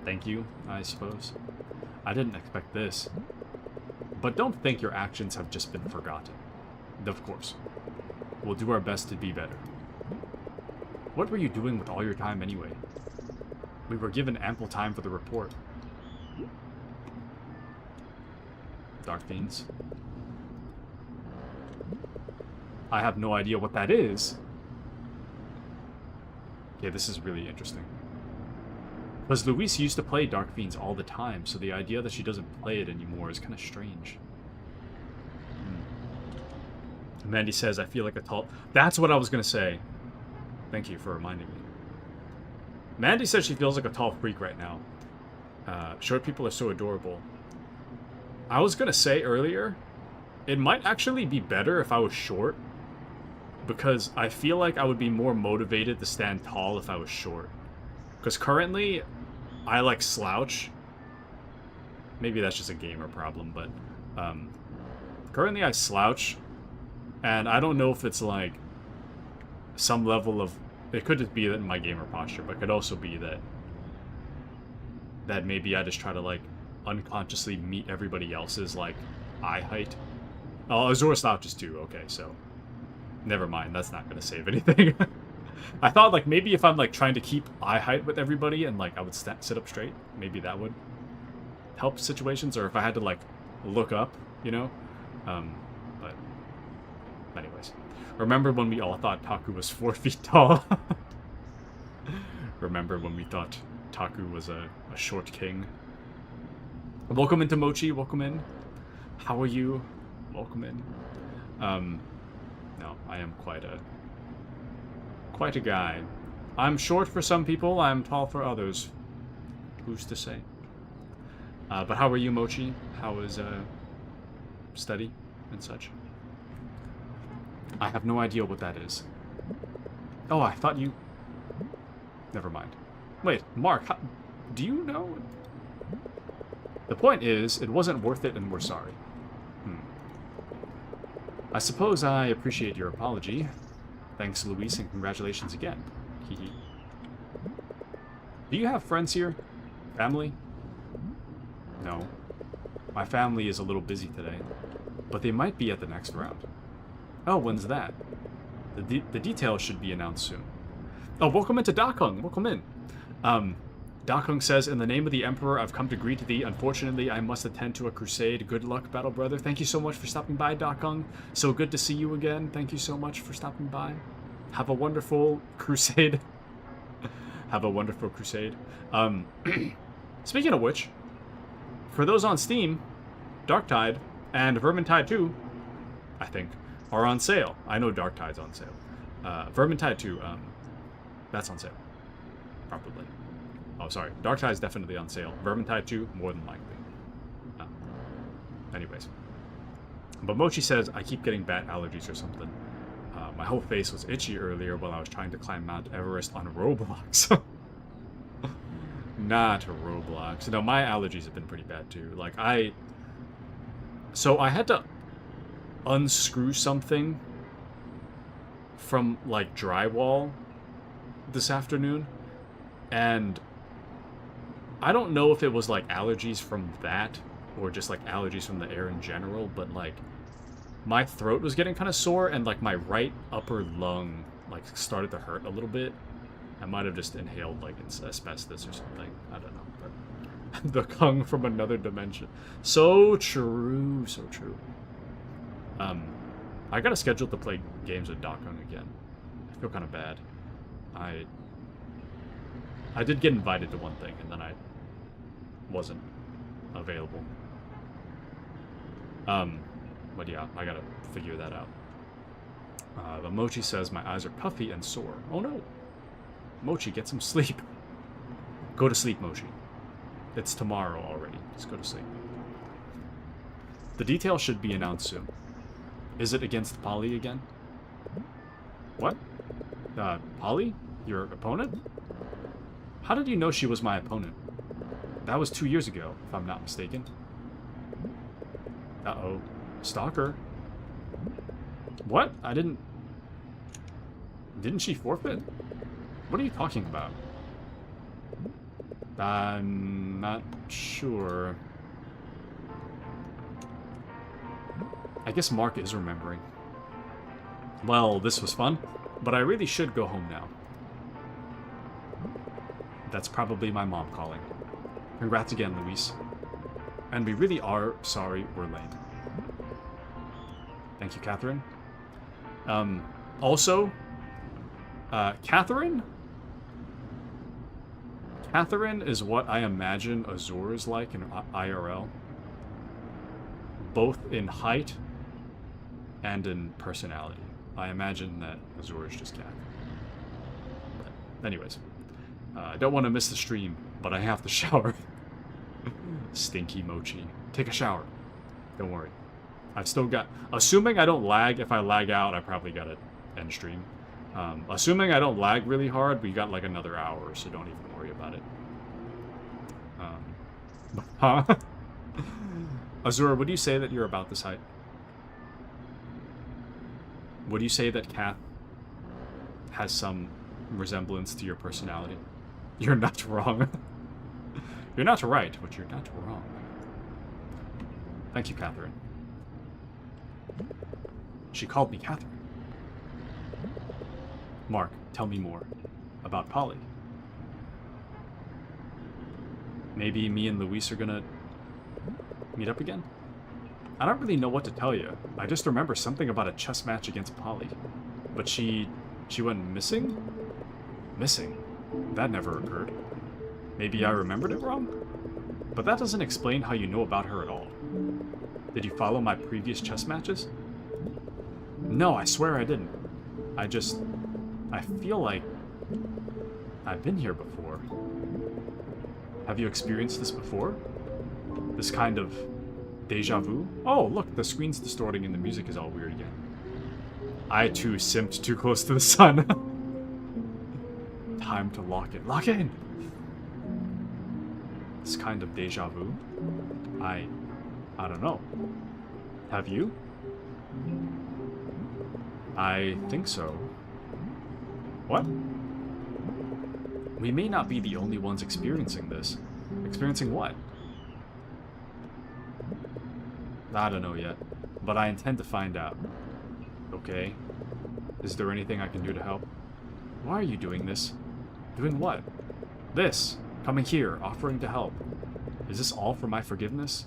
Thank you, I suppose. I didn't expect this. But don't think your actions have just been forgotten. Of course. We'll do our best to be better. What were you doing with all your time anyway? We were given ample time for the report. Dark Fiends. I have no idea what that is. Yeah, this is really interesting. Because Luis used to play Dark Fiends all the time, so the idea that she doesn't play it anymore is kind of strange. Mandy says, I feel like a tall... That's what I was going to say. Thank you for reminding me. Mandy says she feels like a tall freak right now. Short people are so adorable. I was going to say earlier, it might actually be better if I was short. Because I feel like I would be more motivated to stand tall if I was short. Because currently, I like slouch. Maybe that's just a gamer problem, but currently I slouch, and I don't know if it's like some level of... It could just be that in my gamer posture, but it could also be that maybe I just try to like unconsciously meet everybody else's like eye height. Oh, Azure slouches too. Okay, so never mind. That's not gonna save anything. I thought like maybe if I'm like trying to keep eye height with everybody and like I would sit up straight, maybe that would help situations. Or if I had to like look up, you know. But anyways, remember when we all thought Taku was 4 feet tall? Remember when we thought Taku was a short king? Welcome into Mochi. Welcome in. How are you? Welcome in. No, I am quite a guy. I'm short for some people. I'm tall for others. Who's to say? But how are you, Mochi? How is study and such? I have no idea what that is. Oh, I thought you... Never mind. Wait, Mark, do you know? The point is, it wasn't worth it and we're sorry. I suppose I appreciate your apology. Thanks, Luis, and congratulations again. Hehe. Do you have friends here? Family? No. My family is a little busy today, but they might be at the next round. Oh, when's that? The details should be announced soon. Oh, welcome into Dakung. Welcome in. Dakung says, in the name of the Emperor, I've come to greet thee. Unfortunately, I must attend to a crusade. Good luck, battle brother. Thank you so much for stopping by, Dakung. So good to see you again. Thank you so much for stopping by. Have a wonderful crusade. Have a wonderful crusade. Speaking of which, for those on Steam, Darktide and Vermintide 2, I think, are on sale. I know Darktide's on sale. Vermintide 2, that's on sale. Probably. Oh, sorry. Darktide's definitely on sale. Vermintide 2, more than likely. Anyways. But Mochi says, I keep getting bat allergies or something. My whole face was itchy earlier while I was trying to climb Mount Everest on Roblox. Not Roblox. No, my allergies have been pretty bad too. Like, So I had to unscrew something from, like, drywall this afternoon. And I don't know if it was, like, allergies from that or just, like, allergies from the air in general, but, like, my throat was getting kind of sore and, like, my right upper lung, like, started to hurt a little bit. I might have just inhaled, like, asbestos or something. I don't know. But the Kung from another dimension. So true. So true. I got a schedule to play games with Dakung again. I feel kind of bad. I did get invited to one thing, and then I wasn't available. But yeah, I gotta figure that out. But Mochi says my eyes are puffy and sore. Oh no! Mochi, get some sleep. Go to sleep, Mochi. It's tomorrow already. Just go to sleep. The details should be announced soon. Is it against Polly again? What? Polly? Your opponent? How did you know she was my opponent? That was 2 years ago, if I'm not mistaken. Uh-oh. Stalker. What? Didn't she forfeit? What are you talking about? I'm not sure. I guess Mark is remembering. Well, this was fun, but I really should go home now. That's probably my mom calling. Congrats again, Luis. And we really are sorry we're late. Thank you, Catherine. Also, Catherine? Catherine is what I imagine Azure is like in IRL. Both in height and in personality. I imagine that Azure is just Cat. But anyways. I don't want to miss the stream, but I have to shower. Stinky Mochi. Take a shower. Don't worry. I've still got... Assuming I don't lag, if I lag out, I probably got to end stream. Assuming I don't lag really hard, we got like another hour, so don't even worry about it. Huh? Azura, would you say that you're about this height? Would you say that Kath has some resemblance to your personality? You're not wrong. You're not right, but you're not wrong. Thank you, Catherine. She called me Catherine. Mark, tell me more. About Polly. Maybe me and Luis are gonna meet up again? I don't really know what to tell you. I just remember something about a chess match against Polly. But she went missing? Missing? That never occurred. Maybe I remembered it wrong? But that doesn't explain how you know about her at all. Did you follow my previous chess matches? No, I swear I didn't. I feel like I've been here before. Have you experienced this before? This kind of deja vu? Oh, look, the screen's distorting and the music is all weird again. I too simped too close to the sun. Time to lock it. Lock in! This kind of deja vu? I don't know. Have you? I think so. What? We may not be the only ones experiencing this. Experiencing what? I don't know yet, but I intend to find out. Okay. Is there anything I can do to help? Why are you doing this? Doing what? This. Coming here, offering to help. Is this all for my forgiveness?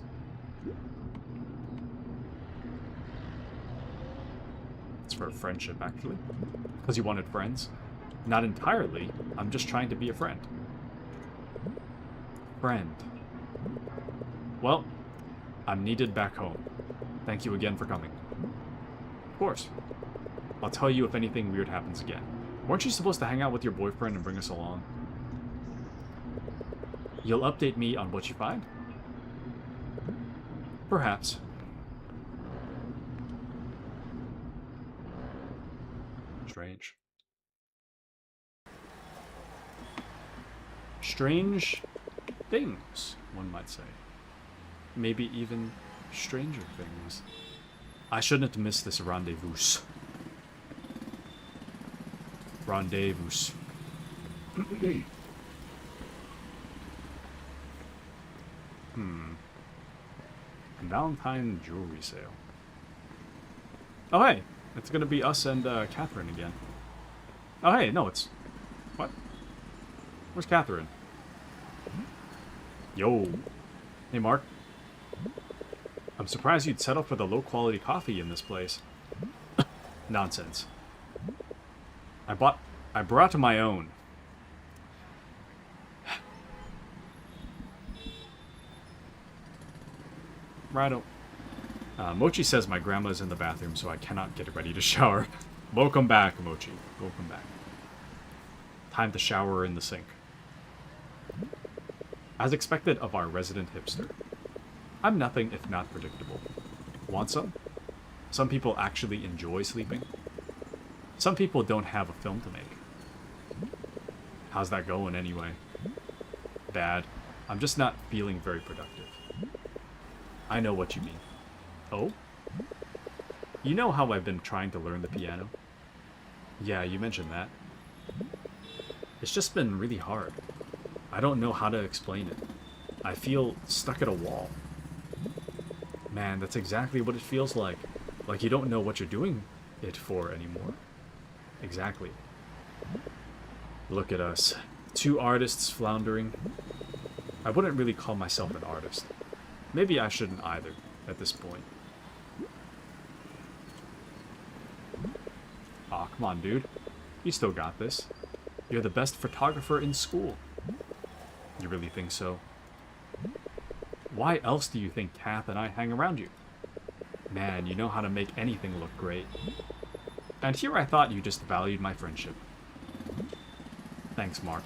It's for friendship, actually. Because you wanted friends. Not entirely. I'm just trying to be a friend. Friend. Well, I'm needed back home. Thank you again for coming. Of course. I'll tell you if anything weird happens again. Weren't you supposed to hang out with your boyfriend and bring us along? You'll update me on what you find? Perhaps. Strange. Strange things, one might say. Maybe even stranger things. I shouldn't miss this rendezvous. Rendezvous. Valentine jewelry sale. Oh, hey! It's gonna be us and Catherine again. Oh, hey, no, it's... What? Where's Catherine? Yo. Hey, Mark. I'm surprised you'd settle for the low-quality coffee in this place. Nonsense. I brought my own. Righto. Mochi says my grandma's in the bathroom, so I cannot get ready to shower. Welcome back, Mochi. Welcome back. Time to shower in the sink. As expected of our resident hipster. I'm nothing if not predictable. Want some? Some people actually enjoy sleeping. Some people don't have a film to make. How's that going anyway? Bad. I'm just not feeling very productive. I know what you mean. Oh? You know how I've been trying to learn the piano? Yeah, you mentioned that. It's just been really hard. I don't know how to explain it. I feel stuck at a wall. Man, that's exactly what it feels like. Like you don't know what you're doing it for anymore. Exactly. Look at us. Two artists floundering. I wouldn't really call myself an artist. Maybe I shouldn't either, at this point. Aw, come on, dude. You still got this. You're the best photographer in school. You really think so? Why else do you think Kath and I hang around you? Man, you know how to make anything look great. And here I thought you just valued my friendship. Thanks, Mark.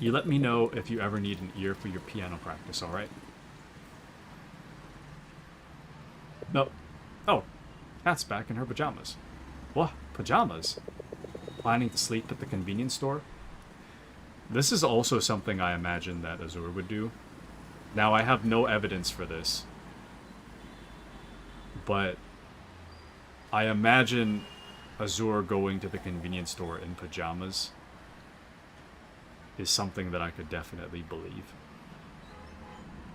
You let me know if you ever need an ear for your piano practice, alright? No. Oh, Kath's back in her pajamas. What? Pajamas? Planning to sleep at the convenience store? This is also something I imagine that Azur would do. Now, I have no evidence for this. But I imagine Azur going to the convenience store in pajamas is something that I could definitely believe.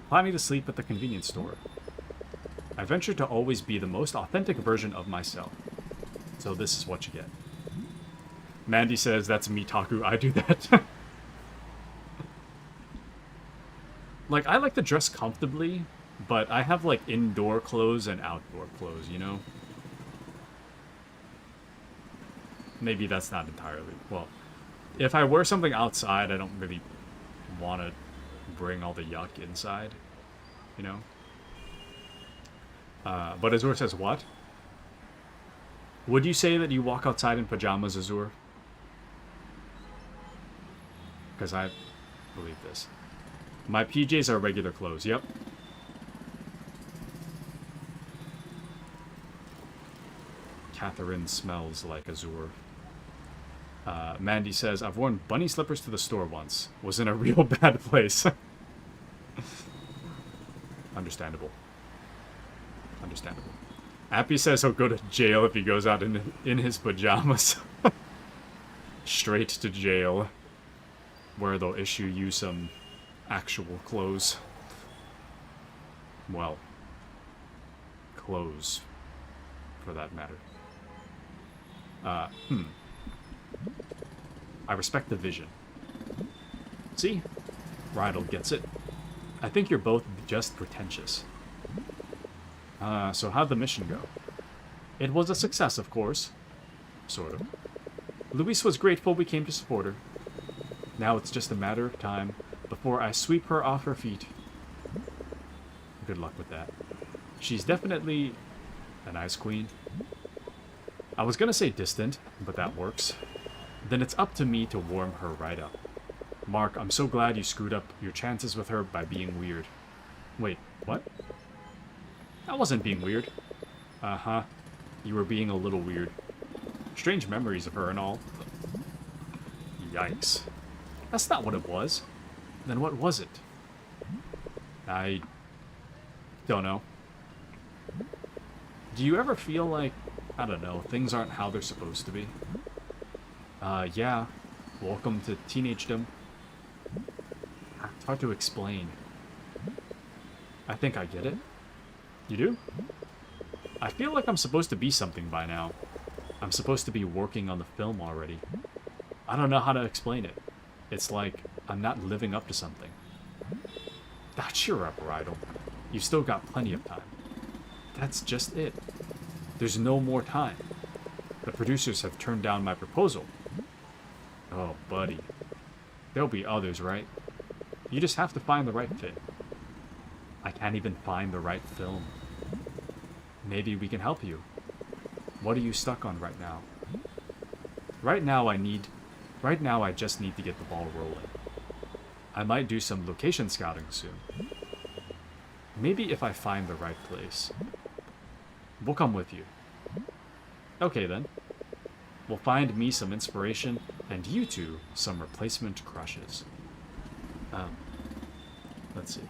Planning to sleep at the convenience store. I venture to always be the most authentic version of myself. So this is what you get. Mandy says, that's me, Taku. I do that. Like, I like to dress comfortably, but I have, like, indoor clothes and outdoor clothes, you know? Maybe that's not entirely... Well, if I wear something outside, I don't really want to bring all the yuck inside, you know? But Azur says, what? Would you say that you walk outside in pajamas, Azur? Because I believe this. My PJs are regular clothes, yep. Catherine smells like Azur. Mandy says, I've worn bunny slippers to the store once. Was in a real bad place. Understandable. Understandable. Appy says he'll go to jail if he goes out in his pajamas. Straight to jail. Where they'll issue you some actual clothes. Well, clothes, for that matter. I respect the vision. See? Rydell gets it. I think you're both just pretentious. So how'd the mission go? It was a success, of course. Sort of. Luis was grateful we came to support her. Now it's just a matter of time before I sweep her off her feet. Good luck with that. She's definitely an ice queen. I was gonna say distant, but that works. Then it's up to me to warm her right up. Mark, I'm so glad you screwed up your chances with her by being weird. Wait, what? I wasn't being weird. Uh-huh. You were being a little weird. Strange memories of her and all. Yikes. That's not what it was. Then what was it? I don't know. Do you ever feel like, I don't know, things aren't how they're supposed to be? Yeah. Welcome to teenagedom. It's hard to explain. I think I get it. You do? I feel like I'm supposed to be something by now. I'm supposed to be working on the film already. I don't know how to explain it. It's like I'm not living up to something. Cheer up, Rydell. You've still got plenty of time. That's just it. There's no more time. The producers have turned down my proposal. Oh, buddy. There'll be others, right? You just have to find the right fit. I can't even find the right film. Maybe we can help you. What are you stuck on right now? Right now I just need to get the ball rolling. I might do some location scouting soon. Maybe if I find the right place. We'll come with you. Okay then. We'll find me some inspiration, and you two some replacement crushes. Let's see.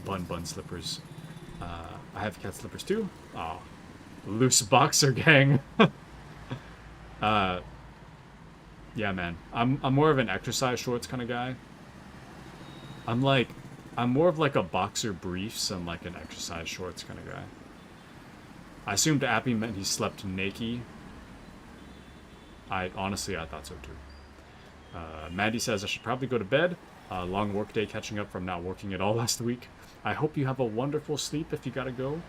Bun slippers. I have cat slippers too. Oh, loose boxer gang. Yeah, man. I'm more of an exercise shorts kind of guy. I'm more of like a boxer briefs and like an exercise shorts kind of guy. I assumed Appy meant he slept naked. Honestly, I thought so too. Mandy says I should probably go to bed. Long work day catching up from not working at all last week. I hope you have a wonderful sleep if you gotta go.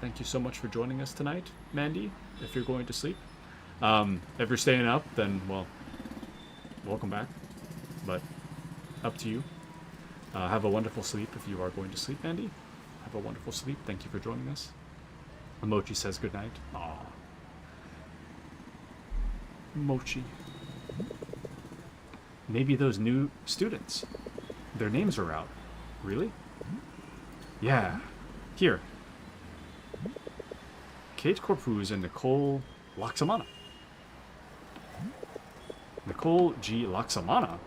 Thank you so much for joining us tonight, Mandy, if you're going to sleep. If you're staying up, then, well, welcome back. But, up to you. Have a wonderful sleep if you are going to sleep, Mandy. Have a wonderful sleep. Thank you for joining us. Mochi says goodnight. Aww. Mochi. Maybe those new students. Their names are out. Really? Yeah. Here. Kate Corpuz and Nicole Laxamana. Nicole G. Laxamana?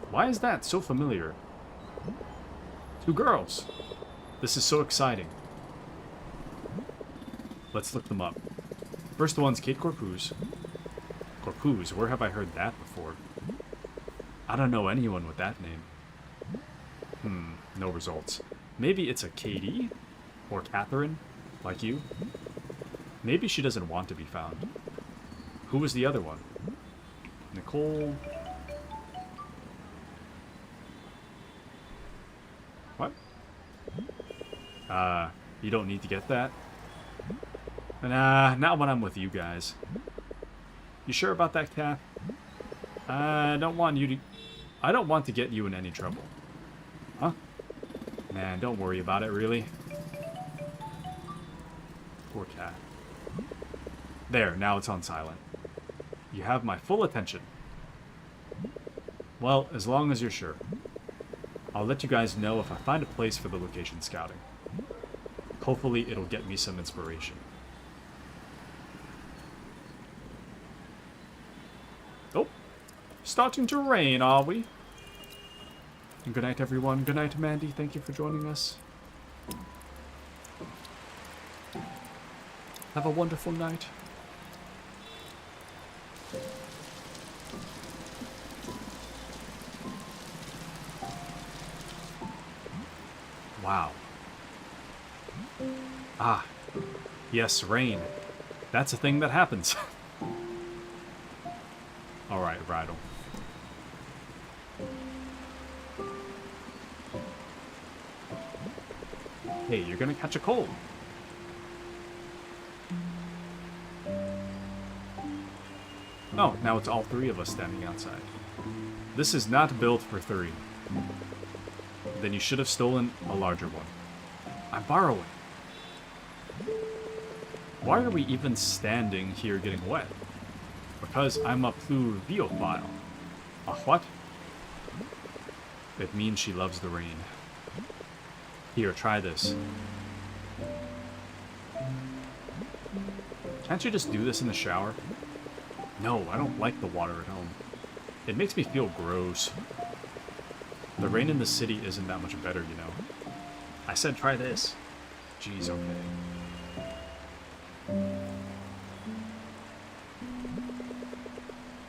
Why is that so familiar? Two girls. This is so exciting. Let's look them up. First one's Kate Corpuz. Corpuz, where have I heard that before? I don't know anyone with that name. No results. Maybe it's a Katie? Or Catherine, like you. Maybe she doesn't want to be found. Who was the other one? Nicole... What? You don't need to get that? Nah, not when I'm with you guys. You sure about that, Kath? I don't want to get you in any trouble. Huh? Man, don't worry about it, really. Poor cat. There, now it's on silent. You have my full attention. Well, as long as you're sure. I'll let you guys know if I find a place for the location scouting. Hopefully it'll get me some inspiration. Oh, starting to rain, are we? And good night, everyone. Good night, Mandy. Thank you for joining us. Have a wonderful night. Wow. Ah. Yes, rain. That's a thing that happens. Alright, Bridal. Hey, you're gonna catch a cold. Oh, now it's all three of us standing outside. This is not built for three. Then you should have stolen a larger one. I'm borrowing. Why are we even standing here getting wet? Because I'm a pluviophile. A what? It means she loves the rain. Here, try this. Can't you just do this in the shower? No, I don't like the water at home. It makes me feel gross. The rain in the city isn't that much better, you know. I said try this. Jeez, okay.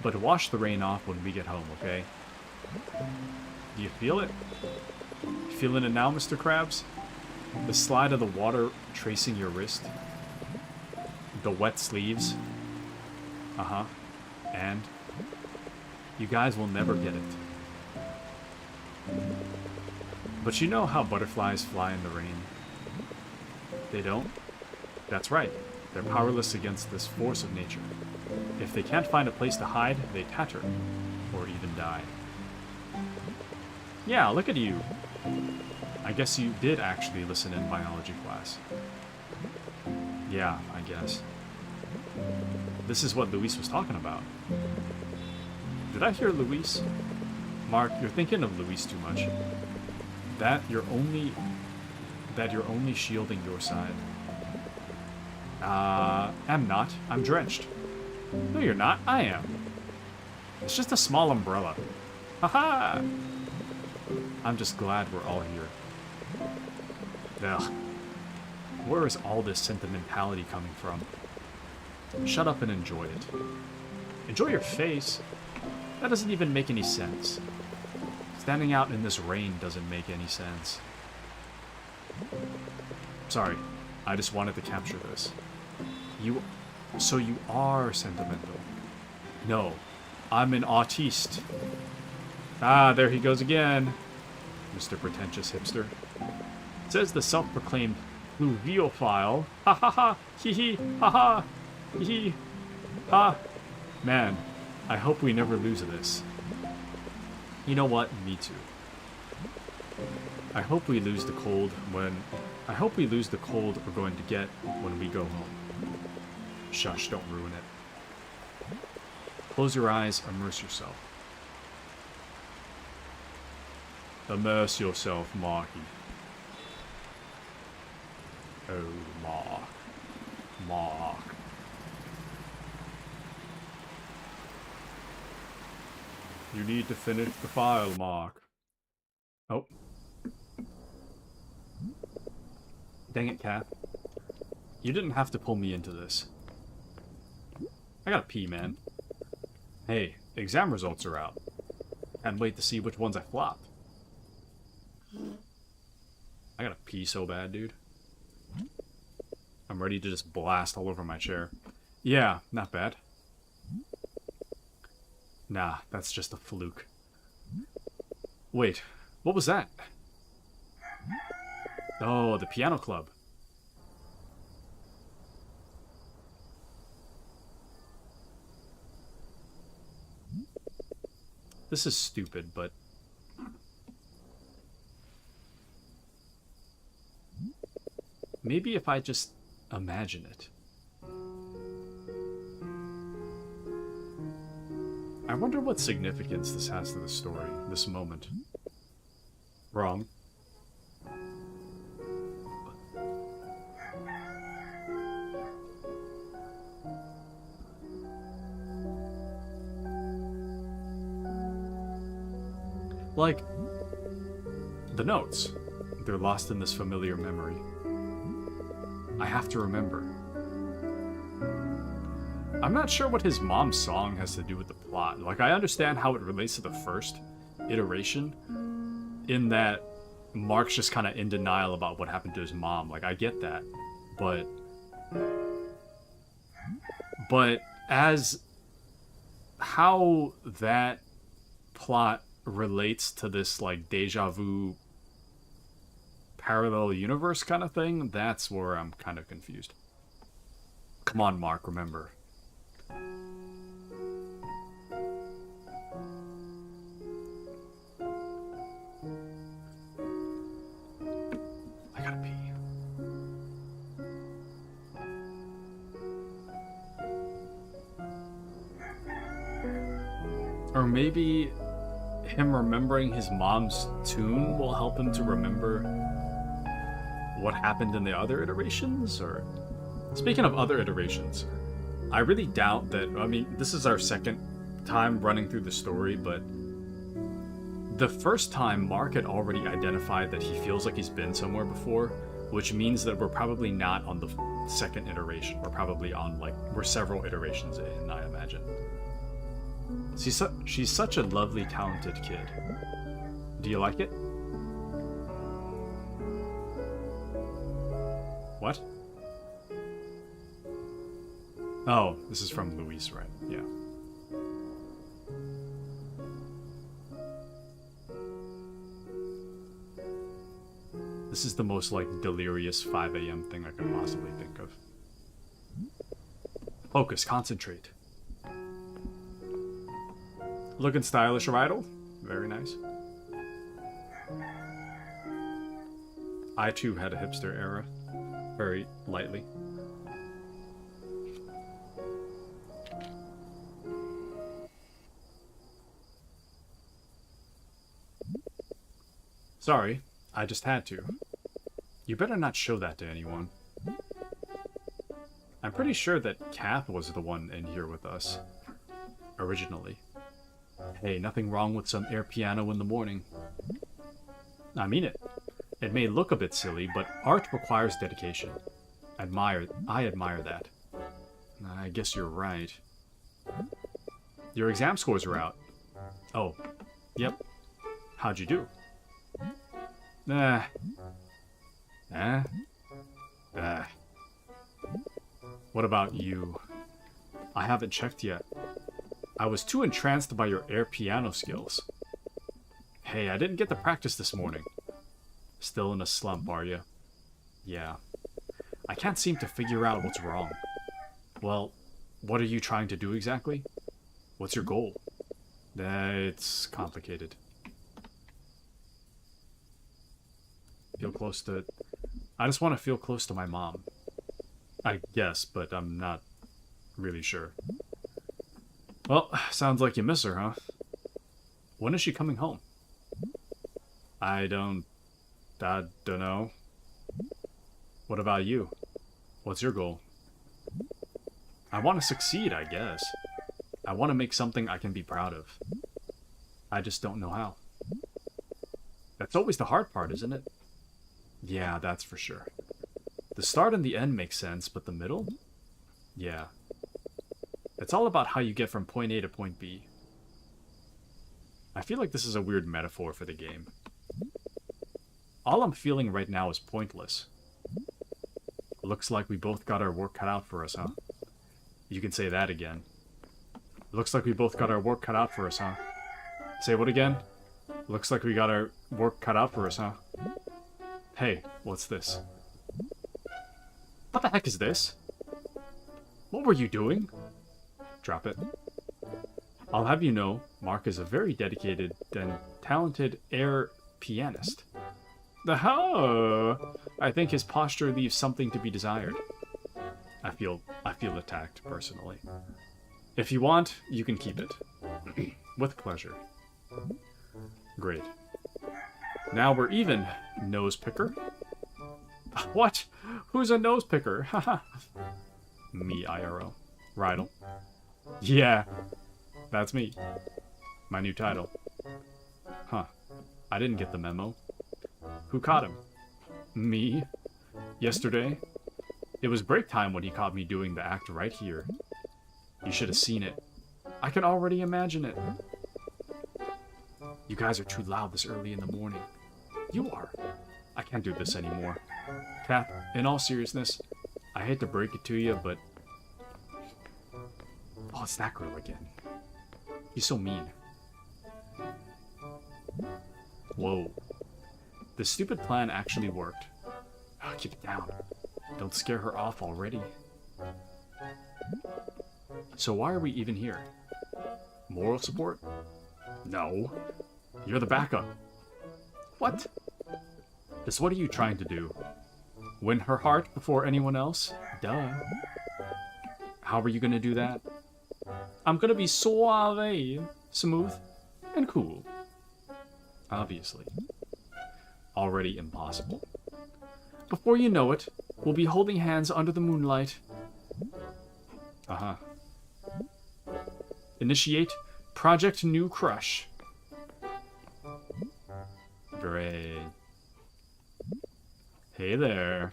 But wash the rain off when we get home, okay? Do you feel it? You feeling it now, Mr. Krabs? The slide of the water tracing your wrist? The wet sleeves? Uh-huh. And? You guys will never get it. But you know how butterflies fly in the rain? They don't? That's right. They're powerless against this force of nature. If they can't find a place to hide, they tatter. Or even die. Yeah, look at you. I guess you did actually listen in biology class. Yeah, I guess. This is what Luis was talking about. Did I hear Luis? Mark, you're thinking of Luis too much. That you're only shielding your side. I'm not. I'm drenched. No, you're not. I am. It's just a small umbrella. Haha! I'm just glad we're all here. Ugh. Where is all this sentimentality coming from? Shut up and enjoy it. Enjoy your face? That doesn't even make any sense. Standing out in this rain doesn't make any sense. Sorry, I just wanted to capture this. So you are sentimental. No, I'm an autiste. Ah, there he goes again, Mr. Pretentious Hipster. Says the self-proclaimed pluviophile. Ha ha ha, hee hee, ha ha, hee hee, ha. Man, I hope we never lose this. You know what? Me too. I hope we lose the cold we're going to get when we go home. Shush, don't ruin it. Close your eyes, immerse yourself. Immerse yourself, Marky. Oh, Mark. Mark. You need to finish the file, Mark. Oh. Dang it, Cat. You didn't have to pull me into this. I gotta pee, man. Hey, exam results are out. Can't wait to see which ones I flopped. I gotta pee so bad, dude. I'm ready to just blast all over my chair. Yeah, not bad. Nah, that's just a fluke. Wait, what was that? Oh, the piano club. This is stupid, but... maybe if I just imagine it. I wonder what significance this has to the story, this moment. Wrong. Like, the notes. They're lost in this familiar memory. I have to remember. I'm not sure what his mom's song has to do with the plot. Like, I understand how it relates to the first iteration, in that Mark's just kind of in denial about what happened to his mom. Like, I get that. But as how that plot relates to this, like, deja vu parallel universe kind of thing, that's where I'm kind of confused. Come on, Mark, remember. I gotta pee. Or maybe him remembering his mom's tune will help him to remember what happened in the other iterations? Or speaking of other iterations, I really doubt that, I mean, this is our second time running through the story, but the first time Mark had already identified that he feels like he's been somewhere before, which means that we're probably not on the second iteration. We're probably on, like, we're several iterations in, I imagine. She's such a lovely, talented kid. Do you like it? What? Oh, this is from Luis, right? Yeah. This is the most, like, delirious 5 a.m. thing I could possibly think of. Focus, concentrate. Looking stylish, Rydell? Very nice. I too had a hipster era. Very lightly. Sorry, I just had to. You better not show that to anyone. I'm pretty sure that Kath was the one in here with us. Originally. Hey, nothing wrong with some air piano in the morning. I mean it. It may look a bit silly, but art requires dedication. I admire that. I guess you're right. Your exam scores are out. Oh, yep. How'd you do? What about you? I haven't checked yet. I was too entranced by your air piano skills. Hey, I didn't get to practice this morning. Still in a slump, are you? Yeah. I can't seem to figure out what's wrong. Well, what are you trying to do exactly? What's your goal? It's complicated. Feel close to... I just want to feel close to my mom. I guess, but I'm not really sure. Well, sounds like you miss her, huh? When is she coming home? I don't know. What about you? What's your goal? I want to succeed, I guess. I want to make something I can be proud of. I just don't know how. That's always the hard part, isn't it? Yeah, that's for sure. The start and the end make sense, but the middle? Yeah. It's all about how you get from point A to point B. I feel like this is a weird metaphor for the game. All I'm feeling right now is pointless. Looks like we both got our work cut out for us, huh? You can say that again. Looks like we both got our work cut out for us, huh? Say what again? Looks like we got our work cut out for us, huh? Hey, what's this? What the heck is this? What were you doing? Drop it. I'll have you know, Mark is a very dedicated and talented air pianist. I think his posture leaves something to be desired. I feel attacked, personally. If you want, you can keep it. With pleasure. Great. Now we're even, nose picker. What? Who's a nose picker? Haha. Me, IRO. Rydell. Yeah, that's me. My new title. Huh. I didn't get the memo. Who caught him? Me. Yesterday. It was break time when he caught me doing the act right here. You should have seen it. I can already imagine it. You guys are too loud this early in the morning. You are. I can't do this anymore. Kath, in all seriousness, I hate to break it to you, but... Oh, it's that girl again. He's so mean. Whoa. This stupid plan actually worked. Oh, keep it down. Don't scare her off already. So why are we even here? Moral support? No. You're the backup. What? Just what are you trying to do? Win her heart before anyone else? Duh. How are you gonna do that? I'm gonna be suave, smooth, and cool. Obviously. Already impossible. Before you know it, we'll be holding hands under the moonlight. Uh-huh. Initiate Project New Crush. Great. Hey there.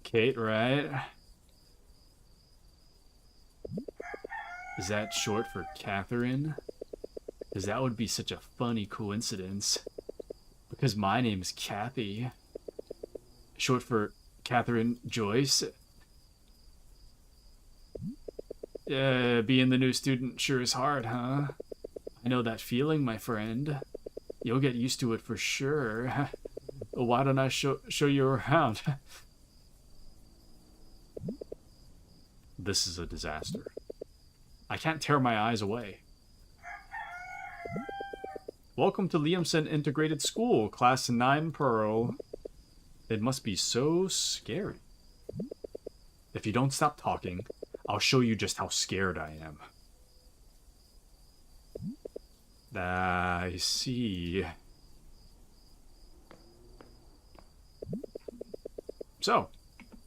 Kate, right? Is that short for Catherine? Because that would be such a funny coincidence. Because my name's Kathy. Short for Catherine Joyce. Being the new student sure is hard, huh? I know that feeling, my friend. You'll get used to it for sure. Why don't I show you around? This is a disaster. I can't tear my eyes away. Welcome to Liamson Integrated School, Class 9 Pearl. It must be so scary. If you don't stop talking, I'll show you just how scared I am. I see. So,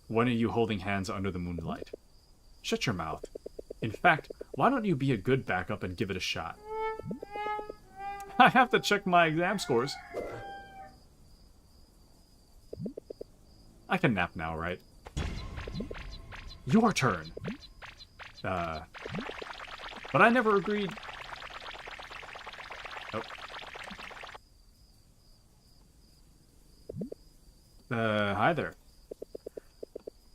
when are you holding hands under the moonlight? Shut your mouth. In fact, why don't you be a good backup and give it a shot? I have to check my exam scores. I can nap now, right? Your turn. But I never agreed. Oh. Hi there.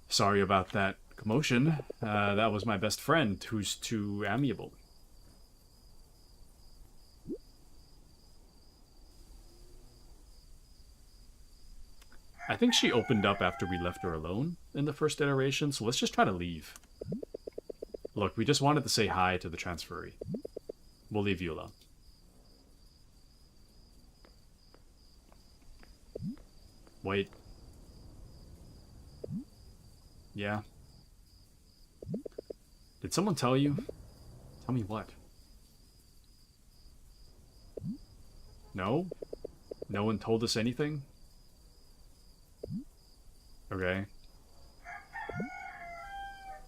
Sorry about that commotion. That was my best friend, who's too amiable. I think she opened up after we left her alone in the first iteration, so let's just try to leave. Look, we just wanted to say hi to the transferee. We'll leave you alone. Wait. Yeah. Did someone tell you? Tell me what? No? No one told us anything? Okay.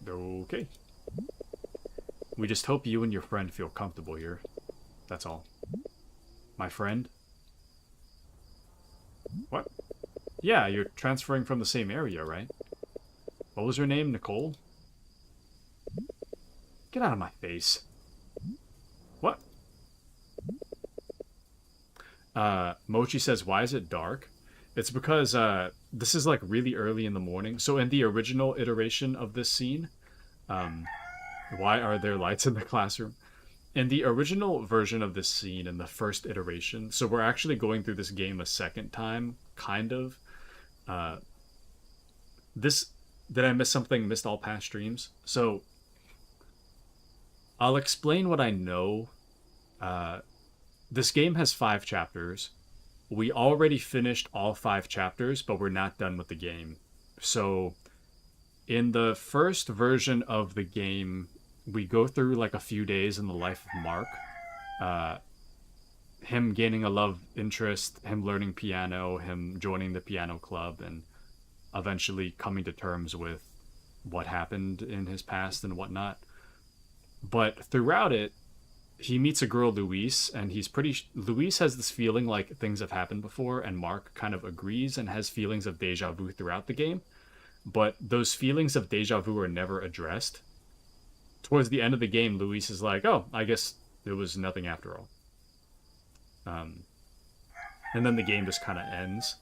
Okay. We just hope you and your friend feel comfortable here. That's all. My friend? What? Yeah, you're transferring from the same area, right? What was her name, Nicole? Get out of my face. What? Mochi says, why is it dark? It's because this is like really early in the morning. So in the original iteration of this scene, um, why are there lights in the classroom? In the original version of this scene, in the first iteration, so we're actually going through this game a second time, kind of. Uh, this did I miss something? Missed all past streams. So I'll explain what I know. Uh, this game has 5 chapters. We already finished all 5 chapters, but we're not done with the game. So in the first version of the game, we go through like a few days in the life of Mark. Uh, him gaining a love interest, him learning piano, him joining the piano club, and eventually coming to terms with what happened in his past and whatnot. But throughout it, he meets a girl, Luis, and Luis has this feeling like things have happened before, and Mark kind of agrees and has feelings of deja vu throughout the game. But those feelings of deja vu are never addressed. Towards the end of the game, Luis is like, oh, I guess there was nothing after all. And then the game just kind of ends.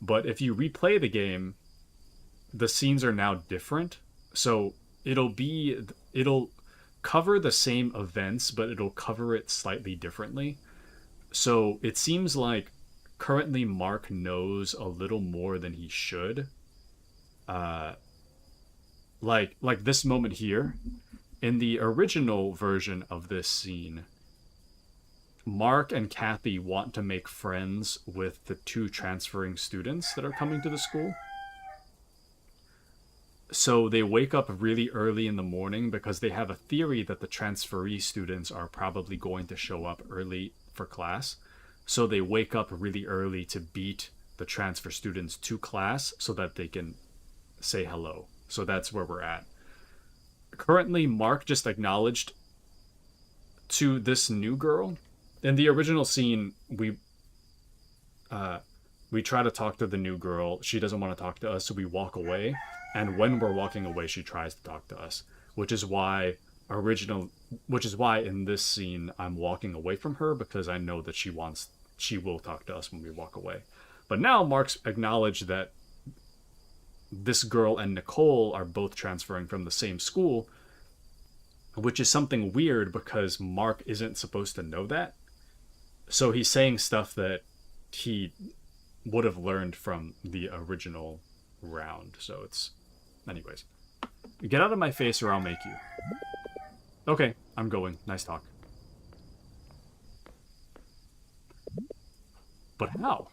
But if you replay the game, the scenes are now different. So it'll cover the same events, but it'll cover it slightly differently. So it seems like currently Mark knows a little more than he should. Like this moment here, in the original version of this scene, Mark and Kathy want to make friends with the 2 transferring students that are coming to the school. So they wake up really early in the morning because they have a theory that the transferee students are probably going to show up early for class. So they wake up really early to beat the transfer students to class so that they can say hello. So that's where we're at. Currently, Mark just acknowledged to this new girl. In the original scene, we try to talk to the new girl. She doesn't want to talk to us, so we walk away. And when we're walking away, she tries to talk to us, which is why in this scene I'm walking away from her, because I know that she will talk to us when we walk away. But now Mark's acknowledged that this girl and Nicole are both transferring from the same school, which is something weird because Mark isn't supposed to know that. So he's saying stuff that he would have learned from the original round. So it's... Anyways. Get out of my face or I'll make you. Okay, I'm going. Nice talk. But how?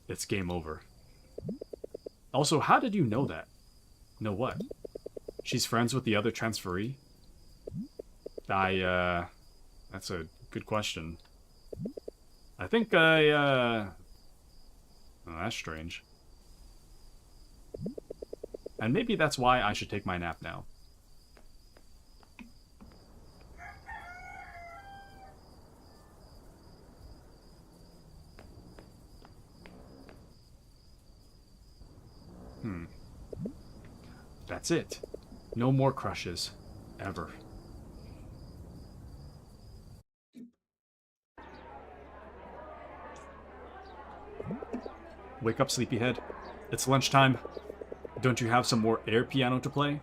It's game over. Also, how did you know that? Know what? She's friends with the other transferee? That's a good question. I think oh, that's strange. And maybe that's why I should take my nap now. That's it. No more crushes. Ever. Wake up, sleepyhead. It's lunchtime. Don't you have some more air piano to play?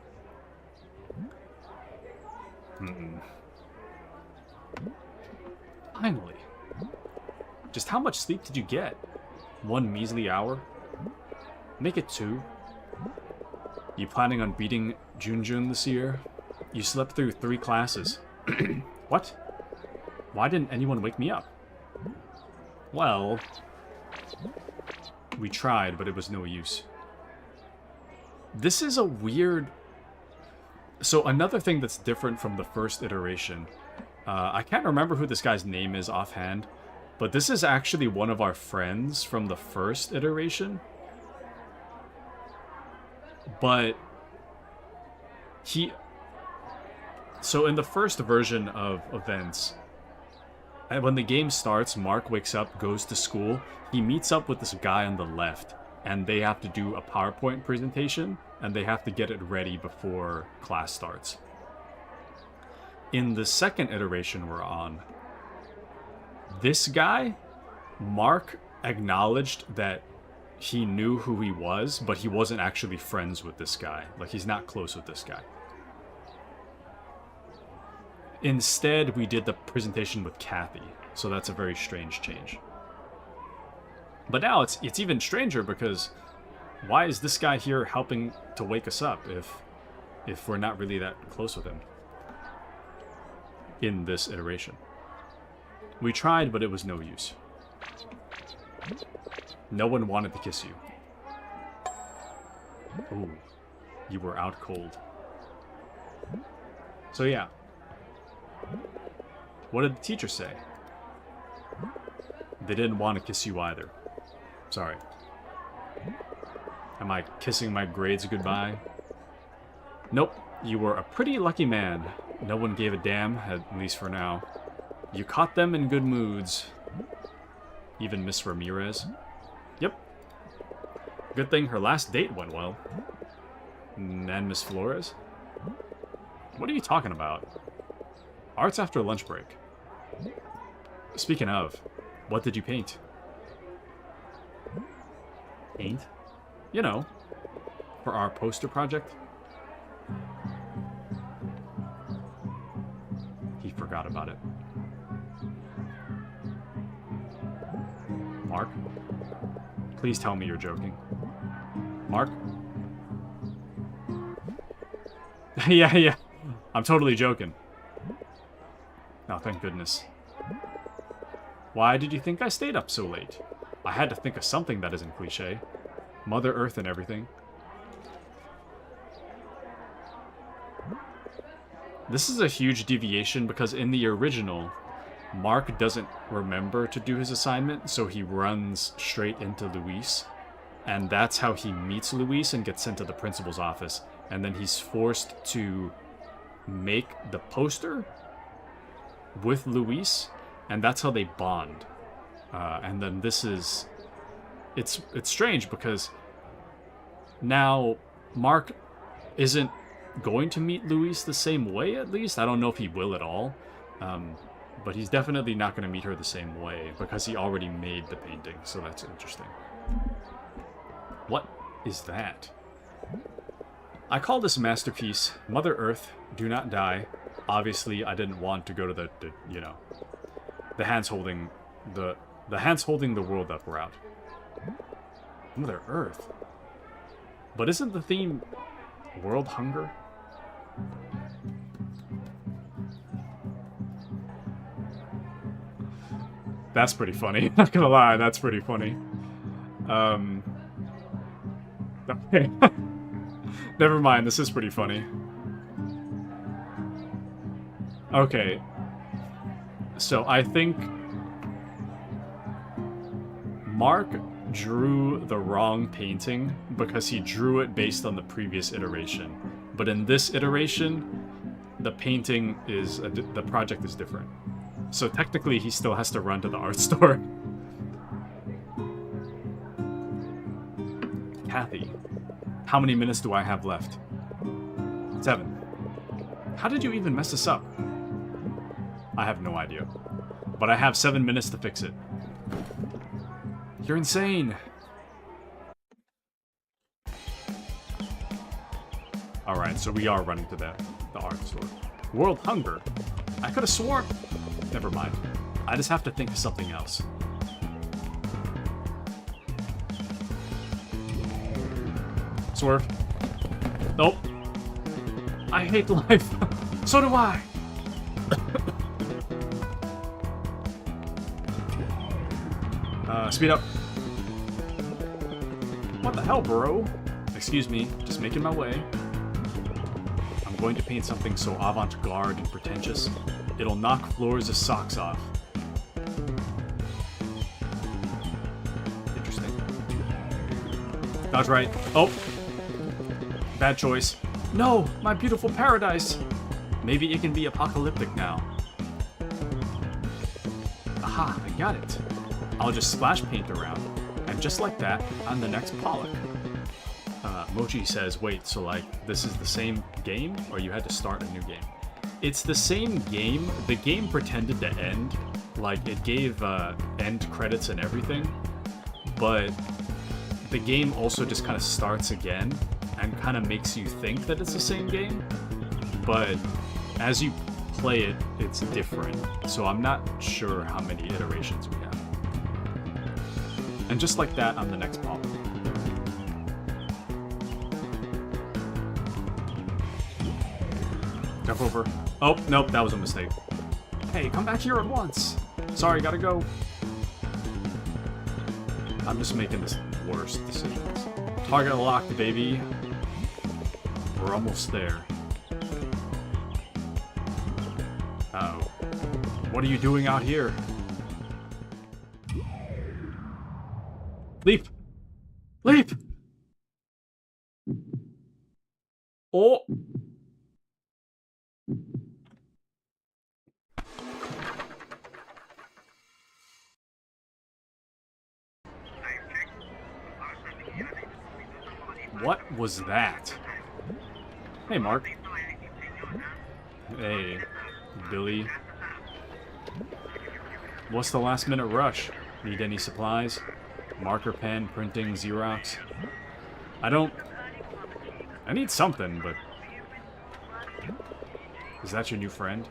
Finally. Just how much sleep did you get? 1 measly hour? Make it 2. You planning on beating Junjun this year? You slept through 3 classes. What? Why didn't anyone wake me up? Well... We tried, but it was no use. This is a weird... So another thing that's different from the first iteration... I can't remember who this guy's name is offhand, but this is actually one of our friends from the first iteration. But... So in the first version of events... And when the game starts, Mark wakes up, goes to school. He meets up with this guy on the left, and they have to do a PowerPoint presentation, and they have to get it ready before class starts. In the second iteration we're on, this guy, Mark acknowledged that he knew who he was, but he wasn't actually friends with this guy. Like, he's not close with this guy. Instead, we did the presentation with Kathy, so that's a very strange change. But now it's even stranger because why is this guy here helping to wake us up if we're not really that close with him in this iteration? We tried, but it was no use. No one wanted to kiss you. Ooh, you were out cold. So yeah. What did the teacher say? They didn't want to kiss you either. Sorry. Am I kissing my grades goodbye? Nope. You were a pretty lucky man. No one gave a damn, at least for now. You caught them in good moods. Even Miss Ramirez. Yep. Good thing her last date went well. And Miss Flores? What are you talking about? Art's after lunch break. Speaking of, what did you paint? Paint? You know, for our poster project. He forgot about it. Mark? Please tell me you're joking. Mark? Yeah. I'm totally joking. Oh, thank goodness. Why did you think I stayed up so late? I had to think of something that isn't cliche. Mother Earth and everything. This is a huge deviation because in the original, Mark doesn't remember to do his assignment, so he runs straight into Luis. And that's how he meets Luis and gets sent to the principal's office. And then he's forced to make the poster with Luis, and that's how they bond. And then this is... It's strange because now Mark isn't going to meet Luis the same way, at least. I don't know if he will at all. But he's definitely not going to meet her the same way because he already made the painting, so that's interesting. What is that? I call this masterpiece Mother Earth, Do Not Die. Obviously, I didn't want to go to the you know, the hands holding the world up route. Mother Earth. But isn't the theme world hunger? That's pretty funny. Not gonna lie, that's pretty funny. Okay. Never mind, this is pretty funny. Okay. So I think Mark drew the wrong painting because he drew it based on the previous iteration. But in this iteration, the painting is, the project is different. So technically he still has to run to the art store. Kathy, how many minutes do I have left? 7. How did you even mess this up? I have no idea. But I have 7 minutes to fix it. You're insane! Alright, so we are running to the art store. World hunger? I could have sworn... Never mind. I just have to think of something else. Swerve. Nope. I hate life. So do I. Speed up. What the hell, bro? Excuse me, just making my way. I'm going to paint something so avant-garde and pretentious, it'll knock Flores' socks off. Interesting. Dodge right. Oh! Bad choice. No! My beautiful paradise! Maybe it can be apocalyptic now. Aha, I got it. I'll just splash paint around, and just like that, I'm the next Pollock. Mochi says, wait, so like, this is the same game, or you had to start a new game? It's the same game. The game pretended to end. Like, it gave end credits and everything, but the game also just kind of starts again and kind of makes you think that it's the same game, but as you play it, it's different. So I'm not sure how many iterations we have. And just like that, I'm the next pop. Jump over. Oh, nope, that was a mistake. Hey, come back here at once. Sorry, gotta go. I'm just making the worst decisions. Target locked, baby. We're almost there. Uh-oh. What are you doing out here? Leap! Leap! Oh! What was that? Hey, Mark. Hey, Billy. What's the last minute rush? Need any supplies? Marker pen, printing, Xerox? I need something, but... Is that your new friend?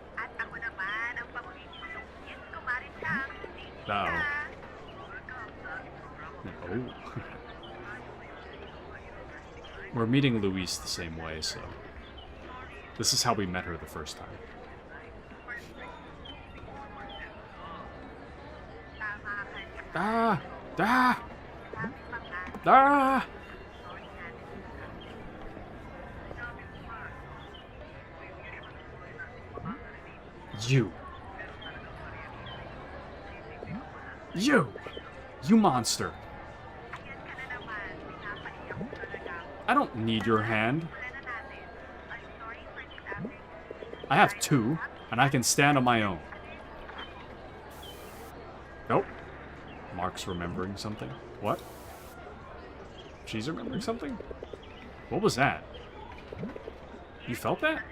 Uh-oh. Oh. We're meeting Louise the same way, so... This is how we met her the first time. Ah! Ah! Ah! You! You monster! I don't need your hand. I have two, and I can stand on my own. Nope. Mark's remembering something. What? She's remembering something? What was that? You felt that?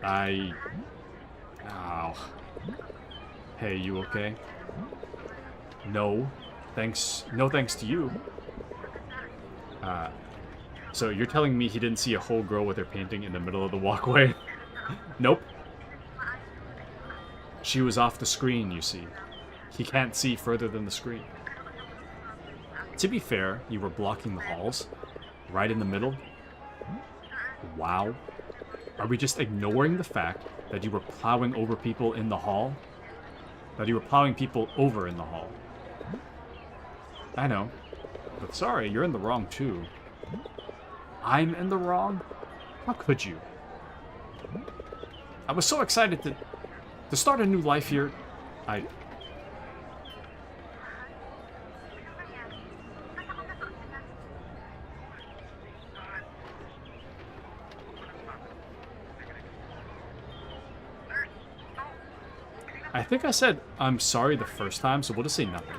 Ow. Hey, you okay? No. Thanks. No thanks to you. So you're telling me he didn't see a whole girl with her painting in the middle of the walkway? Nope. She was off the screen, you see. He can't see further than the screen. To be fair, you were blocking the halls. Right in the middle. Wow. Are we just ignoring the fact that you were plowing over people in the hall? That you were plowing people over in the hall? I know. But sorry, you're in the wrong too. I'm in the wrong? How could you? I was so excited to start a new life here. I think I said I'm sorry the first time, so we'll just say nothing.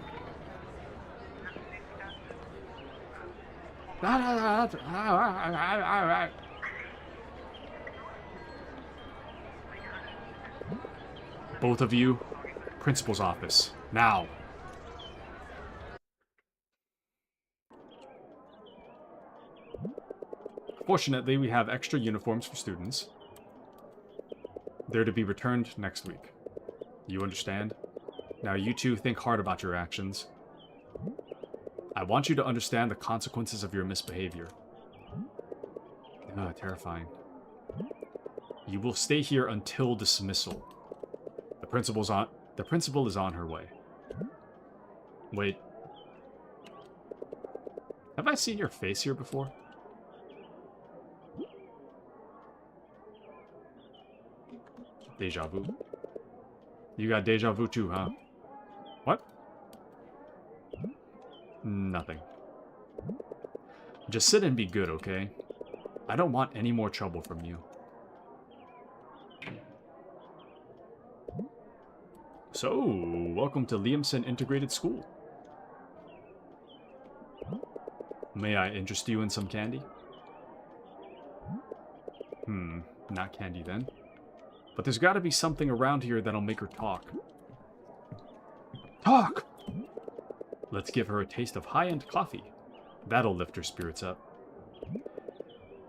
Both of you, principal's office, now. Fortunately, we have extra uniforms for students. They're to be returned next week. You understand? Now you two think hard about your actions. I want you to understand the consequences of your misbehavior. Terrifying. You will stay here until dismissal. The principal is on her way. Wait. Have I seen your face here before? Deja vu. You got deja vu too, huh? What? Nothing. Just sit and be good, okay? I don't want any more trouble from you. So, welcome to Liamson Integrated School. May I interest you in some candy? Not candy then. But there's gotta be something around here that'll make her talk. Talk! Let's give her a taste of high-end coffee. That'll lift her spirits up.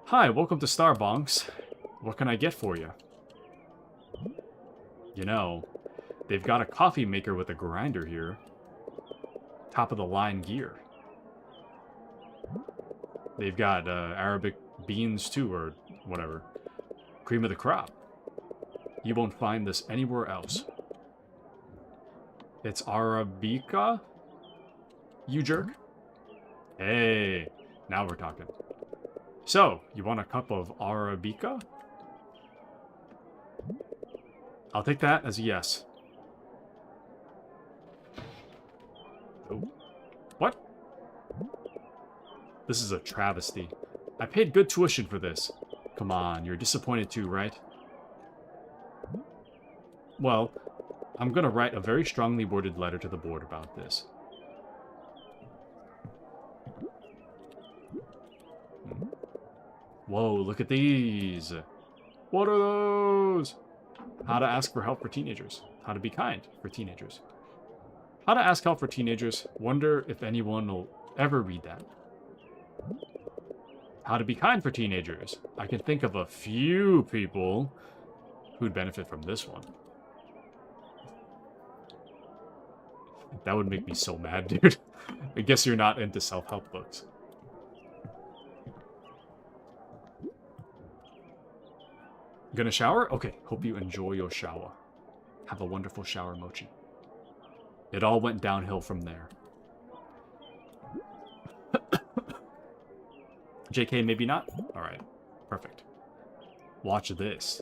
Hi, welcome to Starbonks. What can I get for you? You know, they've got a coffee maker with a grinder here. Top of the line gear. They've got Arabic beans too, or whatever. Cream of the crop. You won't find this anywhere else. It's Arabica? You jerk? Hey, now we're talking. So, you want a cup of Arabica? I'll take that as a yes. Oh. What? This is a travesty. I paid good tuition for this. Come on, you're disappointed too, right? Well, I'm gonna write a very strongly worded letter to the board about this. Whoa, look at these! What are those? How to ask for help for teenagers. How to be kind for teenagers. How to ask help for teenagers. Wonder if anyone will ever read that. How to be kind for teenagers. I can think of a few people who'd benefit from this one. That would make me so mad, dude. I guess you're not into self-help books. Gonna shower? Okay, hope you enjoy your shower. Have a wonderful shower, Mochi. It all went downhill from there. JK, maybe not? Alright, perfect. Watch this.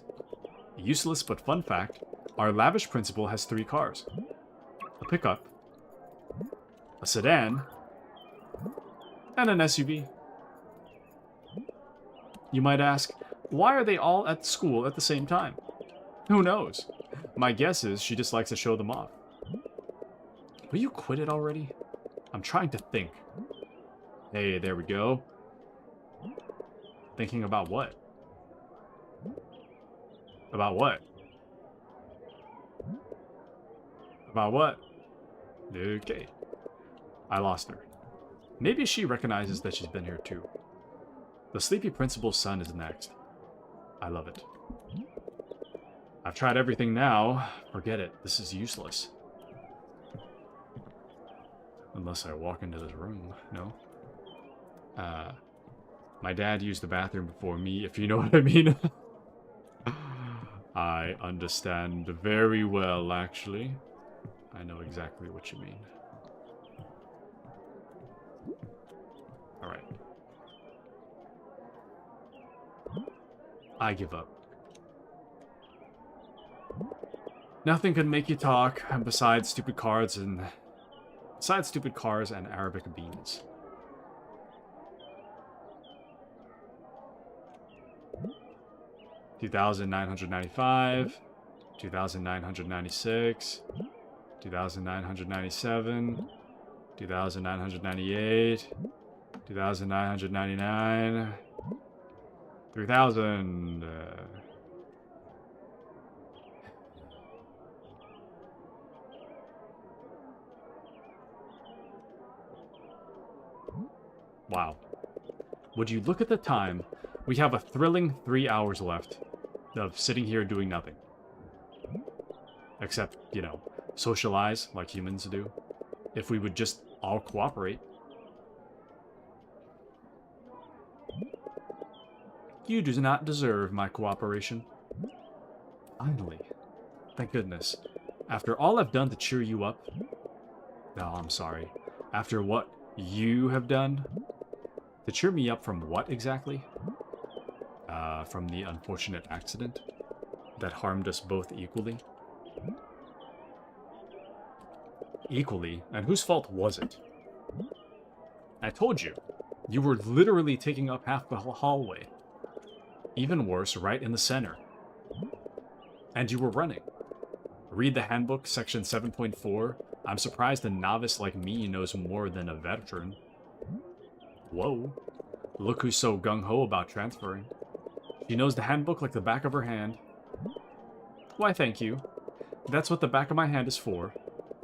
Useless but fun fact, our lavish principal has 3 cars. A pickup, a sedan, and an SUV. You might ask, why are they all at school at the same time? Who knows? My guess is she just likes to show them off. Will you quit it already? I'm trying to think. Hey, there we go. Thinking about what? About what? About what? Okay. I lost her. Maybe she recognizes that she's been here too. The sleepy principal's son is next. I love it. I've tried everything now. Forget it. This is useless. Unless I walk into this room. No? My dad used the bathroom before me, if you know what I mean. I understand very well, actually. I know exactly what you mean. Alright. I give up. Nothing could make you talk besides stupid cars and Arabic beans. $2,995, $2,996, $2,997, $2,998, $2,999, $3,000. Wow. Would you look at the time? We have a thrilling 3 hours left of sitting here doing nothing. Except, you know, socialize like humans do. If we would just all cooperate. You do not deserve my cooperation. Finally. Thank goodness. After all I've done to cheer you up... No, I'm sorry. After what you have done... To cheer me up from what exactly? From the unfortunate accident that harmed us both equally? Equally? And whose fault was it? I told you. You were literally taking up half the hallway. Even worse, right in the center. And you were running. Read the handbook, section 7.4. I'm surprised a novice like me knows more than a veteran. Whoa. Look who's so gung-ho about transferring. She knows the handbook like the back of her hand. Why, thank you. That's what the back of my hand is for.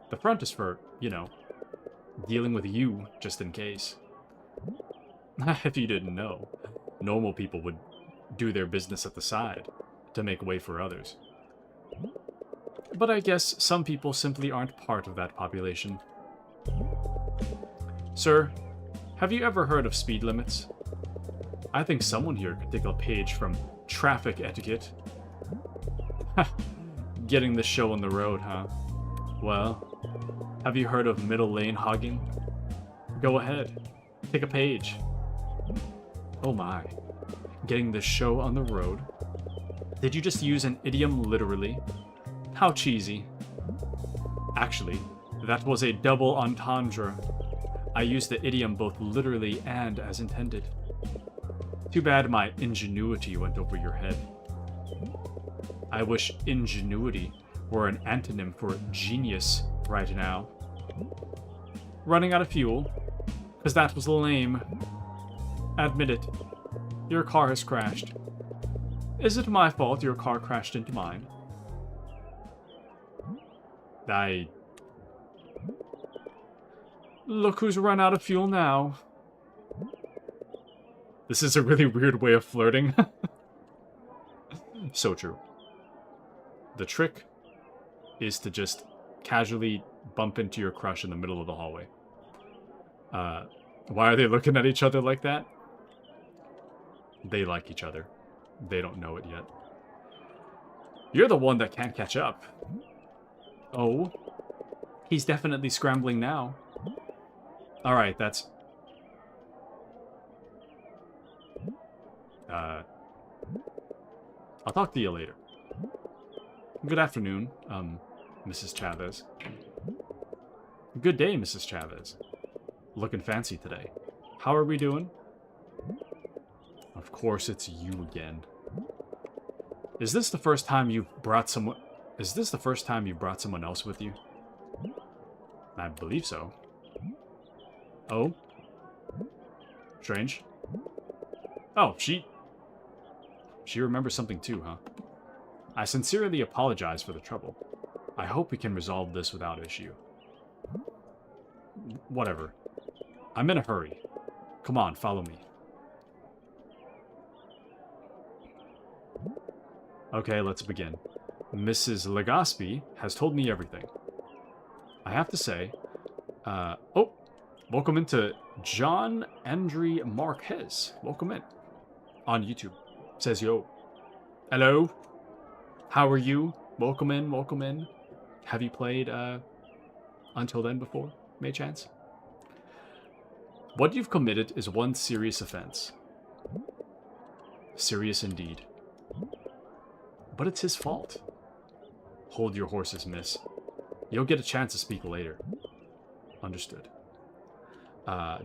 The front is for, you know, dealing with you, just in case. If you didn't know, normal people would do their business at the side to make way for others. But I guess some people simply aren't part of that population. Sir, have you ever heard of speed limits? I think someone here could take a page from traffic etiquette. Getting the show on the road, huh? Well, have you heard of middle lane hogging? Go ahead, take a page. Oh my, getting the show on the road? Did you just use an idiom literally? How cheesy. Actually, that was a double entendre. I used the idiom both literally and as intended. Too bad my ingenuity went over your head. I wish ingenuity were an antonym for genius right now. Running out of fuel? Because that was lame. Admit it. Your car has crashed. Is it my fault your car crashed into mine? Look who's run out of fuel now. This is a really weird way of flirting. So true. The trick is to just casually bump into your crush in the middle of the hallway. Why are they looking at each other like that? They like each other. They don't know it yet. You're the one that can't catch up. Oh. He's definitely scrambling now. Alright, that's... I'll talk to you later. Good afternoon, Mrs. Chavez. Good day, Mrs. Chavez. Looking fancy today. How are we doing? Of course it's you again. Is this the first time you've brought someone... Is this the first time you've brought someone else with you? I believe so. Oh? Strange. Oh, she remembers something too, huh? I sincerely apologize for the trouble. I hope we can resolve this without issue. Whatever. I'm in a hurry. Come on, follow me. Okay, let's begin. Mrs. Legaspi has told me everything. I have to say, oh, welcome into John Andre Marquez. Welcome in. On YouTube. Says yo. Hello. How are you? Welcome in, welcome in. Have you played, Until Then before? May chance? What you've committed is one serious offense. Serious indeed. But it's his fault. Hold your horses, miss. You'll get a chance to speak later. Understood.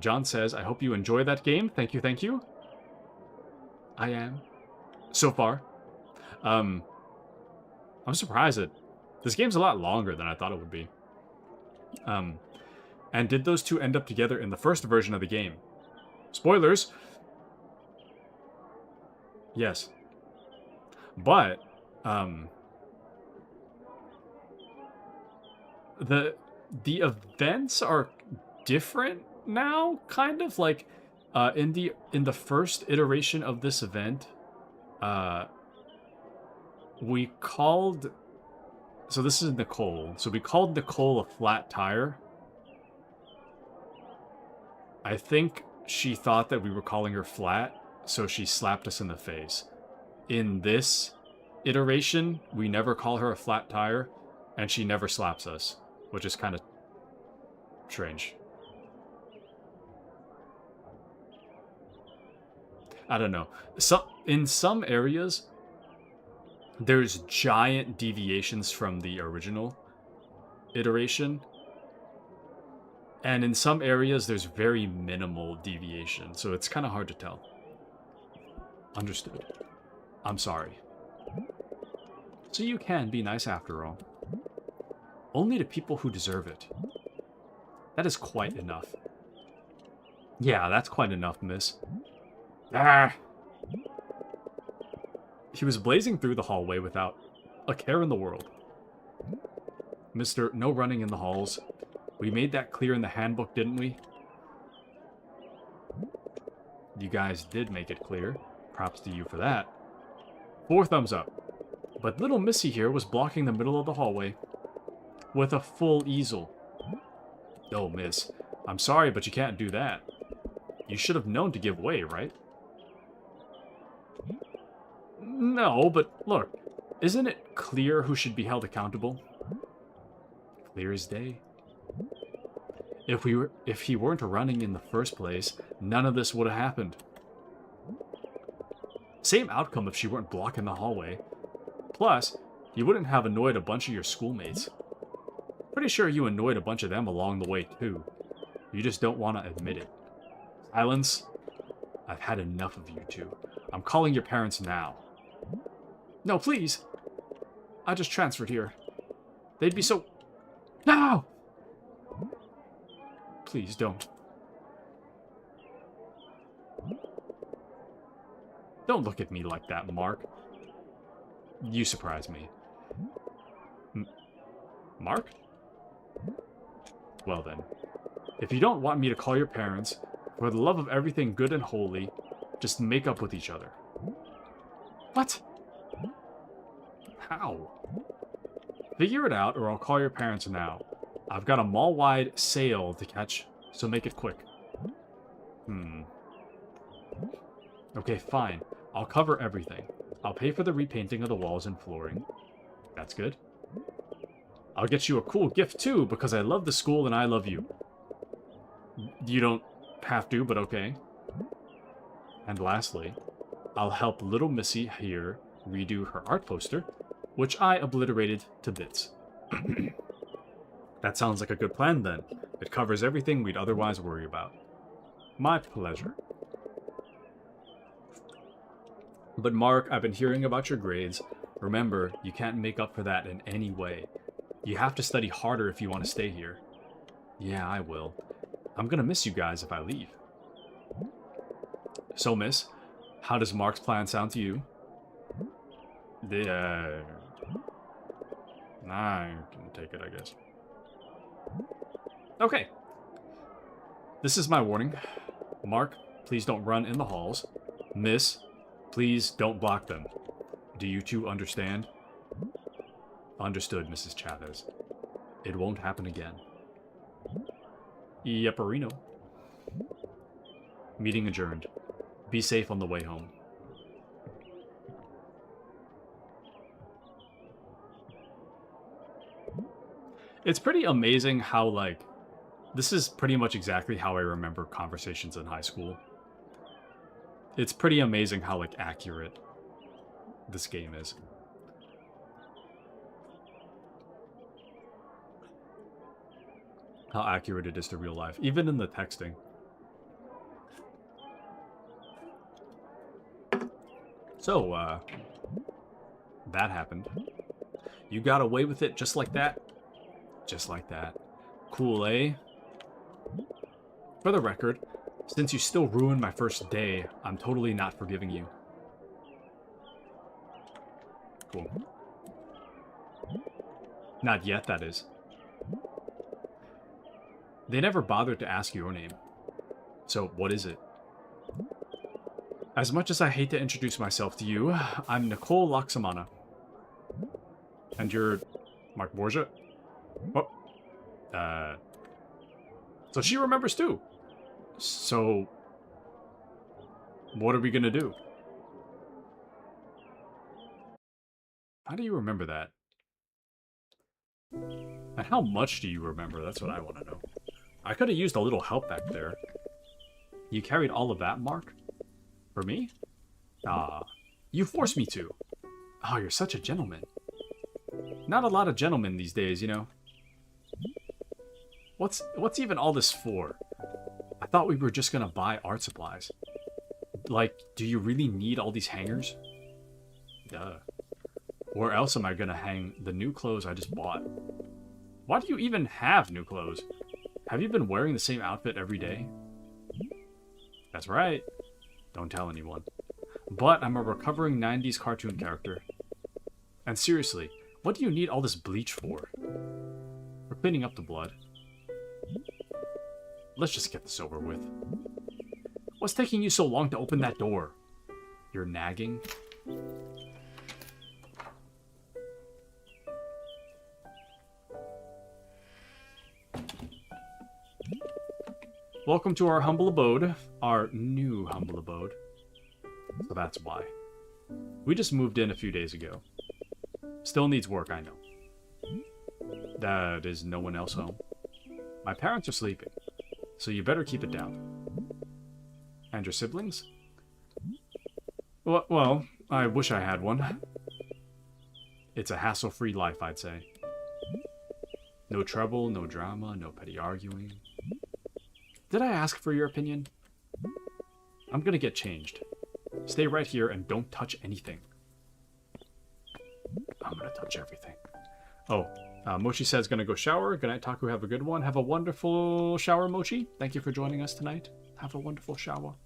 John says, I hope you enjoy that game. Thank you, thank you. I am. So far. I'm surprised that this game's a lot longer than I thought it would be. And did those two end up together in the first version of the game? Spoilers! Yes. But, the events are different now, kind of like in the first iteration of this event, we called, so this is Nicole, so we called Nicole a flat tire. I think she thought that we were calling her flat, so she slapped us in the face. In this iteration, we never call her a flat tire, and she never slaps us, which is kind of strange. I don't know. In some areas, there's giant deviations from the original iteration. And in some areas, there's very minimal deviation, so it's kind of hard to tell. Understood. I'm sorry. So you can be nice after all. Only to people who deserve it. That is quite enough. Yeah, that's quite enough, miss. Ah! He was blazing through the hallway without a care in the world. Mister, no running in the halls. We made that clear in the handbook, didn't we? You guys did make it clear. Props to you for that. 4 thumbs up. But little Missy here was blocking the middle of the hallway with a full easel. Oh, miss. I'm sorry, but you can't do that. You should have known to give way, right? No, but look. Isn't it clear who should be held accountable? Clear as day. If he weren't running in the first place, none of this would have happened. Same outcome if she weren't blocking the hallway. Plus, you wouldn't have annoyed a bunch of your schoolmates. Pretty sure you annoyed a bunch of them along the way, too. You just don't want to admit it. Silence. I've had enough of you two. I'm calling your parents now. No, please. I just transferred here. They'd be so... No! Please don't. Don't look at me like that, Mark. You surprise me. Mark? Well then. If you don't want me to call your parents, for the love of everything good and holy, just make up with each other. What? How? Figure it out, or I'll call your parents now. I've got a mall-wide sale to catch, so make it quick. Okay, fine. I'll cover everything. I'll pay for the repainting of the walls and flooring. That's good. I'll get you a cool gift, too, because I love the school and I love you. You don't have to, but okay. And lastly, I'll help little Missy here redo her art poster, which I obliterated to bits. That sounds like a good plan, then. It covers everything we'd otherwise worry about. My pleasure. But Mark, I've been hearing about your grades. Remember, you can't make up for that in any way. You have to study harder if you want to stay here. Yeah, I will. I'm gonna miss you guys if I leave. So, miss, how does Mark's plan sound to you? I can take it, I guess. Okay. This is my warning. Mark, please don't run in the halls. Miss, please don't block them. Do you two understand? Understood, Mrs. Chavez. It won't happen again. Yepperino. Meeting adjourned. Be safe on the way home. It's pretty amazing how, like, this is pretty much exactly how I remember conversations in high school. It's pretty amazing how, like, accurate this game is. How accurate it is to real life, even in the texting. So, that happened. You got away with it just like that? Just like that. Cool, eh? For the record, since you still ruined my first day, I'm totally not forgiving you. Cool. Not yet, that is. They never bothered to ask your name. So, what is it? As much as I hate to introduce myself to you, I'm Nicole Laksamana. And you're Mark Borgia? Oh. So she remembers too. So, what are we gonna do? How do you remember that? And how much do you remember? That's what I want to know. I could have used a little help back there. You carried all of that, Mark? For me? Ah, you forced me to. Oh, you're such a gentleman. Not a lot of gentlemen these days, you know. What's even all this for? I thought we were just gonna buy art supplies. Like, do you really need all these hangers? Duh. Where else am I gonna hang the new clothes I just bought? Why do you even have new clothes? Have you been wearing the same outfit every day? That's right. Don't tell anyone. But I'm a recovering 90s cartoon character. And seriously, what do you need all this bleach for? For cleaning up the blood. Let's just get this over with. What's taking you so long to open that door? You're nagging? Welcome to our humble abode. Our new humble abode. So that's why. We just moved in a few days ago. Still needs work, I know. That is no one else home. My parents are sleeping, so you better keep it down. And your siblings? Well, I wish I had one. It's a hassle-free life, I'd say. No trouble, no drama, no petty arguing. Did I ask for your opinion? I'm gonna get changed. Stay right here and don't touch anything. I'm gonna touch everything. Oh, Mochi says gonna go shower. Good night, Taku. Have a good one. Have a wonderful shower, Mochi. Thank you for joining us tonight. Have a wonderful shower.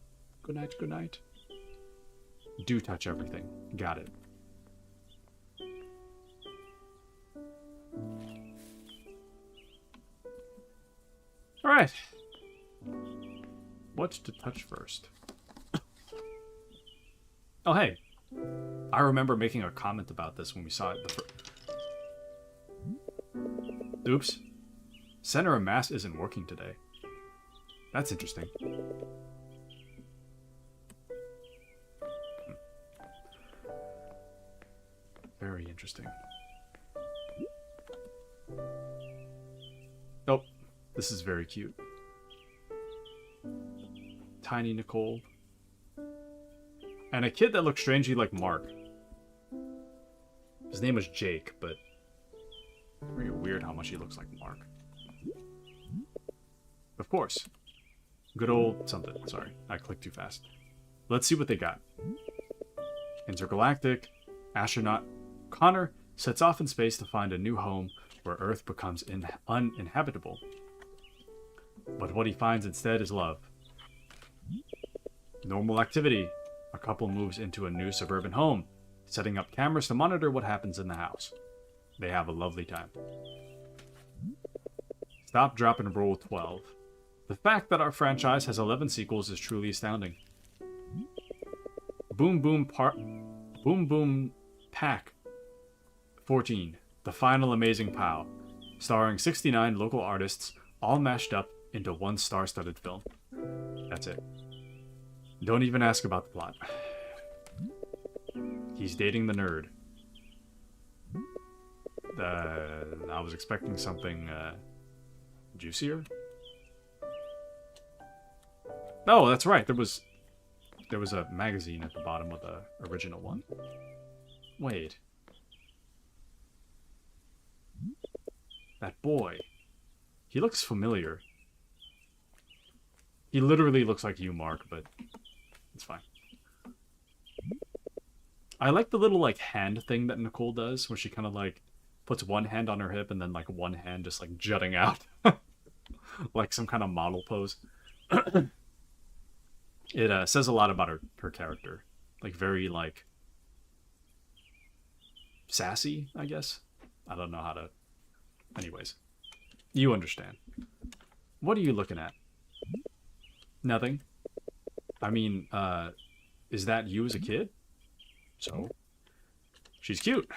Good night, good night. Do touch everything. Got it. Alright. What to touch first? Oh, hey. I remember making a comment about this when we saw it the first. Oops. Center of mass isn't working today. That's interesting. Very interesting. Oh, this is very cute. Tiny Nicole. And a kid that looks strangely like Mark. His name was Jake, but very weird how much he looks like Mark. Of course. Good old something. Sorry, I clicked too fast. Let's see what they got. Intergalactic. Astronaut Connor sets off in space to find a new home where Earth becomes uninhabitable. But what he finds instead is love. Normal activity. A couple moves into a new suburban home, setting up cameras to monitor what happens in the house. They have a lovely time. Stop, drop, and roll 12. The fact that our franchise has 11 sequels is truly astounding. Boom Boom Pack 14. The Final Amazing Pow. Starring 69 local artists, all mashed up into one star-studded film. That's it. Don't even ask about the plot. He's dating the nerd. I was expecting something juicier. Oh, that's right. There was a magazine at the bottom of the original one. Wait. That boy. He looks familiar. He literally looks like you, Mark, but it's fine. I like the little, like, hand thing that Nicole does, where she kind of, like, puts one hand on her hip and then, like, one hand just, like, jutting out. Like some kind of model pose. It says a lot about her character. Like, very, like, sassy, I guess. I don't know how to... Anyways. You understand. What are you looking at? Nothing. I mean, is that you as a kid? So? She's cute.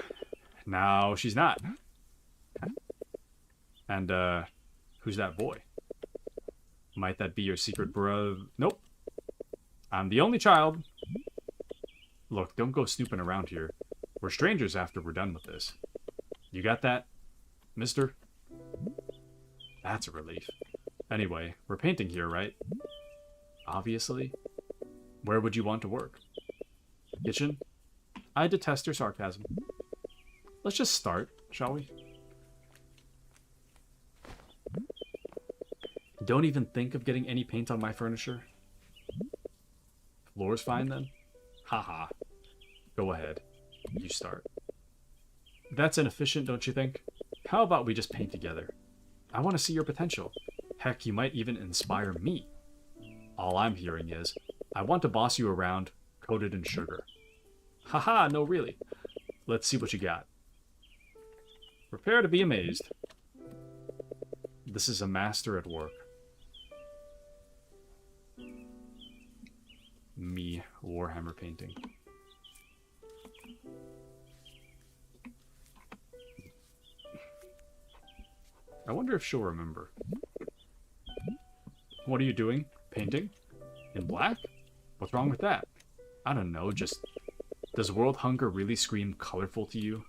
Now she's not. And, who's that boy? Might that be your secret brother? Nope. I'm the only child. Look, don't go snooping around here. We're strangers after we're done with this. You got that, mister? That's a relief. Anyway, we're painting here, right? Obviously. Where would you want to work? Kitchen? I detest your sarcasm. Let's just start, shall we? Don't even think of getting any paint on my furniture. Floor's fine then? Haha. Go ahead. You start. That's inefficient, don't you think? How about we just paint together? I want to see your potential. Heck, you might even inspire me. All I'm hearing is, I want to boss you around, coated in sugar. Haha, no really. Let's see what you got. Prepare to be amazed. This is a master at work. Warhammer painting. I wonder if she'll remember. What are you doing? Painting? In black? What's wrong with that? I don't know, just... Does world hunger really scream colorful to you?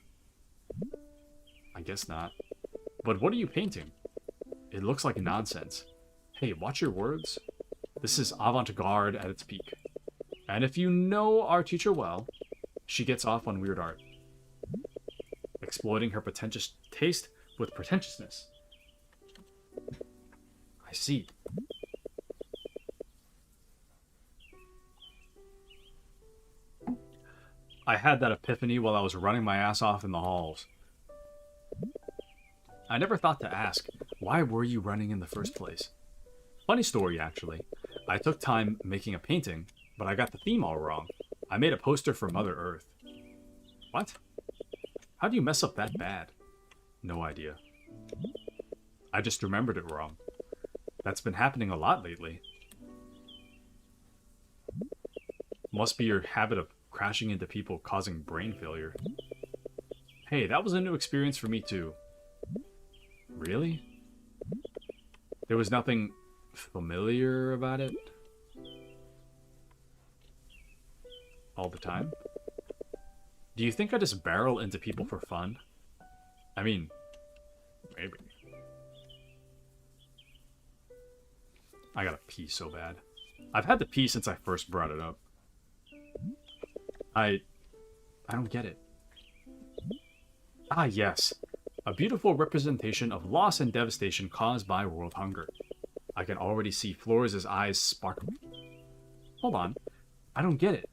I guess not. But what are you painting? It looks like nonsense. Hey, watch your words. This is avant-garde at its peak. And if you know our teacher well, she gets off on weird art. Exploiting her pretentious taste with pretentiousness. I see. I had that epiphany while I was running my ass off in the halls. I never thought to ask, why were you running in the first place? Funny story, actually. I took time making a painting, but I got the theme all wrong. I made a poster for Mother Earth. What? How do you mess up that bad? No idea. I just remembered it wrong. That's been happening a lot lately. Must be your habit of crashing into people causing brain failure. Hey, that was a new experience for me too. Really? There was nothing familiar about it? All the time? Do you think I just barrel into people for fun? I mean, maybe. I gotta pee so bad. I've had to pee since I first brought it up. I don't get it. Ah, yes. A beautiful representation of loss and devastation caused by world hunger. I can already see Flores' eyes sparkle. Hold on. I don't get it.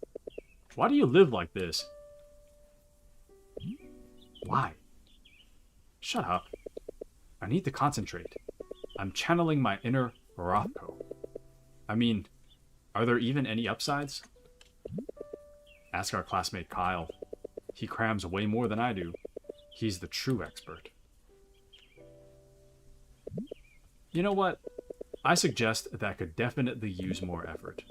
Why do you live like this? Why? Shut up. I need to concentrate. I'm channeling my inner Rothko. I mean, are there even any upsides? Ask our classmate Kyle. He crams way more than I do. He's the true expert. You know what? I suggest that could definitely use more effort.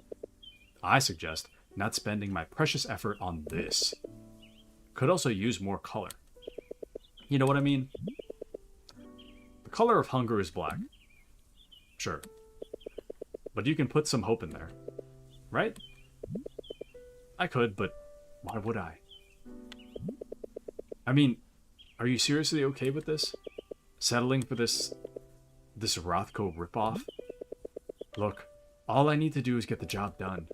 I suggest not spending my precious effort on this. Could also use more color. You know what I mean? The color of hunger is black. Sure. But you can put some hope in there. Right? I could, but why would I? I mean, are you seriously okay with this? Settling for this Rothko ripoff? Look, all I need to do is get the job done,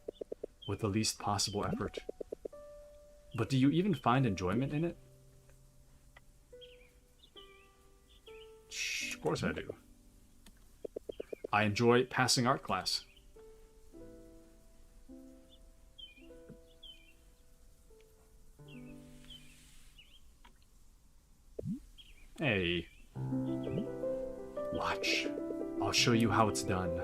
with the least possible effort. But do you even find enjoyment in it? Of course I do. I enjoy passing art class. Hey. Watch. I'll show you how it's done.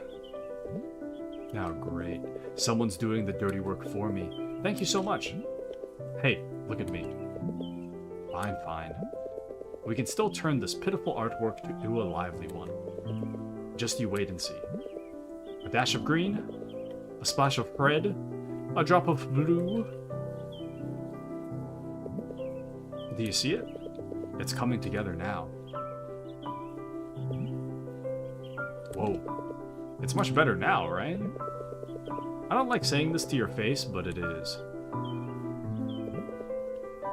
Now, great. Someone's doing the dirty work for me. Thank you so much. Hey, look at me. I'm fine. We can still turn this pitiful artwork into a lively one. Just you wait and see. A dash of green, a splash of red, a drop of blue. Do you see it? It's coming together now. Whoa. It's much better now, right? I don't like saying this to your face, but it is.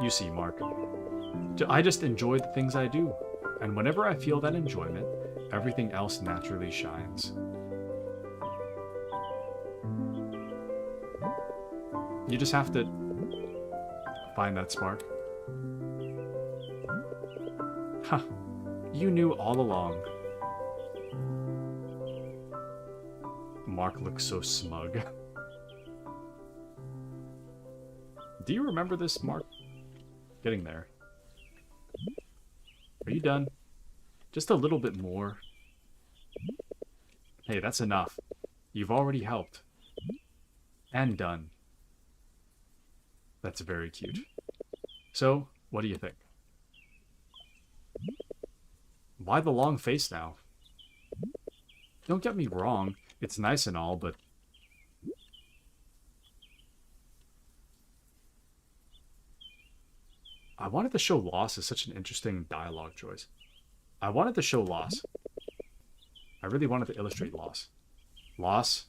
You see, Mark. I just enjoy the things I do. And whenever I feel that enjoyment, everything else naturally shines. You just have to find that spark. Huh. You knew all along. Mark looks so smug. Do you remember this, Mark? Getting there. Are you done? Just a little bit more. Hey, that's enough. You've already helped. And done. That's very cute. So, what do you think? Why the long face now? Don't get me wrong, it's nice and all, but... I wanted to show loss as such an interesting dialogue choice. I wanted to show loss. I really wanted to illustrate loss. Loss,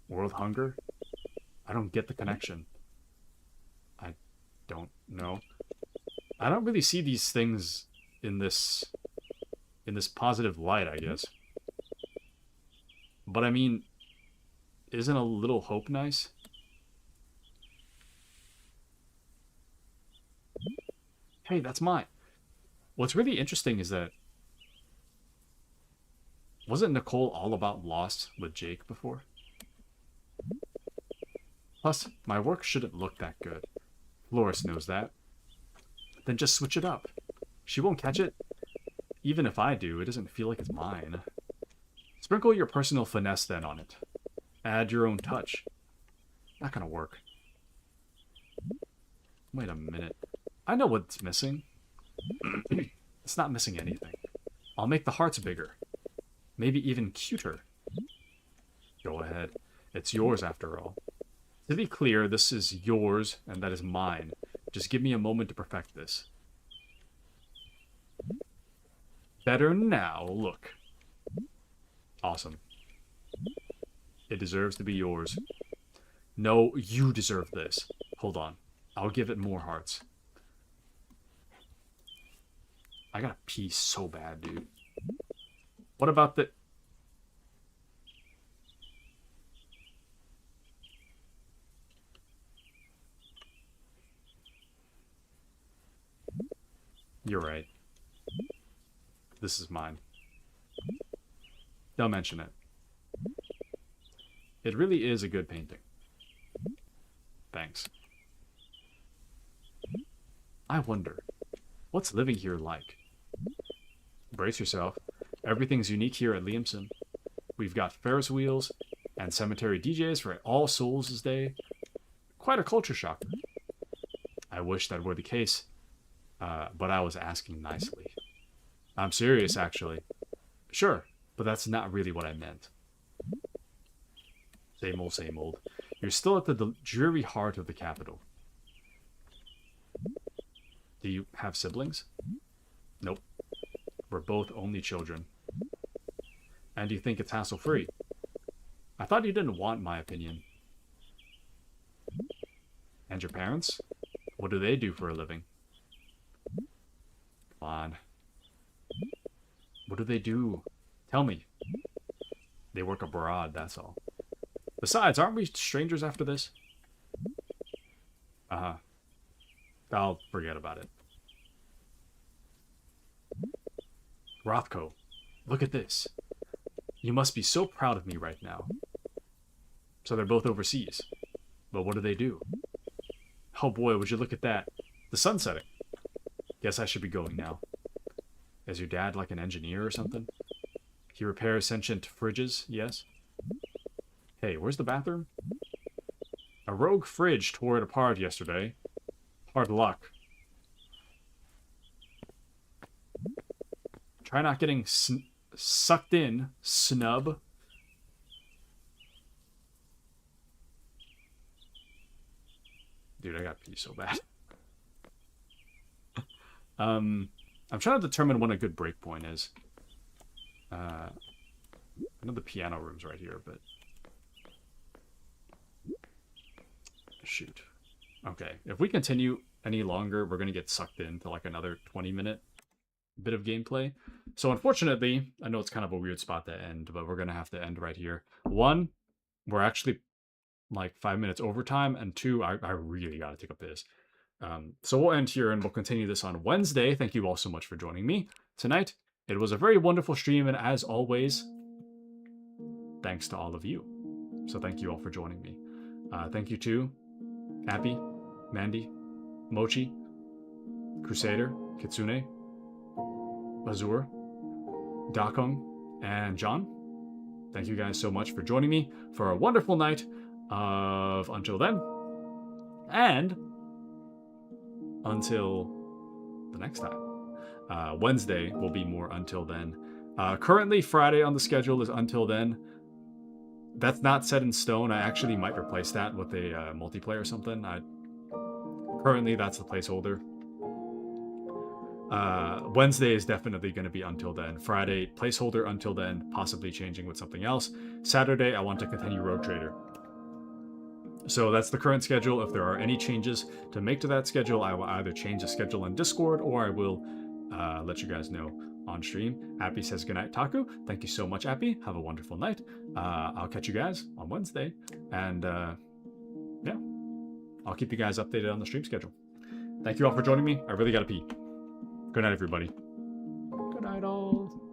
world hunger. I don't get the connection. I don't know. I don't really see these things in this positive light, I guess. But I mean, isn't a little hope nice? Hey, that's mine. What's really interesting is that wasn't Nicole all about Lost with Jake before? Plus, my work shouldn't look that good. Loris knows that. Then just switch it up. She won't catch it. Even if I do, it doesn't feel like it's mine. Sprinkle your personal finesse then on it. Add your own touch. Not gonna work. Wait a minute. I know what's missing. It's not missing anything. I'll make the hearts bigger. Maybe even cuter. Go ahead. It's yours after all. To be clear, this is yours and that is mine. Just give me a moment to perfect this. Better now, look. Awesome. It deserves to be yours. No, you deserve this. Hold on. I'll give it more hearts. I gotta pee so bad, dude. What about the... You're right. This is mine. Don't mention it. It really is a good painting. Thanks. I wonder, what's living here like? Brace yourself. Everything's unique here at Liamson. We've got Ferris wheels and cemetery DJs for All Souls' Day. Quite a culture shocker. I wish that were the case, but I was asking nicely. I'm serious, actually. Sure, but that's not really what I meant. Same old, same old. You're still at the dreary heart of the capital. Do you have siblings? Nope. We're both only children. And you think it's hassle-free? I thought you didn't want my opinion. And your parents? What do they do for a living? Come on. What do they do? Tell me. They work abroad, that's all. Besides, aren't we strangers after this? Uh-huh. I'll forget about it. Rothko, look at this. You must be so proud of me right now. So they're both overseas. But what do they do? Oh boy, would you look at that. The sun's setting. Guess I should be going now. Is your dad like an engineer or something? He repairs sentient fridges, yes? Hey, where's the bathroom? A rogue fridge tore it apart yesterday. Hard luck. Try not getting sucked in, snub. Dude, I got pee so bad. I'm trying to determine when a good break point is. I know the piano room's right here, but... Shoot. Okay, if we continue any longer, we're going to get sucked into like another 20-minute bit of gameplay. So unfortunately, I know it's kind of a weird spot to end, but we're going to have to end right here. One, we're actually like 5 minutes overtime, and two, I really got to take a piss. So we'll end here and we'll continue this on Wednesday. Thank you all so much for joining me tonight. It was a very wonderful stream, and as always, thanks to all of you. So thank you all for joining me. Thank you to Appy, Mandy, Mochi, Crusader, Kitsune, Azur, Dakong, and John. Thank you guys so much for joining me for a wonderful night of Until Then. And until the next time. Wednesday will be more Until Then. Currently, Friday on the schedule is Until Then. That's not set in stone. I actually might replace that with a multiplayer or something. Currently, that's the placeholder. Wednesday is definitely going to be until then. Friday, placeholder until then, possibly changing with something else. Saturday, I want to continue Rogue Trader. So that's the current schedule. If there are any changes to make to that schedule, I will either change the schedule on Discord or I will let you guys know on stream. Appy says goodnight, Taku. Thank you so much, Appy. Have a wonderful night. I'll catch you guys on Wednesday. And yeah, I'll keep you guys updated on the stream schedule. Thank you all for joining me. I really got to pee. Good night, everybody. Good night, all.